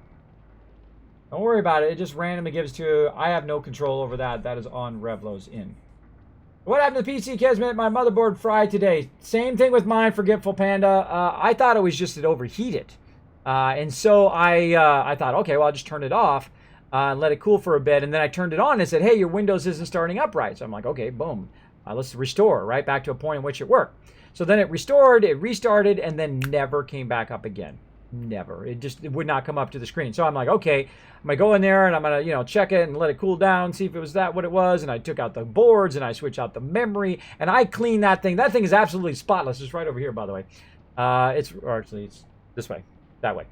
Don't worry about it. It just randomly gives to you. I have no control over that. That is on Revlo's in. What happened to the PC, Kismet? My motherboard fried today. Same thing with mine, Forgetful Panda. I thought it was just it overheated. And so I thought, okay, well, I'll just turn it off and let it cool for a bit. And then I turned it on and said, hey, your Windows isn't starting up right. So I'm like, okay, boom. Let's restore right back to a point in which it worked. So then it restored, it restarted, and then never came back up again. Never. It would not come up to the screen. So I'm like, okay, I'm going to go in there and I'm going to, check it and let it cool down, see if it was what it was. And I took out the boards and I switched out the memory and I cleaned that thing. That thing is absolutely spotless. It's right over here, by the way. It's this way, that way.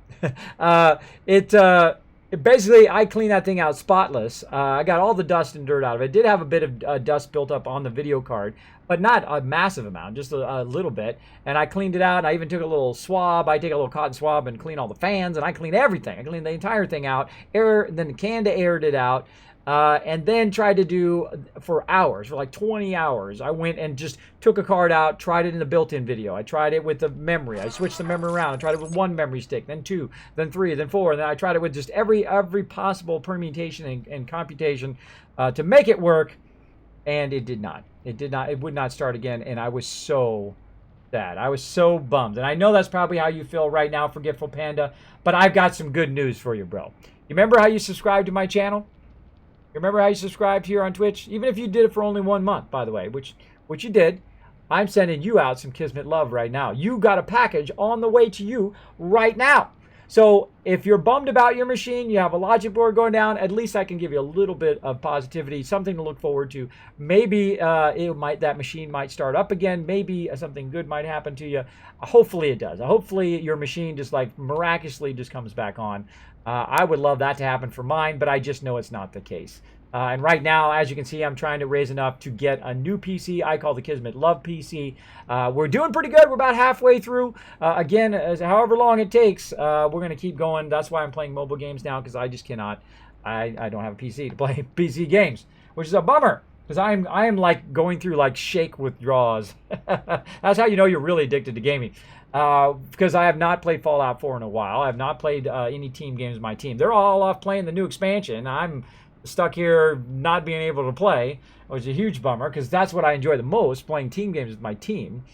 Basically, I cleaned that thing out spotless. I got all the dust and dirt out of it. It did have a bit of dust built up on the video card, but not a massive amount, just a little bit. And I cleaned it out, and I even took a little swab. I take a little cotton swab and clean all the fans, and I cleaned everything. I cleaned the entire thing out, then aired it out, and then tried to do for hours, for like 20 hours. I went and just took a card out, tried it in the built-in video. I tried it with the memory. I switched the memory around. I tried it with one memory stick, then two, then three, then four, and then I tried it with just every possible permutation and computation to make it work, and it did not. It did not. It would not start again, and I was so sad. I was so bummed, and I know that's probably how you feel right now, Forgetful Panda, but I've got some good news for you, bro. You remember how you subscribed to my channel? You remember how you subscribed here on Twitch? Even if you did it for only 1 month, by the way, which you did, I'm sending you out some Kismet love right now. You got a package on the way to you right now. So if you're bummed about your machine, you have a logic board going down, at least I can give you a little bit of positivity, something to look forward to. Maybe that machine might start up again. Maybe something good might happen to you. Hopefully it does. Hopefully your machine just like miraculously just comes back on. I would love that to happen for mine, but I just know it's not the case. And right now, as you can see, I'm trying to raise enough to get a new PC. I call the Kismet Love PC. We're doing pretty good. We're about halfway through. Again, however long it takes, we're going to keep going. That's why I'm playing mobile games now, because I just cannot. I don't have a PC to play PC games, which is a bummer, because I am like going through like shake withdrawals. That's how you know you're really addicted to gaming. Because I have not played Fallout 4 in a while. I have not played any team games with my team. They're all off playing the new expansion. I'm stuck here not being able to play, which is a huge bummer, because that's what I enjoy the most, playing team games with my team.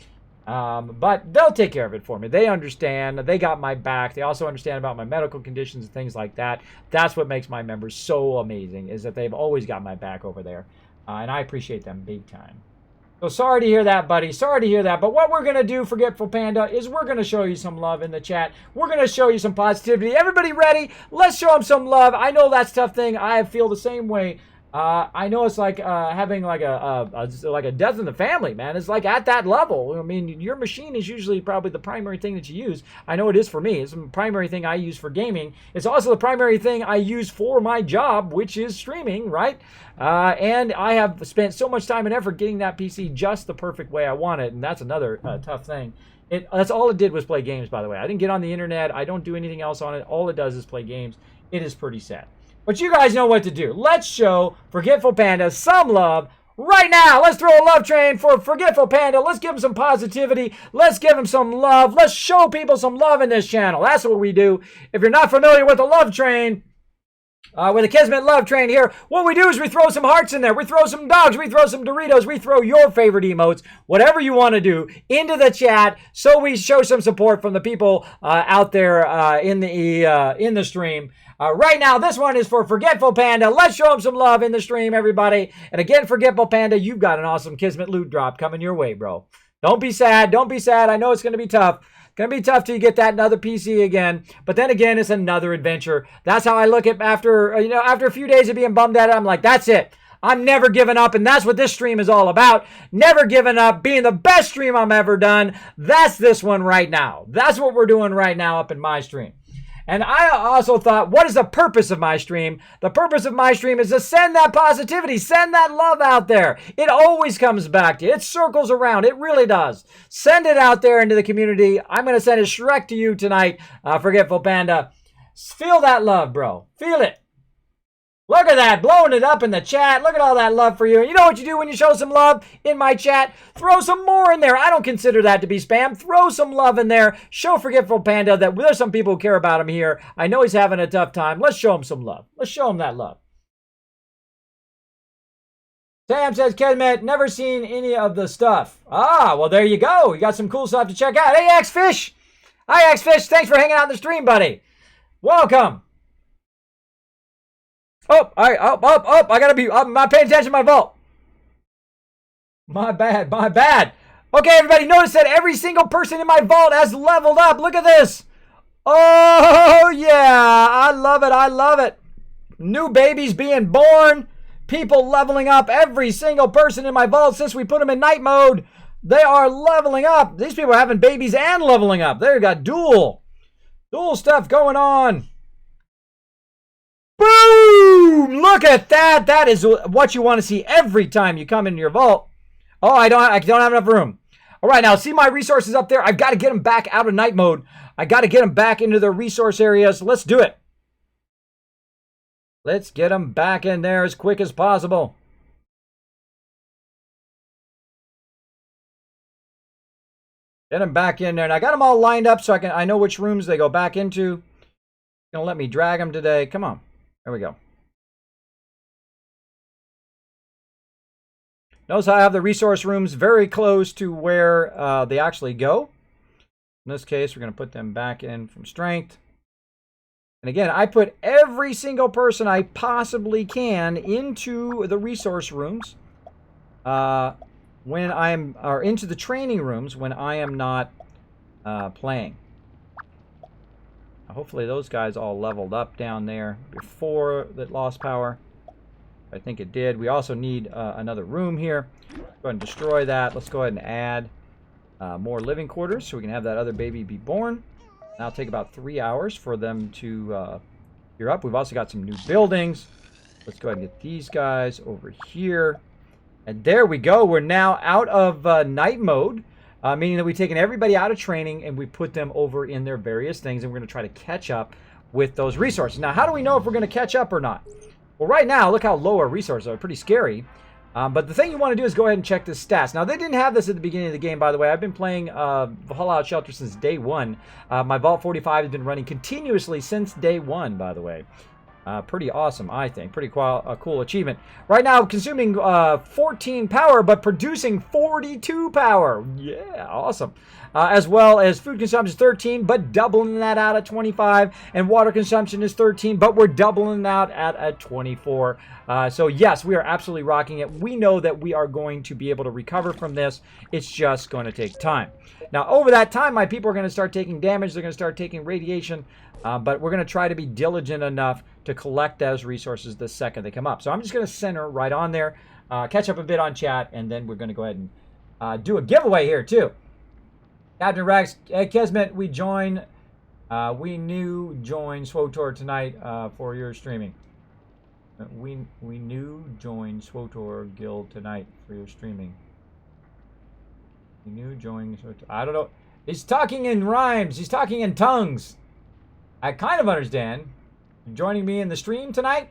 But they'll take care of it for me. They understand. They got my back. They also understand about my medical conditions and things like that. That's what makes my members so amazing, is that they've always got my back over there. And I appreciate them big time. So sorry to hear that, buddy. Sorry to hear that. But what we're going to do, Forgetful Panda, is we're going to show you some love in the chat. We're going to show you some positivity. Everybody ready? Let's show them some love. I know that's a tough thing. I feel the same way. I know it's like having like a death in the family, man. It's like at that level. I mean, your machine is usually probably the primary thing that you use. I know it is for me. It's the primary thing I use for gaming. It's also the primary thing I use for my job, which is streaming, right? And I have spent so much time and effort getting that PC just the perfect way I want it, and that's another tough thing. That's all it did was play games, by the way. I didn't get on the internet. I don't do anything else on it. All it does is play games. It is pretty sad. But you guys know what to do. Let's show Forgetful Panda some love right now. Let's throw a love train for Forgetful Panda. Let's give him some positivity. Let's give him some love. Let's show people some love in this channel. That's what we do. If you're not familiar with the love train, with the Kismet love train here, what we do is we throw some hearts in there. We throw some dogs. We throw some Doritos. We throw your favorite emotes, whatever you want to do, into the chat, so we show some support from the people out there in the stream. Right now, this one is for Forgetful Panda. Let's show him some love in the stream, everybody. And again, Forgetful Panda, you've got an awesome Kismet loot drop coming your way, bro. Don't be sad. Don't be sad. I know it's going to be tough. It's going to be tough till you get that another PC again. But then again, it's another adventure. That's how I look at after a few days of being bummed at it. I'm like, that's it. I'm never giving up, and that's what this stream is all about. Never giving up, being the best stream I've ever done. That's this one right now. That's what we're doing right now up in my stream. And I also thought, what is the purpose of my stream? The purpose of my stream is to send that positivity, send that love out there. It always comes back to you. It circles around. It really does. Send it out there into the community. I'm going to send a Shrek to you tonight, Forgetful Panda. Feel that love, bro. Feel it. Look at that, blowing it up in the chat. Look at all that love for you. And you know what you do when you show some love in my chat? Throw some more in there. I don't consider that to be spam. Throw some love in there. Show Forgetful Panda that there's some people who care about him here. I know he's having a tough time. Let's show him some love. Let's show him that love. Sam says, Kismet, never seen any of the stuff. Ah, well, there you go. You got some cool stuff to check out. Hey, X-Fish. Hi, X-Fish. Thanks for hanging out in the stream, buddy. Welcome. Oh, all right, I gotta be, I'm not paying attention to my vault. My bad. Okay, everybody, notice that every single person in my vault has leveled up. Look at this. Oh, yeah, I love it. New babies being born, people leveling up. Every single person in my vault, since we put them in night mode, they are leveling up. These people are having babies and leveling up. They've got dual stuff going on. Boom! Look at that. That is what you want to see every time you come into your vault. Oh, I don't have enough room. All right, now see my resources up there? I've got to get them back out of night mode. I got to get them back into their resource areas. Let's do it. Let's get them back in there as quick as possible. Get them back in there. And I got them all lined up so I know which rooms they go back into. Gonna let me drag them today. Come on. There we go. Notice I have the resource rooms very close to where they actually go. In this case, we're going to put them back in from strength. And again, I put every single person I possibly can into the resource rooms when or into the training rooms when I am not playing. Hopefully those guys all leveled up down there before it lost power. I think it did. We also need another room here. Go ahead and destroy that. Let's go ahead and add more living quarters so we can have that other baby be born. That'll take about 3 hours for them to You're up. We've also got some new buildings. Let's go ahead and get these guys over here. And there we go. We're now out of night mode, meaning that we've taken everybody out of training and we put them over in their various things, and we're going to try to catch up with those resources. Now, how do we know if we're going to catch up or not? Well, right now, look how low our resources are. Pretty scary. But the thing you want to do is go ahead and check the stats. Now, they didn't have this at the beginning of the game, by the way. I've been playing Fallout Shelter since day one. My Vault 45 has been running continuously since day one, by the way. Pretty awesome, I think. Pretty cool achievement. Right now, consuming 14 power, but producing 42 power. Yeah, awesome. As well as food consumption is 13, but doubling that out at 25. And water consumption is 13, but we're doubling that at 24. So yes, we are absolutely rocking it. We know that we are going to be able to recover from this. It's just going to take time. Now, over that time, my people are going to start taking damage. They're going to start taking radiation. But we're going to try to be diligent enough to collect those resources the second they come up. So I'm just going to center right on there, catch up a bit on chat, and then we're going to go ahead and do a giveaway here, too. Captain Rex, hey, Kismet, we join SWOTOR tonight for your streaming. We join SWOTOR Guild tonight for your streaming. I don't know. He's talking in rhymes. He's talking in tongues. I kind of understand. You're joining me in the stream tonight?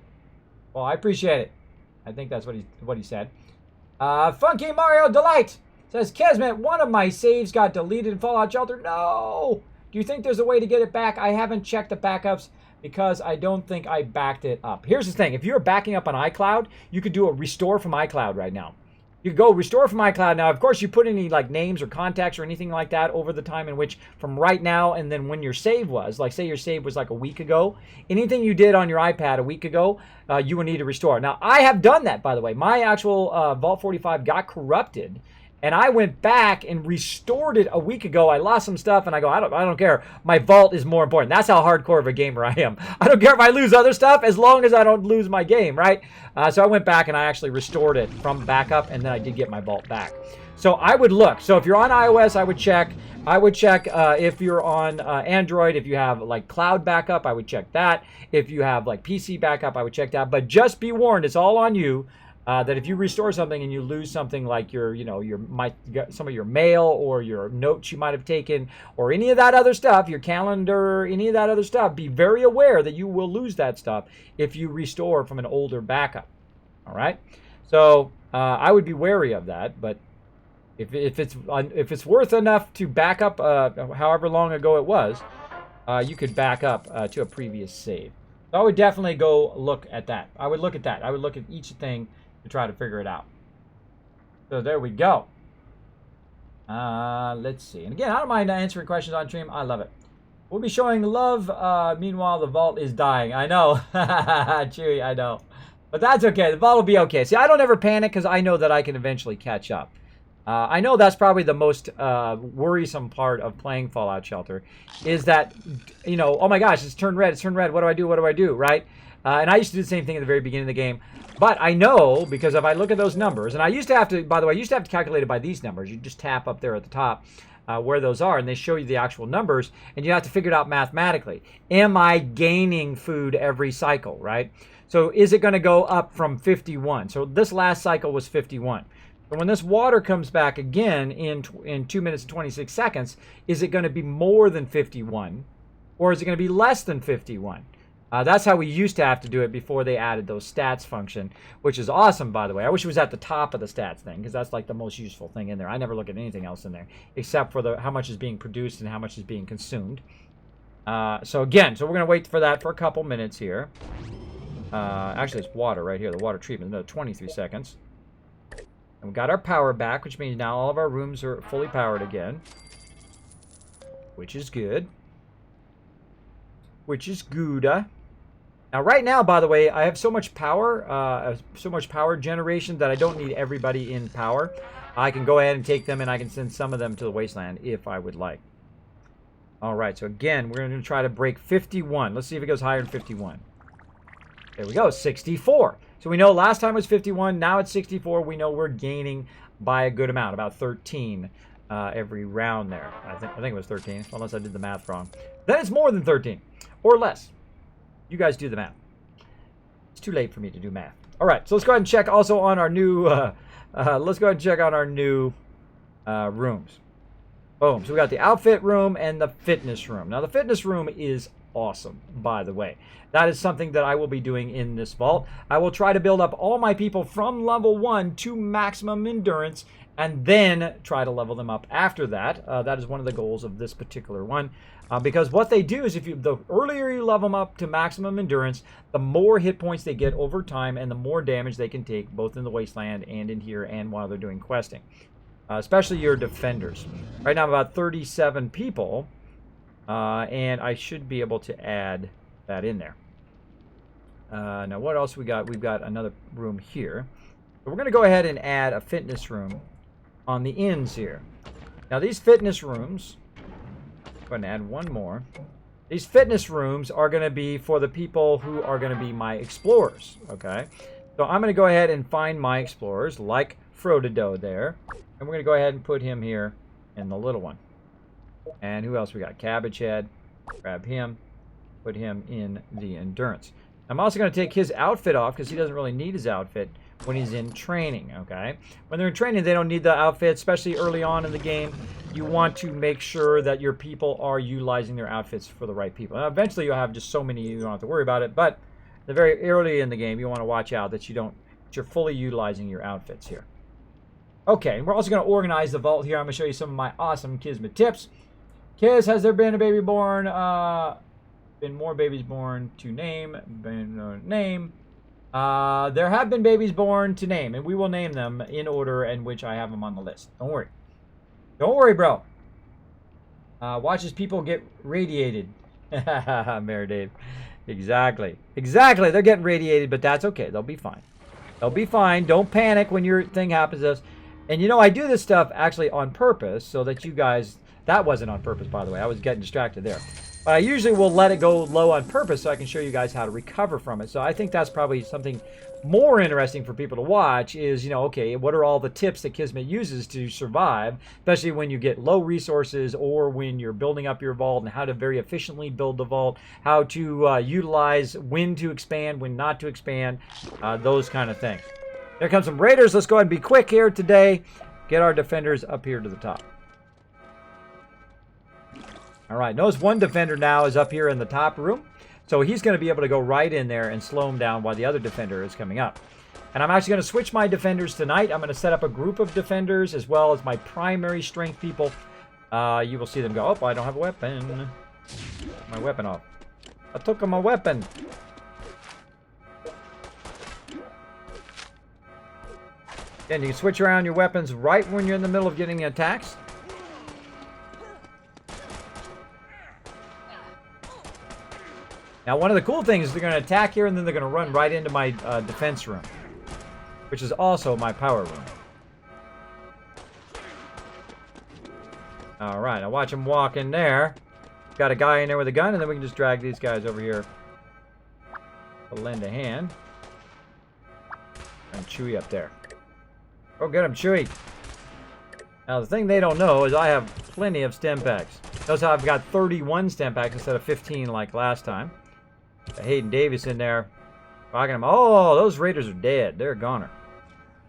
Well, I appreciate it. I think that's what he said. Funky Mario Delight says, Kismet, one of my saves got deleted in Fallout Shelter. No! Do you think there's a way to get it back? I haven't checked the backups because I don't think I backed it up. Here's the thing. If you're backing up on iCloud, you could do a restore from iCloud right now. You go restore from iCloud. Now, of course, you put any like names or contacts or anything like that over the time in which from right now and then when your save was, like say your save was like a week ago, anything you did on your iPad a week ago, you would need to restore. Now, I have done that, by the way. My actual Vault 45 got corrupted, and I went back and restored it a week ago. I lost some stuff, and I go, I don't care. My vault is more important. That's how hardcore of a gamer I am. I don't care if I lose other stuff as long as I don't lose my game, right? So I went back and I actually restored it from backup, and then I did get my vault back. So I would look. So if you're on iOS, I would check. If you're on Android, if you have like cloud backup, I would check that. If you have like PC backup, I would check that. But just be warned, it's all on you. That if you restore something and you lose something like some of your mail or your notes you might have taken or any of that other stuff, your calendar, any of that other stuff, be very aware that you will lose that stuff if you restore from an older backup. All right, so I would be wary of that. But if it's worth enough to back up, however long ago it was, you could back up to a previous save. So I would definitely go look at that. I would look at that. I would look at each thing to try to figure it out. So there we go. Let's see. And again, I don't mind answering questions on stream. I love it. We'll be showing love. Meanwhile, the vault is dying. I know. Chewy, I know. But that's okay. The vault will be okay. See, I don't ever panic because I know that I can eventually catch up. I know that's probably the most worrisome part of playing Fallout Shelter is that, oh my gosh, it's turned red. It's turned red. What do I do? What do I do? Right? And I used to do the same thing at the very beginning of the game. But I know, because if I look at those numbers, and I used to have to, by the way, I used to have to calculate it by these numbers. You just tap up there at the top where those are, and they show you the actual numbers, and you have to figure it out mathematically. Am I gaining food every cycle, right? So is it going to go up from 51? So this last cycle was 51. But when this water comes back again in 2 minutes and 26 seconds, is it going to be more than 51? Or is it going to be less than 51? That's how we used to have to do it before they added those stats function, which is awesome, by the way. I wish it was at the top of the stats thing, because that's like the most useful thing in there. I never look at anything else in there, except for how much is being produced and how much is being consumed. So we're going to wait for that for a couple minutes here. Actually, it's water right here, the water treatment, another 23 seconds. And we got our power back, which means now all of our rooms are fully powered again, which is good. Which is good. Now, right now, by the way, I have so much power generation that I don't need everybody in power. I can go ahead and take them, and I can send some of them to the wasteland if I would like. All right, so again, we're going to try to break 51. Let's see if it goes higher than 51. There we go, 64. So we know last time was 51, now it's 64. We know we're gaining by a good amount, about 13 every round there. I think it was 13, unless I did the math wrong. Then it's more than 13, or less. You guys do the math. It's too late for me to do math. All right, so let's go ahead and check also on our new, let's go ahead and check on our new rooms. Boom, so we got the outfit room and the fitness room. Now the fitness room is awesome, by the way. That is something that I will be doing in this vault. I will try to build up all my people from level 1 to maximum endurance and then try to level them up after that. That is one of the goals of this particular one. Because what they do is the earlier you level them up to maximum endurance, the more hit points they get over time and the more damage they can take both in the wasteland and in here and while they're doing questing. Especially your defenders. Right now I'm about 37 people. And I should be able to add that in there. Now what else we got? We've got another room here. So we're going to go ahead and add a fitness room on the ends here. Now these fitness rooms, I'm going to add one more. These fitness rooms are going to be for the people who are going to be my explorers. Okay. So I'm going to go ahead and find my explorers like Frodo there. And we're going to go ahead and put him here in the little one. And who else we got? Cabbage Head. Grab him. Put him in the endurance. I'm also going to take his outfit off because he doesn't really need his outfit when he's in training, okay? When they're in training, they don't need the outfit, especially early on in the game. You want to make sure that your people are utilizing their outfits for the right people. Now, eventually, you'll have just so many you don't have to worry about it, but the very early in the game, you want to watch out that you're fully utilizing your outfits here. Okay, we're also going to organize the vault here. I'm going to show you some of my awesome Kismet tips. Kiz, has there been a baby born? Been more babies born to name? Name. There have been babies born to name, and we will name them in order in which I have them on the list. Don't worry. Don't worry, bro. Watch as people get radiated. Mayor Dave. Exactly. Exactly. They're getting radiated, but that's okay. They'll be fine. They'll be fine. Don't panic when your thing happens to us. And you know, I do this stuff actually on purpose so that you guys... That wasn't on purpose, by the way. I was getting distracted there. But I usually will let it go low on purpose so I can show you guys how to recover from it. So I think that's probably something more interesting for people to watch is, you know, okay, what are all the tips that Kismet uses to survive, especially when you get low resources or when you're building up your vault, and how to very efficiently build the vault, how to utilize when to expand, when not to expand, those kind of things. Here comes some raiders. Let's go ahead and be quick here today. Get our defenders up here to the top. All right, notice one defender now is up here in the top room. So he's going to be able to go right in there and slow him down while the other defender is coming up. And I'm actually going to switch my defenders tonight. I'm going to set up a group of defenders as well as my primary strength people. You will see them go, oh, I don't have a weapon. My weapon off. I took my weapon. And you can switch around your weapons right when you're in the middle of getting attacks. Now, one of the cool things is they're going to attack here, and then they're going to run right into my defense room, which is also my power room. All right, now watch them walk in there. Got a guy in there with a gun, and then we can just drag these guys over here to lend a hand. And Chewie up there. Go get him, Chewie. Now, the thing they don't know is I have plenty of stem packs. Notice how I've got 31 stem packs instead of 15 like last time. Hayden Davis in there. Rocking him. Oh, those raiders are dead. They're a goner.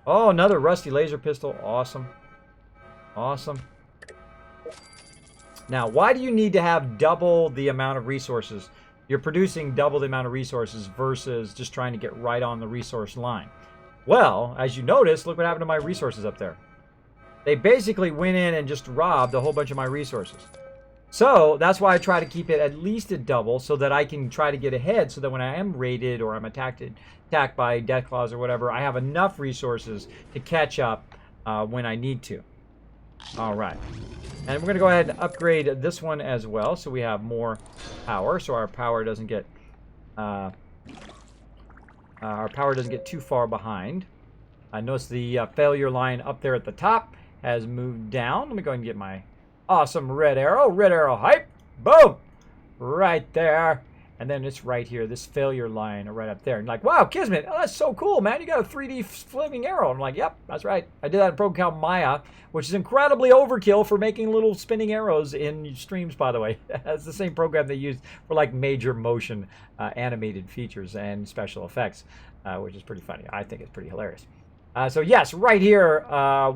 Oh, another rusty laser pistol. Awesome. Awesome. Now, why do you need to have double the amount of resources? You're producing double the amount of resources versus just trying to get right on the resource line. Well, as you notice, look what happened to my resources up there. They basically went in and just robbed a whole bunch of my resources. So that's why I try to keep it at least at double so that I can try to get ahead so that when I am raided or I'm attacked by Deathclaws or whatever, I have enough resources to catch up when I need to. All right. And we're going to go ahead and upgrade this one as well so we have more power so our power doesn't get too far behind. I notice the failure line up there at the top has moved down. Let me go ahead and get my awesome red arrow. Red arrow hype. Boom. Right there. And then it's right here, this failure line right up there. And like, wow, Kismet, oh, that's so cool, man. You got a 3D flaming arrow. I'm like, yep, that's right. I did that in program called Maya, which is incredibly overkill for making little spinning arrows in streams, by the way. That's the same program they used for like major motion animated features and special effects, which is pretty funny. I think it's pretty hilarious. So yes, right here,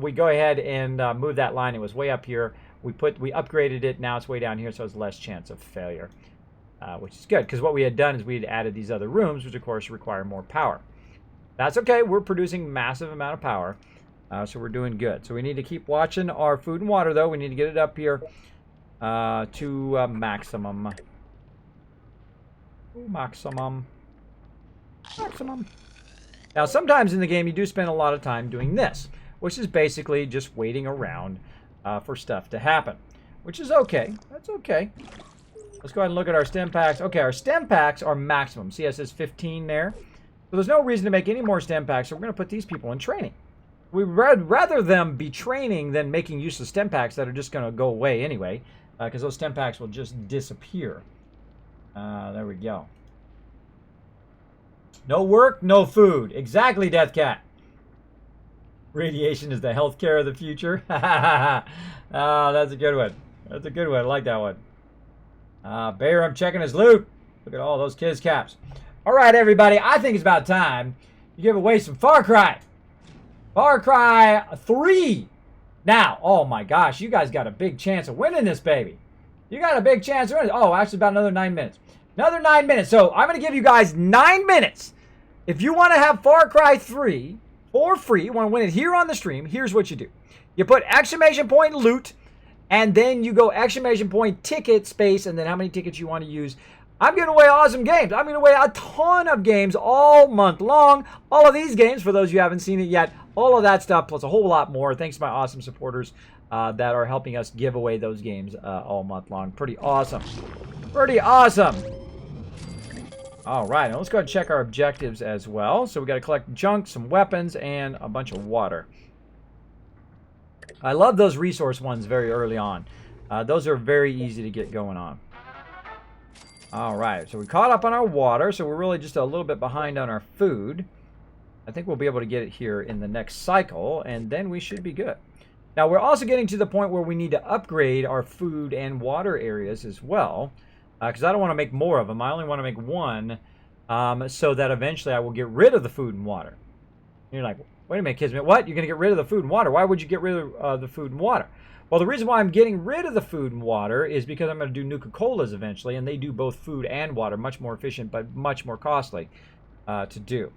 we go ahead and move that line. It was way up here. We upgraded it. Now it's way down here, so it's less chance of failure. Which is good, because what we had done is we had added these other rooms, which of course require more power. That's okay. We're producing massive amount of power, so we're doing good. So we need to keep watching our food and water, though. We need to get it up here to maximum. Maximum. Now, sometimes in the game, you do spend a lot of time doing this, which is basically just waiting around for stuff to happen, which is okay. That's okay. Let's go ahead and look at our stem packs. Okay, our stem packs are maximum. See, it says 15 there. So there's no reason to make any more stem packs, so we're going to put these people in training. We'd rather them be training than making useless stem packs that are just going to go away anyway, because those stem packs will just disappear. There we go. No work, no food. Exactly, Death Cat. Radiation is the healthcare of the future. Oh, that's a good one. That's a good one. I like that one. Bear, I'm checking his loot. Look at all those kids' caps. All right, everybody. I think it's about time to give away some Far Cry. Far Cry 3. Now, oh my gosh, you guys got a big chance of winning this, baby. You got a big chance of winning. Oh, actually, about another 9 minutes. Another 9 minutes. So I'm going to give you guys 9 minutes. If you want to have Far Cry 3 for free, you want to win it here on the stream, here's what you do. You put exclamation point loot, and then you go exclamation point ticket space, and then how many tickets you want to use. I'm giving away awesome games. I'm giving away a ton of games all month long. All of these games, for those of you who haven't seen it yet, all of that stuff plus a whole lot more. Thanks to my awesome supporters that are helping us give away those games all month long. Pretty awesome. Pretty awesome. All right, now let's go ahead and check our objectives as well. So we got to collect junk, some weapons, and a bunch of water. I love those resource ones very early on. Those are very easy to get going on. All right, so we caught up on our water, so we're really just a little bit behind on our food. I think we'll be able to get it here in the next cycle, and then we should be good. Now, we're also getting to the point where we need to upgrade our food and water areas as well, because I don't want to make more of them. I only want to make one, so that eventually I will get rid of the food and water. And you're like, wait a minute, Kismet, what? You're going to get rid of the food and water? Why would you get rid of the food and water? Well, the reason why I'm getting rid of the food and water is because I'm going to do Nuka-Colas eventually, and they do both food and water. Much more efficient, but much more costly to do.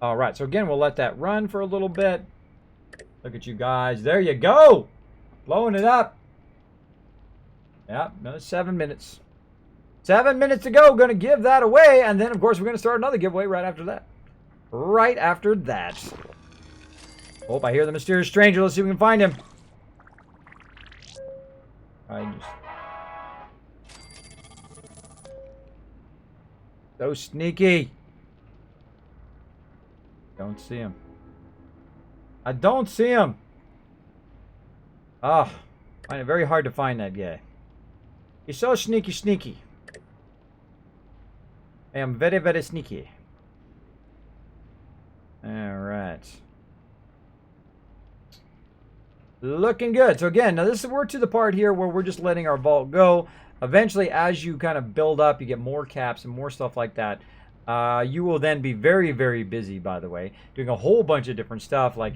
All right, so again, we'll let that run for a little bit. Look at you guys. There you go. Blowing it up. Yep, another 7 minutes. 7 minutes to go. Going to give that away, and then, of course, we're going to start another giveaway right after that. Right after that. Oh, I hear the mysterious stranger. Let's see if we can find him. So sneaky. Don't see him. I don't see him. Ah, I find it very hard to find that guy. He's so sneaky, sneaky. I am very, very sneaky. All right. Looking good. So again, now we're to the part here where we're just letting our vault go. Eventually, as you kind of build up, you get more caps and more stuff like that. You will then be very, very busy, by the way, doing a whole bunch of different stuff, like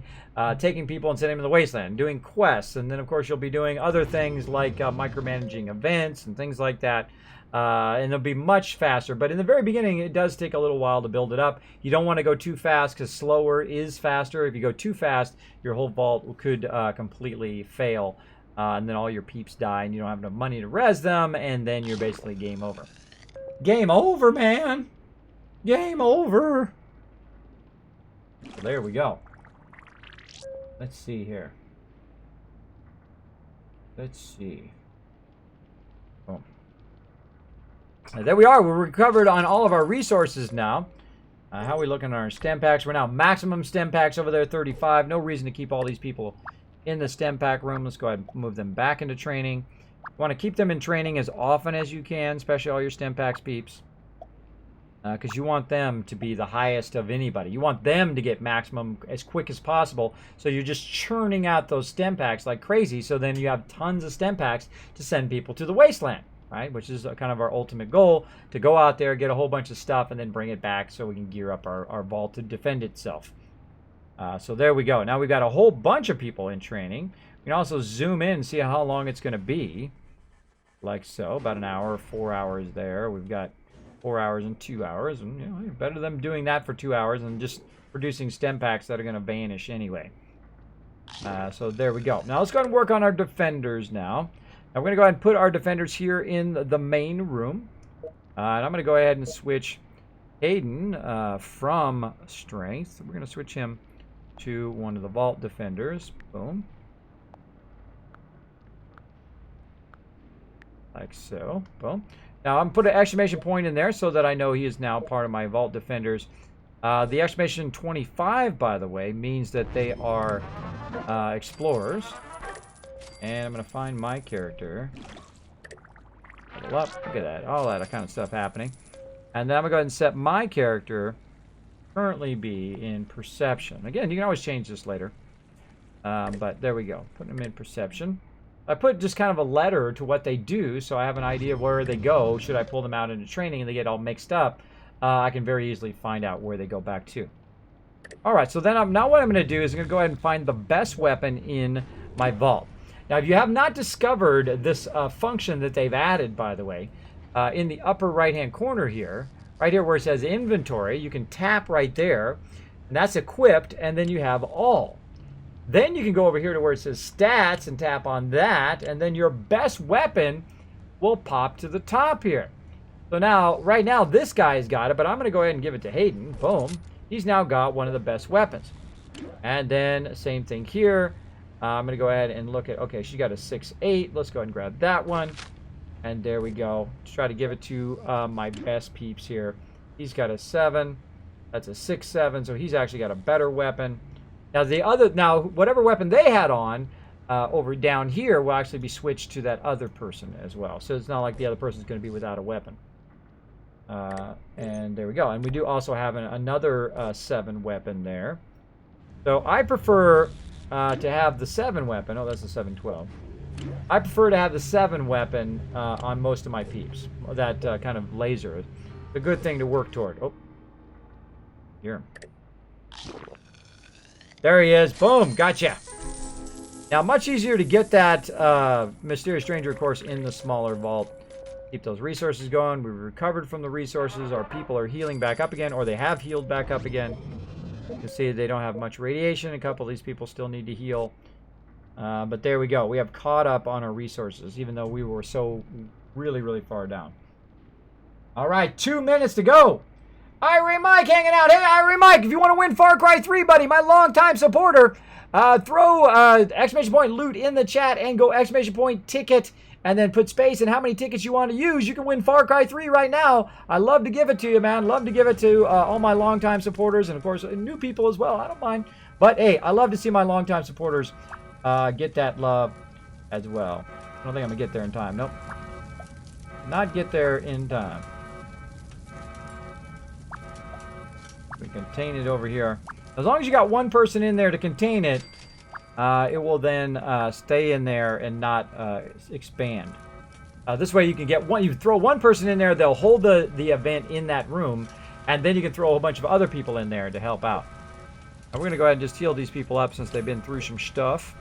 taking people and sending them to the wasteland, doing quests, and then, of course, you'll be doing other things like micromanaging events and things like that. And it'll be much faster. But in the very beginning, it does take a little while to build it up. You don't want to go too fast because slower is faster. If you go too fast, your whole vault could completely fail. And then all your peeps die and you don't have enough money to res them. And then you're basically game over. Game over, man. Game over. So there we go. Let's see here. Let's see. Boom. There we are. We're recovered on all of our resources now. How are we looking at our stem packs? We're now maximum stem packs over there, 35. No reason to keep all these people in the stem pack room. Let's go ahead and move them back into training. You want to keep them in training as often as you can, especially all your stem packs peeps. because you want them to be the highest of anybody. You want them to get maximum as quick as possible. So you're just churning out those stem packs like crazy. So then you have tons of stem packs to send people to the wasteland, right? Which is kind of our ultimate goal, to go out there, get a whole bunch of stuff, and then bring it back so we can gear up our vault to defend itself. So there we go. Now we've got a whole bunch of people in training. We can also zoom in and see how long it's going to be. Like so, about an hour, 4 hours there. We've got 4 hours and 2 hours, and you know, better than doing that for 2 hours than just producing stem packs that are going to vanish anyway. So there we go. Now let's go ahead and work on our defenders now. Now we're going to go ahead and put our defenders here in the main room. And I'm going to go ahead and switch Hayden from strength. We're going to switch him to one of the vault defenders. Boom. Like so. Boom. Now, I'm going to put an exclamation point in there so that I know he is now part of my vault defenders. The exclamation 25, by the way, means that they are explorers. And I'm going to find my character. Level up. Look at that. All that kind of stuff happening. And then I'm going to go ahead and set my character currently be in perception. Again, you can always change this later. But there we go. Putting them in perception. I put just kind of a letter to what they do, so I have an idea of where they go. Should I pull them out into training and they get all mixed up, I can very easily find out where they go back to. All right, so then now what I'm going to do is I'm going to go ahead and find the best weapon in my vault. Now, if you have not discovered this function that they've added, by the way, in the upper right-hand corner here, right here where it says inventory, you can tap right there, and that's equipped, and then you have all. Then you can go over here to where it says stats and tap on that, and then your best weapon will pop to the top here. So now, right now, this guy's got it, but I'm going to go ahead and give it to Hayden. Boom. He's now got one of the best weapons. And then, same thing here. I'm going to go ahead and look at, okay, she's got a 6.8. Let's go ahead and grab that one. And there we go. Let's try to give it to my best peeps here. He's got a 7. That's a 6.7, so he's actually got a better weapon. Now, whatever weapon they had on over down here will actually be switched to that other person as well. So it's not like the other person's going to be without a weapon. And there we go. And we do also have another 7 weapon there. So I prefer to have the 7 weapon. Oh, that's the 712. I prefer to have the 7 weapon on most of my peeps. That kind of laser. It's a good thing to work toward. Oh. Here. There he is. Boom. Gotcha. Now, much easier to get that Mysterious Stranger, of course, in the smaller vault. Keep those resources going. We've recovered from the resources. Our people are healing back up again, or they have healed back up again. You can see they don't have much radiation. A couple of these people still need to heal. But there we go. We have caught up on our resources, even though we were so really, really far down. All right, 2 minutes to go. Irie Mike hanging out. Hey, Irie Mike, if you want to win Far Cry 3, buddy, my longtime supporter, throw exclamation point loot in the chat and go exclamation point ticket and then put space and how many tickets you want to use. You can win Far Cry 3 right now. I love to give it to you, man. Love to give it to all my longtime supporters and, of course, new people as well. I don't mind. But, hey, I love to see my longtime supporters get that love as well. I don't think I'm going to get there in time. Nope. Not get there in time. We contain it over here. As long as you got one person in there to contain it, it will then stay in there and not expand. This way you can get one. You throw one person in there, they'll hold the event in that room, and then you can throw a whole bunch of other people in there to help out. Now we're going to go ahead and just heal these people up since they've been through some stuff.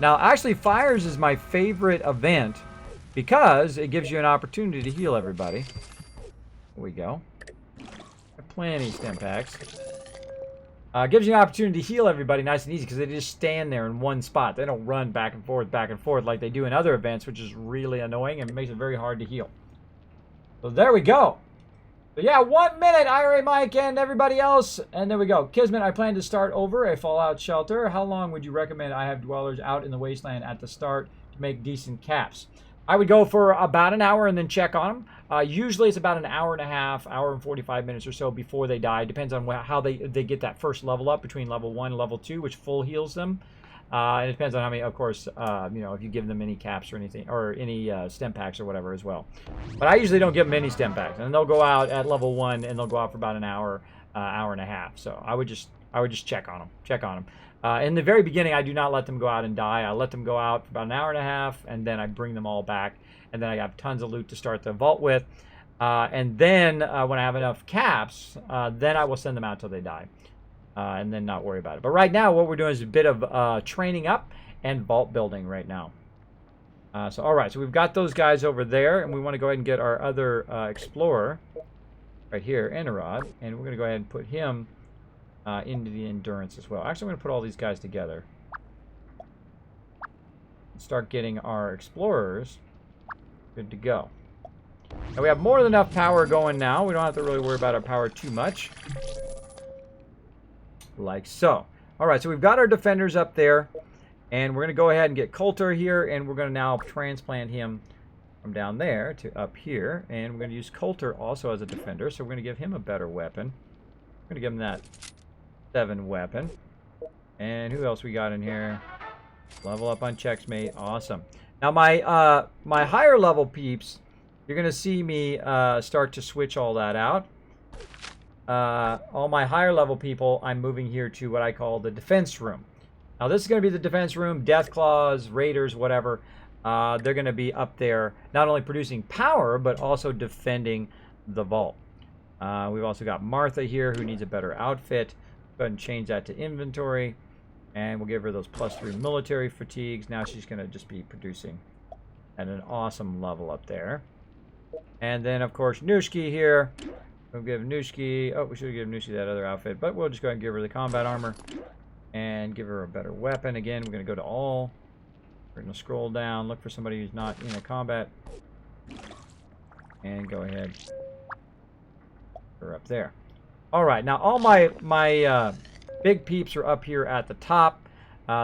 Now, actually, Fires is my favorite event because it gives you an opportunity to heal everybody. There we go. Plenty of stem packs. Gives you an opportunity to heal everybody nice and easy because they just stand there in one spot. They don't run back and forth like they do in other events, which is really annoying and makes it very hard to heal. So there we go. But yeah, 1 minute, IRA Mike and everybody else. And there we go. Kismet, I plan to start over a fallout shelter. How long would you recommend I have dwellers out in the wasteland at the start to make decent caps? I would go for about an hour and then check on them. Usually it's about an hour and a half, hour and 45 minutes or so before they die. Depends on how they get that first level up between level 1 and level 2, which full heals them. And it depends on how many, of course, you know, if you give them any caps or anything, or any stem packs or whatever as well. But I usually don't give them any stem packs, and they'll go out at level 1, and they'll go out for about an hour, hour and a half. So I would just check on them, in the very beginning, I do not let them go out and die. I let them go out for about an hour and a half, and then I bring them all back, and then I have tons of loot to start the vault with. And then when I have enough caps, then I will send them out till they die. And then not worry about it. But right now, what we're doing is a bit of training up and vault building right now. So, all right. So we've got those guys over there, and we want to go ahead and get our other explorer right here, Enarod, and we're going to go ahead and put him into the endurance as well. Actually, I'm going to put all these guys together. Start getting our explorers good to go. And we have more than enough power going now. We don't have to really worry about our power too much. Like so. All right, so we've got our defenders up there, and we're going to go ahead and get Coulter here, and we're going to now transplant him from down there to up here, and we're going to use Coulter also as a defender, so we're going to give him a better weapon. We're going to give him that 7 weapon. And who else we got in here? Level up on checks, mate. Awesome. Now my my higher level peeps, you're going to see me start to switch all that out. All my higher level people, I'm moving here to what I call the defense room. Now this is going to be the defense room. Death Claws, Raiders, whatever. They're going to be up there not only producing power, but also defending the vault. We've also got Martha here who needs a better outfit. Go ahead and change that to inventory. And we'll give her those +3 military fatigues. Now she's going to just be producing at an awesome level up there. And then, of course, Nushki here. We'll give Nushki... Oh, we should have given Nushki that other outfit. But we'll just go ahead and give her the combat armor. And give her a better weapon. Again, we're going to go to all. We're going to scroll down. Look for somebody who's not in a combat. And go ahead. We're up there. All right. Now, all my big peeps are up here at the top.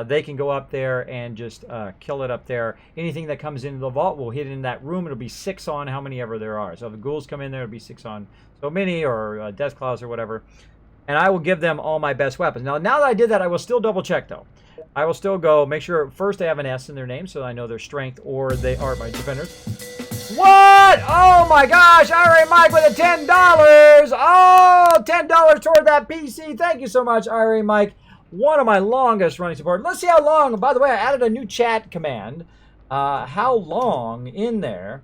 They can go up there and just kill it up there. Anything that comes into the vault will hit in that room. It'll be 6 on how many ever there are. So if the ghouls come in there, it'll be 6 on so many, or Death Claws or whatever. And I will give them all my best weapons. Now that I did that, I will still double check though. I will still go make sure first they have an S in their name so I know their strength, or they are my defenders. What? Oh my gosh, IRA Mike with a $10. Oh, $10 toward that PC. Thank you so much, IRA Mike. One of my longest running support. Let's see how long. By the way, I added a new chat command. How long in there?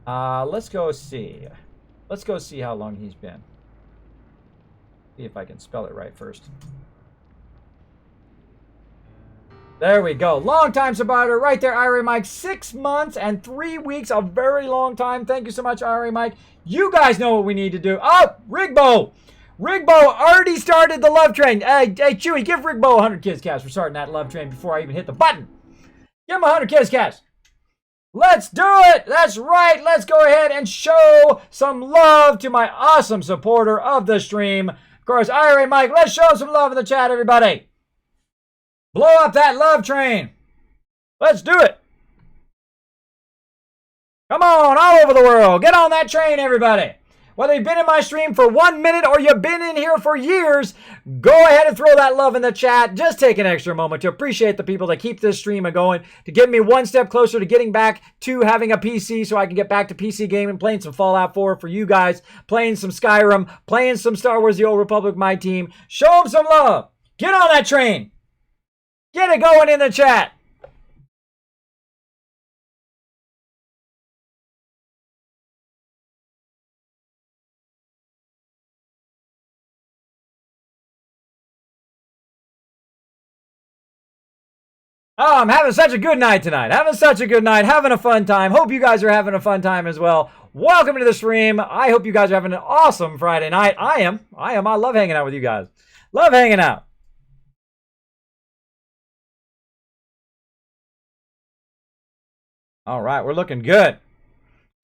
Let's go see. Let's go see how long he's been. See if I can spell it right first. There we go. Long time supporter right there, IRA Mike. 6 months and 3 weeks. A very long time. Thank you so much, IRA Mike. You guys know what we need to do. Oh, Rigbo. Rigbo already started the love train. Hey, Chewy, give Rigbo 100 kids cash for starting that love train before I even hit the button. Give him 100 kids cash. Let's do it. That's right. Let's go ahead and show some love to my awesome supporter of the stream. Of course, IRA Mike, let's show some love in the chat, everybody. Blow up that love train. Let's do it. Come on, all over the world. Get on that train, everybody. Whether you've been in my stream for 1 minute or you've been in here for years, go ahead and throw that love in the chat. Just take an extra moment to appreciate the people that keep this stream going, to get me one step closer to getting back to having a PC so I can get back to PC gaming, playing some Fallout 4 for you guys, playing some Skyrim, playing some Star Wars The Old Republic, my team. Show them some love. Get on that train. Get it going in the chat. Oh, I'm having such a good night tonight. Having such a good night. Having a fun time. Hope you guys are having a fun time as well. Welcome to the stream. I hope you guys are having an awesome Friday night. I am. I love hanging out with you guys. Love hanging out. All right, we're looking good.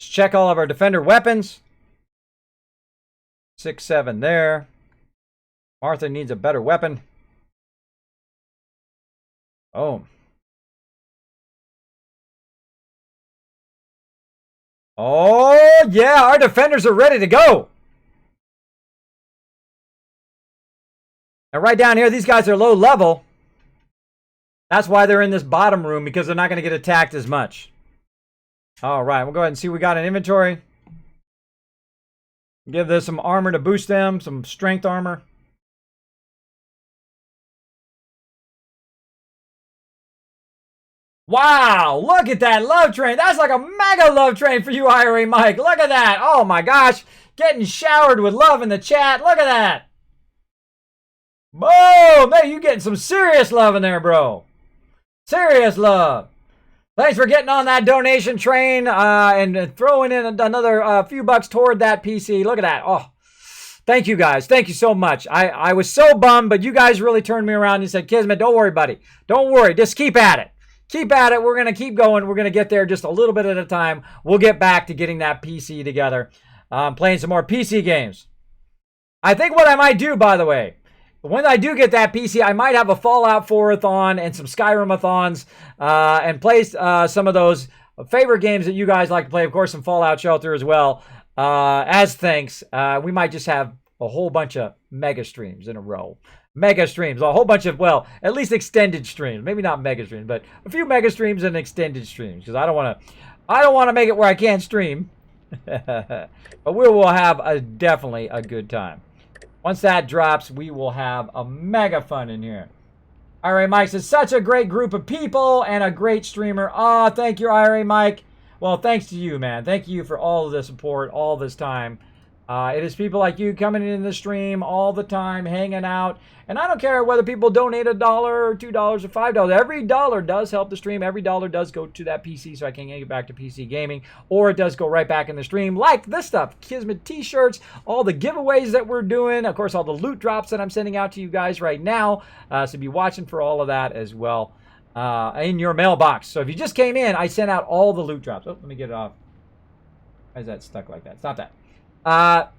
Let's check all of our defender weapons. 6, 7 there. Martha needs a better weapon. Oh. Oh, yeah, our defenders are ready to go. And right down here, these guys are low level. That's why they're in this bottom room, because they're not going to get attacked as much. All right, we'll go ahead and see what we got in inventory. Give this some armor to boost them, some strength armor. Wow, look at that love train. That's like a mega love train for you, IRA Mike. Look at that. Oh my gosh. Getting showered with love in the chat. Look at that. Boom. Man, you getting some serious love in there, bro. Serious love. Thanks for getting on that donation train and throwing in another few bucks toward that PC. Look at that. Oh, thank you guys. Thank you so much. I was so bummed, but you guys really turned me around and said, Kismet, don't worry, buddy. Don't worry. Just keep at it. Keep at it. We're going to keep going. We're going to get there just a little bit at a time. We'll get back to getting that PC together. Playing some more PC games. I think what I might do, by the way, when I do get that PC, I might have a Fallout 4-a-thon and some Skyrim-a-thons and play some of those favorite games that you guys like to play. Of course, some Fallout Shelter as well. As thanks, we might just have a whole bunch of mega streams in a row. Mega streams, a whole bunch of, well, at least extended streams. Maybe not mega streams, but a few mega streams and extended streams, because I don't want to make it where I can't stream. But we will have definitely a good time. Once that drops, we will have a mega fun in here. IRA Mike says, such a great group of people and a great streamer. Oh, thank you, IRA Mike. Well, thanks to you, man. Thank you for all of the support all this time. It is people like you coming in the stream all the time, hanging out. And I don't care whether people donate $1 or $2 or $5. Every dollar does help the stream. Every dollar does go to that PC so I can get back to PC gaming. Or it does go right back in the stream, like this stuff. Kismet t-shirts, all the giveaways that we're doing. Of course, all the loot drops that I'm sending out to you guys right now. So be watching for all of that as well in your mailbox. So if you just came in, I sent out all the loot drops. Oh, let me get it off. Why is that stuck like that? It's not that.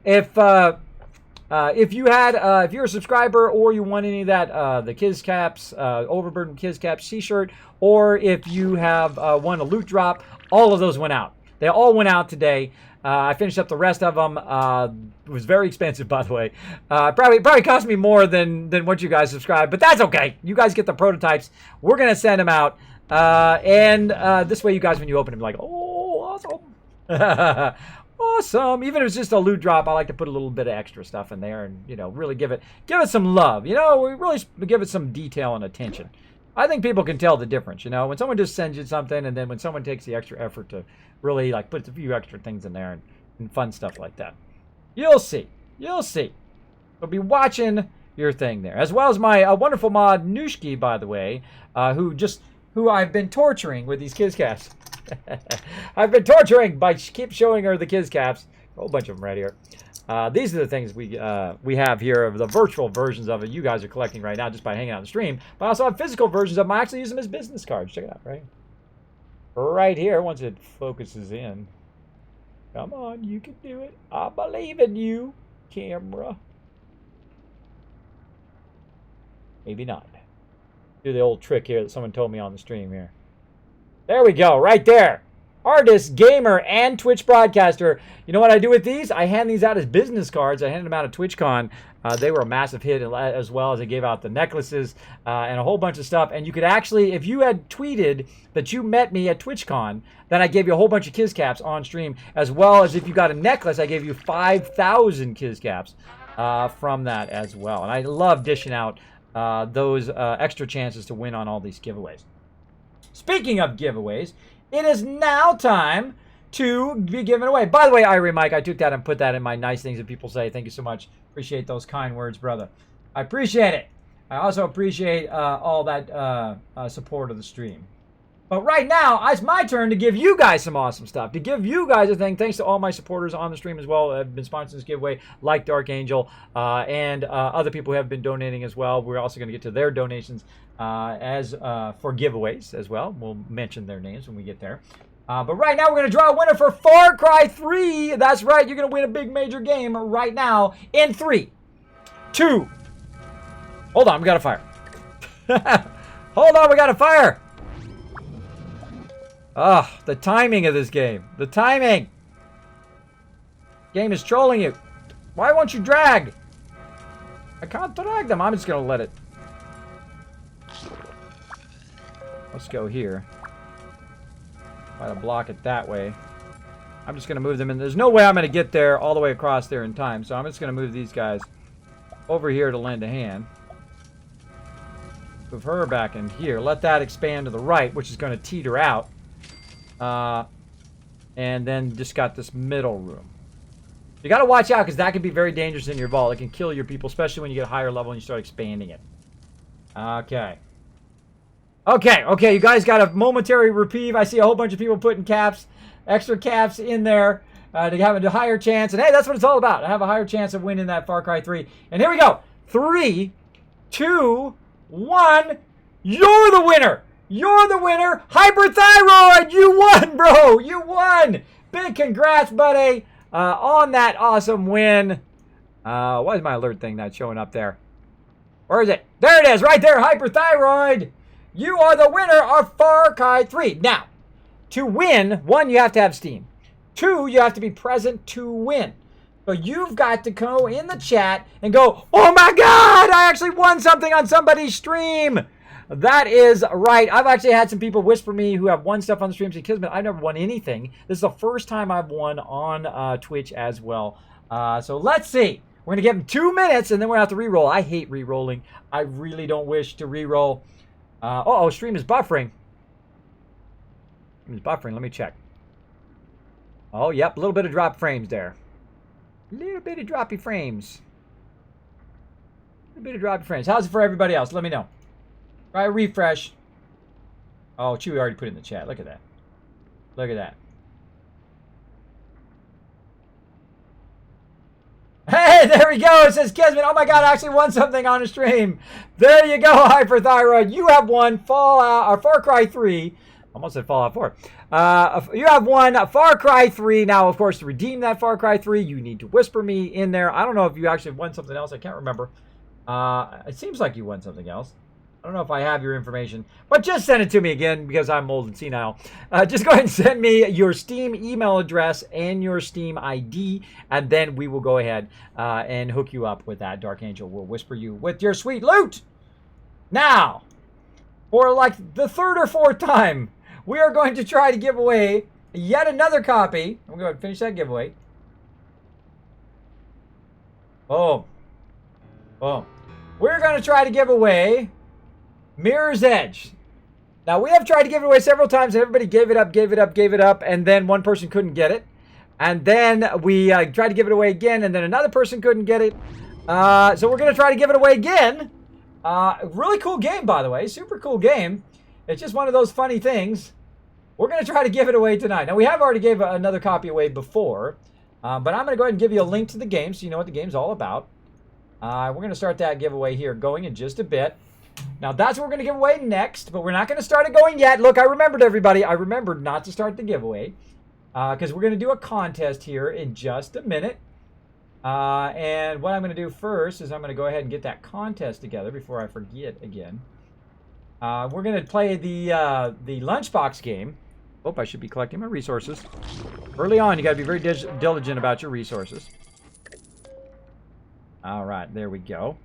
If you're a subscriber or you want any of that, the Kiz Caps, Overburden Kiz Caps t-shirt, or if you have won a loot drop, all of those went out. They all went out today. I finished up the rest of them. It was very expensive, by the way. Probably cost me more than what you guys subscribed, but that's okay. You guys get the prototypes. We're gonna send them out, and this way, you guys, when you open them, like, oh, awesome. Awesome. Even if it's just a loot drop, I like to put a little bit of extra stuff in there and, you know, really give it some love. You know, we really give it some detail and attention. I think people can tell the difference, you know, when someone just sends you something and then when someone takes the extra effort to really, like, put a few extra things in there and fun stuff like that. You'll see. You'll see. We'll be watching your thing there. As well as my wonderful mod, Nushki, by the way, who I've been torturing with these Kiz Caps. I've been torturing by keep showing her the Kiz Caps. A whole bunch of them right here. These are the things we have here of the virtual versions of it. You guys are collecting right now just by hanging out on the stream. But I also have physical versions of them. I actually use them as business cards. Check it out, right? Right here, once it focuses in. Come on, you can do it. I believe in you, camera. Maybe not. Do the old trick here that someone told me on the stream here. There we go, right there. Artist, gamer, and Twitch broadcaster. You know what I do with these? I hand these out as business cards. I handed them out at TwitchCon. They were a massive hit, as well as I gave out the necklaces and a whole bunch of stuff. And you could actually, if you had tweeted that you met me at TwitchCon, then I gave you a whole bunch of Kiz Caps on stream, as well as if you got a necklace, I gave you 5,000 Kiz Caps from that as well. And I love dishing out those extra chances to win on all these giveaways. Speaking of giveaways, it is now time to be given away. By the way, IRA Mike, I took that and put that in my nice things that people say. Thank you so much. Appreciate those kind words, brother. I appreciate it. I also appreciate all that support of the stream. But right now, it's my turn to give you guys some awesome stuff. To give you guys a thing, thanks to all my supporters on the stream as well. Have been sponsoring this giveaway, like Dark Angel, and other people who have been donating as well. We're also going to get to their donations for giveaways as well. We'll mention their names when we get there. But right now, we're going to draw a winner for Far Cry 3. That's right. You're going to win a big major game right now in 3, 2. Hold on. We got to fire. Hold on. We got to fire. Ah, the timing of this game. The timing. Game is trolling you. Why won't you drag? I can't drag them. I'm just going to let it. Let's go here. Try to block it that way. I'm just going to move them in. There's no way I'm going to get there all the way across there in time. So I'm just going to move these guys over here to lend a hand. Move her back in here. Let that expand to the right, which is going to teeter out. And then just got this middle room. You got to watch out because that can be very dangerous in your vault. It can kill your people, especially when you get a higher level and you start expanding it. Okay. Okay, you guys got a momentary reprieve. I see a whole bunch of people putting caps, extra caps in there to have a higher chance. And hey, that's what it's all about. I have a higher chance of winning that Far Cry 3. And here we go. 3, 2, 1. You're the winner. You're the winner. Hyperthyroid, you won, bro. You won. Big congrats, buddy, on that awesome win. Why is my alert thing not showing up there? Where is it? There it is, right there, Hyperthyroid. You are the winner of Far Cry 3. Now, to win, 1, you have to have Steam. 2, you have to be present to win. So you've got to go in the chat and go, oh my God, I actually won something on somebody's stream. That is right. I've actually had some people whisper me who have won stuff on the streams at Kismet. I've never won anything. This is the first time I've won on Twitch as well. So let's see. We're going to give them 2 minutes, and then we're going to have to re-roll. I hate re-rolling. I really don't wish to re-roll. Uh-oh, stream is buffering. Stream is buffering. Let me check. Oh, yep. A little bit of drop frames there. A little bit of droppy frames. A little bit of droppy frames. How's it for everybody else? Let me know. Try a refresh. Oh, Chewy already put it in the chat. Look at that. Look at that. Hey, there we go. It says Kismet. Oh my God, I actually won something on a stream. There you go, Hyperthyroid. You have won Far Cry 3. Almost said Fallout 4. You have won Far Cry 3. Now, of course, to redeem that Far Cry 3, you need to whisper me in there. I don't know if you actually won something else. I can't remember. It seems like you won something else. I don't know if I have your information, but just send it to me again because I'm old and senile. Just go ahead and send me your Steam email address and your Steam ID, and then we will go ahead and hook you up with that. Dark Angel will whisper you with your sweet loot. Now, for like the 3rd or 4th time, we are going to try to give away yet another copy. I'm going to go ahead and finish that giveaway. Boom. Boom. We're going to try to give away Mirror's Edge. Now, we have tried to give it away several times, and everybody gave it up, and then one person couldn't get it. And then we tried to give it away again, and then another person couldn't get it. So we're going to try to give it away again. Really cool game, by the way. Super cool game. It's just one of those funny things. We're going to try to give it away tonight. Now, we have already gave another copy away before, but I'm going to go ahead and give you a link to the game so you know what the game's all about. We're going to start that giveaway here going in just a bit. Now, that's what we're going to give away next, but we're not going to start it going yet. Look, I remembered, everybody. I remembered not to start the giveaway because we're going to do a contest here in just a minute. And what I'm going to do first is I'm going to go ahead and get that contest together before I forget again. We're going to play the lunchbox game. Oh, I should be collecting my resources. Early on, you got to be very diligent about your resources. All right, there we go.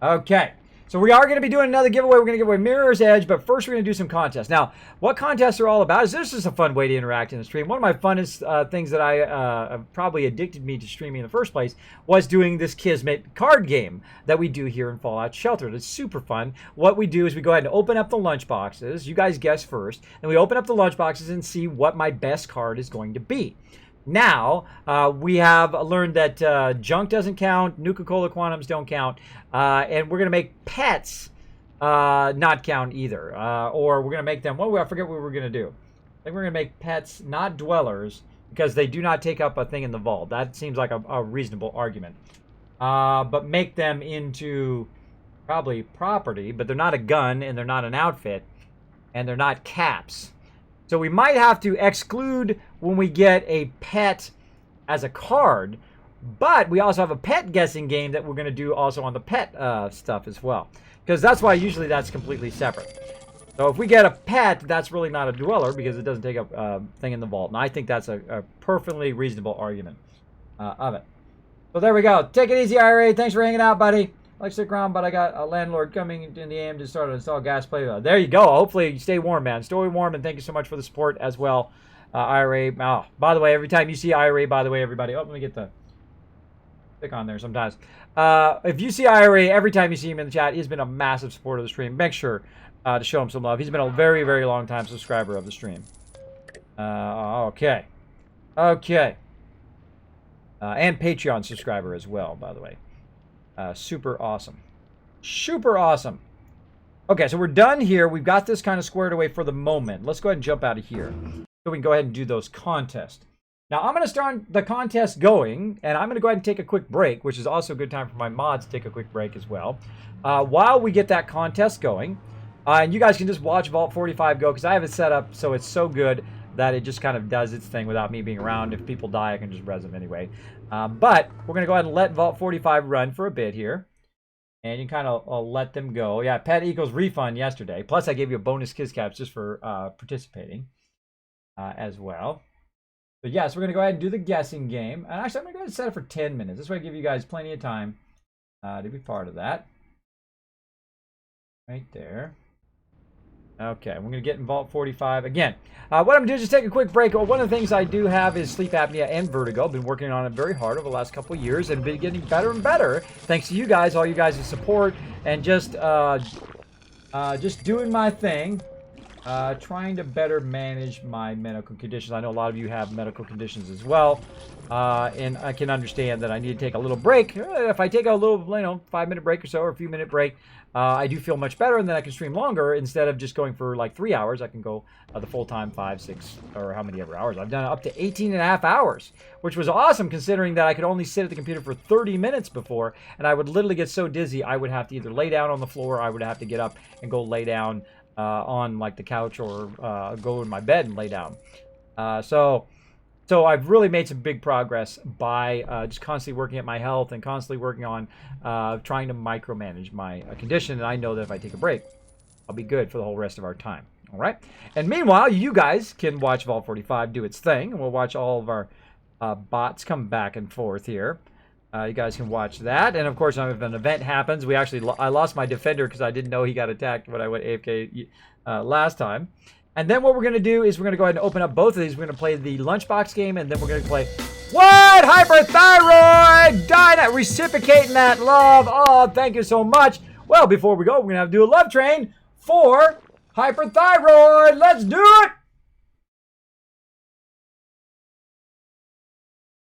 Okay. So we are going to be doing another giveaway. We're going to give away Mirror's Edge, but first we're going to do some contests. Now, what contests are all about is this is a fun way to interact in the stream. One of my funnest things that I probably addicted me to streaming in the first place was doing this Kismet card game that we do here in Fallout Shelter. It's super fun. What we do is we go ahead and open up the lunch boxes. You guys guess first. And we open up the lunch boxes and see what my best card is going to be. Now, we have learned that junk doesn't count, Nuka-Cola Quantums don't count, and we're going to make pets not count either. Or we're going to make them, I forget what we're going to do. I think we're going to make pets not dwellers because they do not take up a thing in the vault. That seems like a reasonable argument. But make them into probably property, but they're not a gun, and they're not an outfit, and they're not caps. So we might have to exclude when we get a pet as a card, but we also have a pet guessing game that we're going to do also on the pet stuff as well. Because that's why usually that's completely separate. So if we get a pet, that's really not a dweller because it doesn't take up a thing in the vault. And I think that's a perfectly reasonable argument of it. So there we go. Take it easy, IRA. Thanks for hanging out, buddy. Like stick around, but I got a landlord coming in the AM to start to install gas plate. There you go. Hopefully you stay warm, man. Stay warm, and thank you so much for the support as well. IRA. Oh, by the way, every time you see IRA, by the way, everybody. Oh, let me get the stick on there sometimes. If you see IRA, every time you see him in the chat, he's been a massive supporter of the stream. Make sure to show him some love. He's been a very, very long time subscriber of the stream. Okay. Okay. And Patreon subscriber as well, by the way. Super awesome. Super awesome. Okay, so we're done here. We've got this kind of squared away for the moment. Let's go ahead and jump out of here. So we can go ahead and do those contests. Now, I'm going to start the contest going, and I'm going to go ahead and take a quick break, which is also a good time for my mods to take a quick break as well. While we get that contest going, and you guys can just watch Vault 45 go, because I have it set up so it's so good that it just kind of does its thing without me being around. If people die, I can just res them anyway. But we're going to go ahead and let Vault 45 run for a bit here. And you kind of let them go. Yeah, pet equals refund yesterday. Plus, I gave you a bonus kiss caps just for participating as well. But yes, we're going to go ahead and do the guessing game. And actually, I'm going to go ahead and set it for 10 minutes. This way I give you guys plenty of time to be part of that. Right there. Okay, we're going to get in Vault 45 again. What I'm going to do is just take a quick break. One of the things I do have is sleep apnea and vertigo. I've been working on it very hard over the last couple of years and been getting better and better thanks to you guys, all you guys' support, and just doing my thing, trying to better manage my medical conditions. I know a lot of you have medical conditions as well, and I can understand that I need to take a little break. If I take a little, 5-minute break or so, or a few-minute break, I do feel much better, and then I can stream longer. Instead of just going for like 3 hours, I can go the full time 5, 6, or how many ever hours. I've done up to 18 and a half hours, which was awesome considering that I could only sit at the computer for 30 minutes before, and I would literally get so dizzy I would have to either lay down on the floor, or I would have to get up and go lay down on like the couch, or go in my bed and lay down. So I've really made some big progress by just constantly working at my health and constantly working on trying to micromanage my condition. And I know that if I take a break, I'll be good for the whole rest of our time. All right. And meanwhile, you guys can watch Vault 45 do its thing. And we'll watch all of our bots come back and forth here. You guys can watch that. And of course, if an event happens, I lost my defender because I didn't know he got attacked when I went AFK last time. And then what we're going to do is we're going to go ahead and open up both of these. We're going to play the lunchbox game, and then we're going to play what? Hyperthyroid! Dyna reciprocating that love. Oh, thank you so much. Well, before we go, we're going to have to do a love train for hyperthyroid. Let's do it!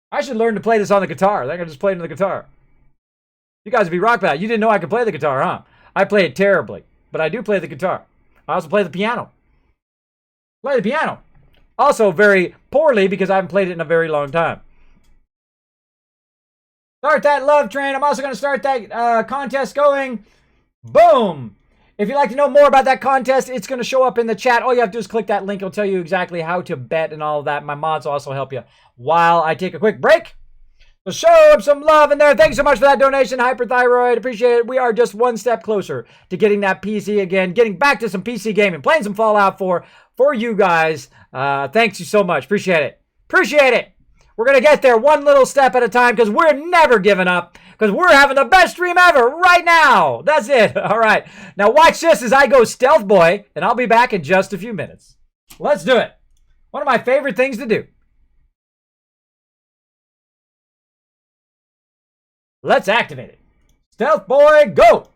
I should learn to play this on the guitar. I think I just played on the guitar. You guys would be rock bad. You didn't know I could play the guitar, huh? I play it terribly, but I do play the guitar. I also play the piano. Play the piano. Also very poorly because I haven't played it in a very long time. Start that love train. I'm also going to start that contest going. Boom. If you'd like to know more about that contest, it's going to show up in the chat. All you have to do is click that link. It'll tell you exactly how to bet and all of that. My mods will also help you while I take a quick break. So show up some love in there. Thanks so much for that donation, Hyperthyroid. Appreciate it. We are just one step closer to getting that PC again, getting back to some PC gaming, playing some Fallout 4 for you guys. Thanks you so much. Appreciate it. Appreciate it. We're going to get there one little step at a time because we're never giving up because we're having the best stream ever right now. That's it. All right. Now watch this as I go stealth boy, and I'll be back in just a few minutes. Let's do it. One of my favorite things to do. Let's activate it. Stealth boy, go!